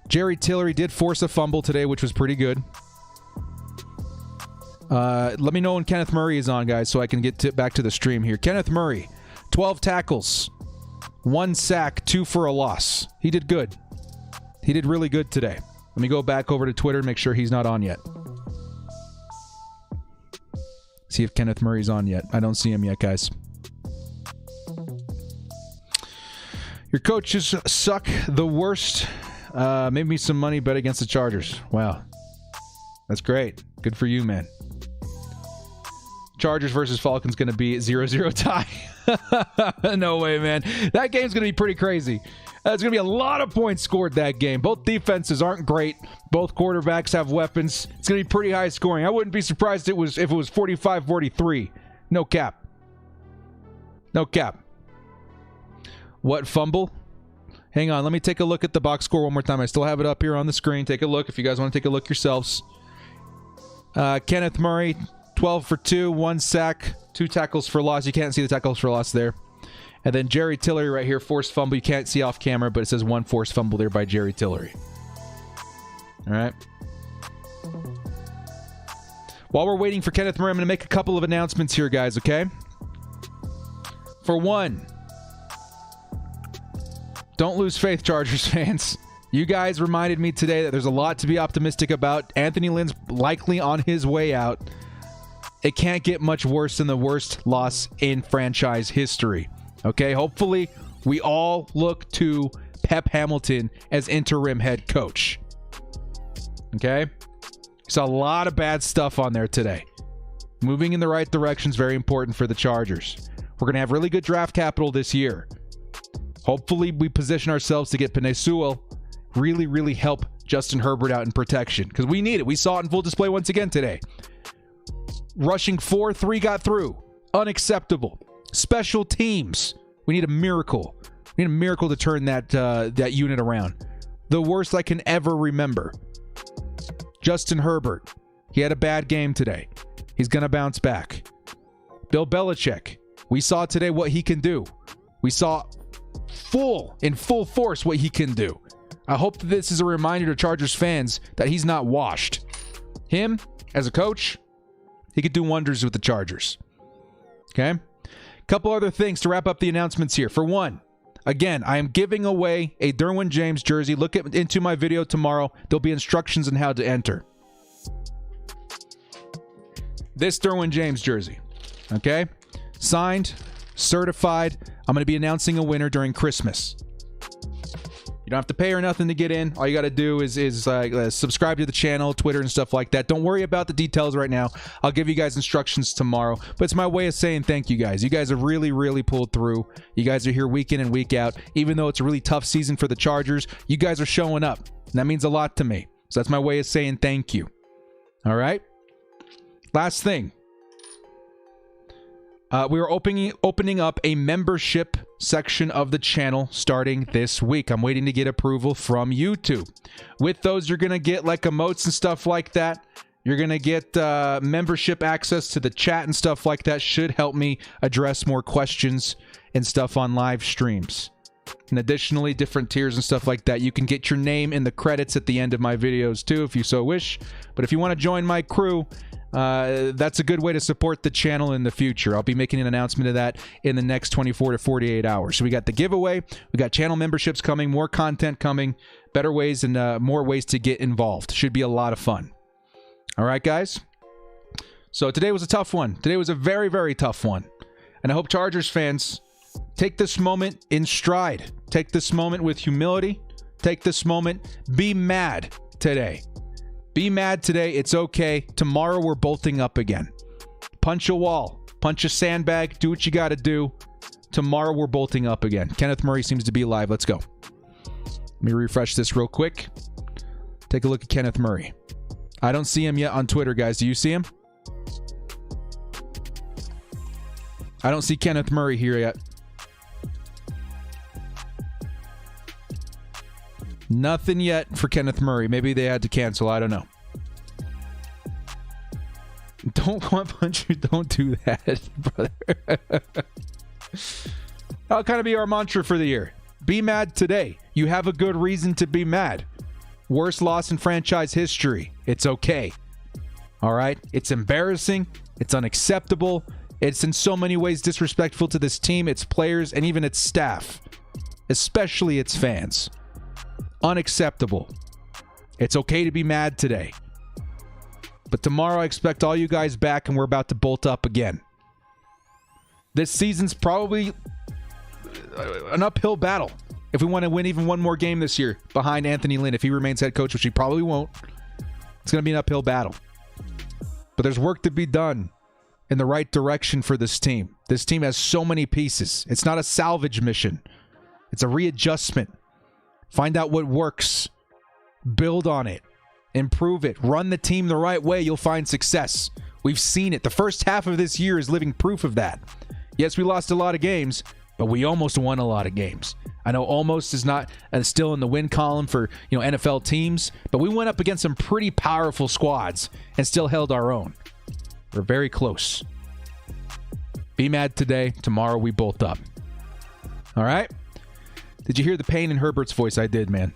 Jerry Tillery did force a fumble today, which was pretty good. Let me know when Kenneth Murray is on, guys, so I can get back to the stream here. Kenneth Murray, 12 tackles, 1 sack, 2 for a loss. He did good. He did really good today. Let me go back over to Twitter and make sure he's not on yet. See if Kenneth Murray's on yet. I don't see him yet, guys. Your coaches suck the worst. Made me some money, bet against the Chargers. Wow. That's great. Good for you, man. Chargers versus Falcons going to be 0-0 tie. No way, man. That game's going to be pretty crazy. There's going to be a lot of points scored that game. Both defenses aren't great. Both quarterbacks have weapons. It's going to be pretty high scoring. I wouldn't be surprised if it was 45-43. No cap. No cap. What fumble? Hang on. Let me take a look at the box score one more time. I still have it up here on the screen. Take a look if you guys want to take a look yourselves. Kenneth Murray, 12 for 2, 1 sack, 2 tackles for loss. You can't see the tackles for loss there. And then Jerry Tillery right here, forced fumble. You can't see off camera, but it says 1 forced fumble there by Jerry Tillery. All right. While we're waiting for Kenneth Murray, I'm going to make a couple of announcements here, guys, okay? For one, don't lose faith, Chargers fans. You guys reminded me today that there's a lot to be optimistic about. Anthony Lynn's likely on his way out. It can't get much worse than the worst loss in franchise history. Okay, hopefully we all look to Pep Hamilton as interim head coach. Okay? Saw a lot of bad stuff on there today. Moving in the right direction is very important for the Chargers. We're going to have really good draft capital this year. Hopefully we position ourselves to get Penei Sewell, really, really help Justin Herbert out in protection, because we need it. We saw it in full display once again today. Rushing 4, 3 got through. Unacceptable. Special teams. We need a miracle. We need a miracle to turn that unit around. The worst I can ever remember. Justin Herbert. He had a bad game today. He's going to bounce back. Bill Belichick. We saw today what he can do. We saw in full force what he can do. I hope that this is a reminder to Chargers fans that he's not washed. Him, as a coach, he could do wonders with the Chargers. Okay? Couple other things to wrap up the announcements here. For one, again, I am giving away a Derwin James jersey. Look into my video tomorrow. There'll be instructions on how to enter. This Derwin James jersey. Okay? Signed, certified. I'm going to be announcing a winner during Christmas. You don't have to pay or nothing to get in. All you got to do is subscribe to the channel, Twitter, and stuff like that. Don't worry about the details right now. I'll give you guys instructions tomorrow. But it's my way of saying thank you guys. You guys have really, really pulled through. You guys are here week in and week out. Even though it's a really tough season for the Chargers, you guys are showing up. And that means a lot to me. So that's my way of saying thank you. All right? Last thing. We are opening up a membership section of the channel starting this week. I'm waiting to get approval from YouTube. With those, you're going to get like emotes and stuff like that. You're going to get membership access to the chat and stuff like that. Should help me address more questions and stuff on live streams. And additionally, different tiers and stuff like that. You can get your name in the credits at the end of my videos too, if you so wish. But if you want to join my crew, that's a good way to support the channel in the future. I'll be making an announcement of that in the next 24 to 48 hours. So we got the giveaway, we got channel memberships coming, more content coming, better ways and more ways to get involved. Should be a lot of fun. All right, guys? So today was a tough one. Today was a very, very tough one. And I hope Chargers fans take this moment in stride. Take this moment with humility. Take this moment. Be mad today. Be mad today. It's okay. Tomorrow we're bolting up again. Punch a wall. Punch a sandbag. Do what you got to do. Tomorrow we're bolting up again. Kenneth Murray seems to be live. Let's go. Let me refresh this real quick. Take a look at Kenneth Murray. I don't see him yet on Twitter, guys. Do you see him? I don't see Kenneth Murray here yet. Nothing yet for Kenneth Murray. Maybe they had to cancel. I don't know. Don't want punch you. Don't do that, brother. That'll kind of be our mantra for the year. Be mad today. You have a good reason to be mad. Worst loss in franchise history. It's okay. All right? It's embarrassing. It's unacceptable. It's in so many ways disrespectful to this team, its players, and even its staff. Especially its fans. Unacceptable. It's okay to be mad today. But tomorrow I expect all you guys back and we're about to bolt up again. This season's probably an uphill battle. If we want to win even one more game this year behind Anthony Lynn, if he remains head coach, which he probably won't, it's going to be an uphill battle. But there's work to be done in the right direction for this team. This team has so many pieces. It's not a salvage mission. It's a readjustment. Find out what works. Build on it. Improve it. Run the team the right way. You'll find success. We've seen it. The first half of this year is living proof of that. Yes, we lost a lot of games, but we almost won a lot of games. I know almost is not still in the win column for NFL teams, but we went up against some pretty powerful squads and still held our own. We're very close. Be mad today. Tomorrow we bolt up. All right? Did you hear the pain in Herbert's voice? I did, man.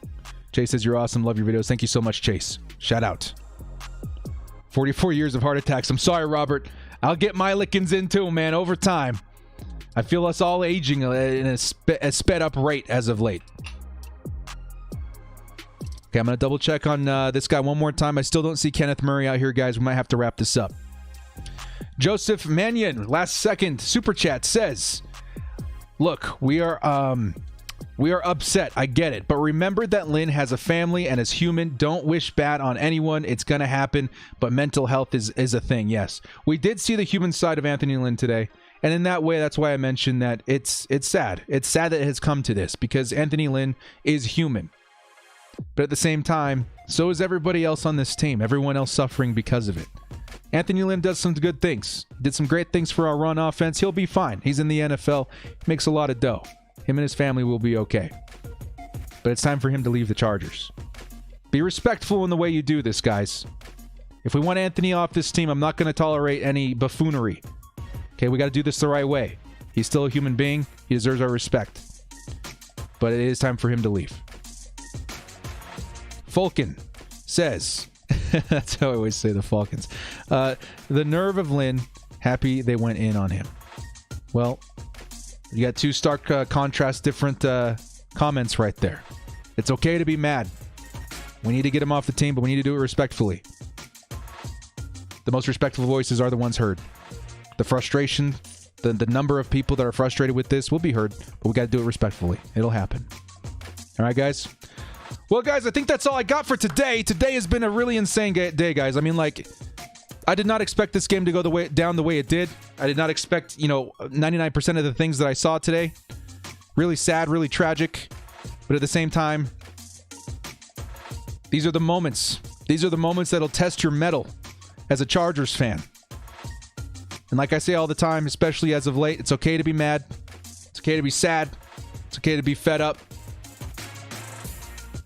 Chase says, you're awesome. Love your videos. Thank you so much, Chase. Shout out. 44 years of heart attacks. I'm sorry, Robert. I'll get my lickings in too, man, over time. I feel us all aging in a sped up rate as of late. Okay, I'm going to double check on this guy one more time. I still don't see Kenneth Murray out here, guys. We might have to wrap this up. Joseph Mannion, last second super chat, says, look, we are upset. I get it. But remember that Lynn has a family and is human. Don't wish bad on anyone. It's going to happen. But mental health is a thing. Yes. We did see the human side of Anthony Lynn today. And in that way, that's why I mentioned that it's sad. It's sad that it has come to this because Anthony Lynn is human. But at the same time, so is everybody else on this team. Everyone else suffering because of it. Anthony Lynn does some good things. Did some great things for our run offense. He'll be fine. He's in the NFL. Makes a lot of dough. Him and his family will be okay. But it's time for him to leave the Chargers. Be respectful in the way you do this, guys. If we want Anthony off this team, I'm not going to tolerate any buffoonery. Okay, we got to do this the right way. He's still a human being. He deserves our respect. But it is time for him to leave. Fulkin says, That's how I always say the Falcons. The nerve of Lynn. Happy they went in on him. Well, you got two stark contrast different comments right there. It's okay to be mad. We need to get him off the team, but we need to do it respectfully. The most respectful voices are the ones heard. The frustration, the number of people that are frustrated with this will be heard, but we got to do it respectfully. It'll happen. All right, guys? Well, guys, I think that's all I got for today. Today has been a really insane day, guys. I mean, like, I did not expect this game to go down the way it did. I did not expect, 99% of the things that I saw today. Really sad, really tragic. But at the same time, these are the moments. These are the moments that'll test your mettle as a Chargers fan. And like I say all the time, especially as of late, it's okay to be mad. It's okay to be sad. It's okay to be fed up.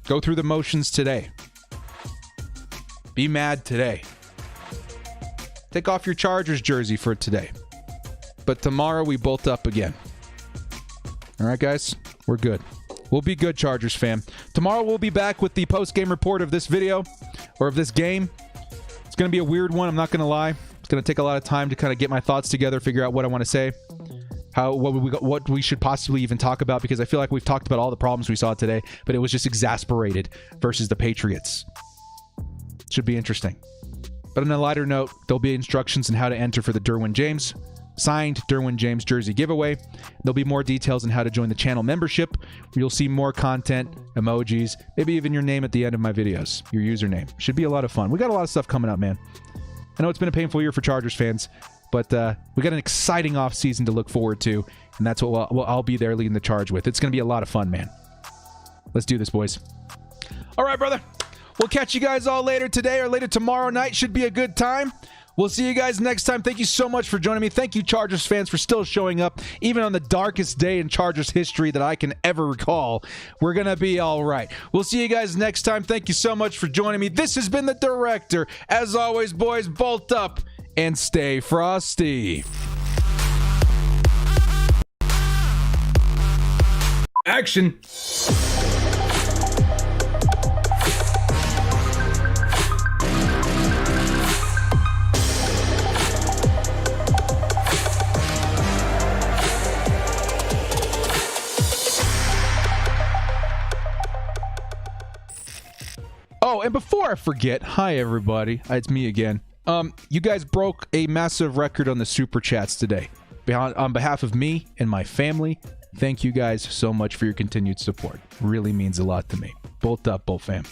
Go through the motions today. Be mad today. Take off your Chargers jersey for today. But tomorrow we bolt up again. All right, guys? We're good. We'll be good, Chargers fan. Tomorrow we'll be back with the post-game report of this video or of this game. It's going to be a weird one, I'm not going to lie. It's going to take a lot of time to kind of get my thoughts together, figure out what I want to say, what we should possibly even talk about, because I feel like we've talked about all the problems we saw today, but it was just exasperated versus the Patriots. Should be interesting. But on a lighter note, there'll be instructions on how to enter for the Derwin James signed Derwin James jersey giveaway. There'll be more details on how to join the channel membership. You'll see more content, emojis, maybe even your name at the end of my videos, your username. Should be a lot of fun. We got a lot of stuff coming up, man. I know it's been a painful year for Chargers fans, but we got an exciting offseason to look forward to, and that's what I'll be there leading the charge with. It's going to be a lot of fun, man. Let's do this, boys. All right, brother. We'll catch you guys all later today or later tomorrow night. Should be a good time. We'll see you guys next time. Thank you so much for joining me. Thank you, Chargers fans, for still showing up, even on the darkest day in Chargers history that I can ever recall. We're going to be all right. We'll see you guys next time. Thank you so much for joining me. This has been The Director. As always, boys, bolt up and stay frosty. Action. Oh, and before I forget, hi everybody, it's me again. You guys broke a massive record on the super chats today. On behalf of me and my family, thank you guys so much for your continued support. Really means a lot to me. Bolt up, Bolt fam.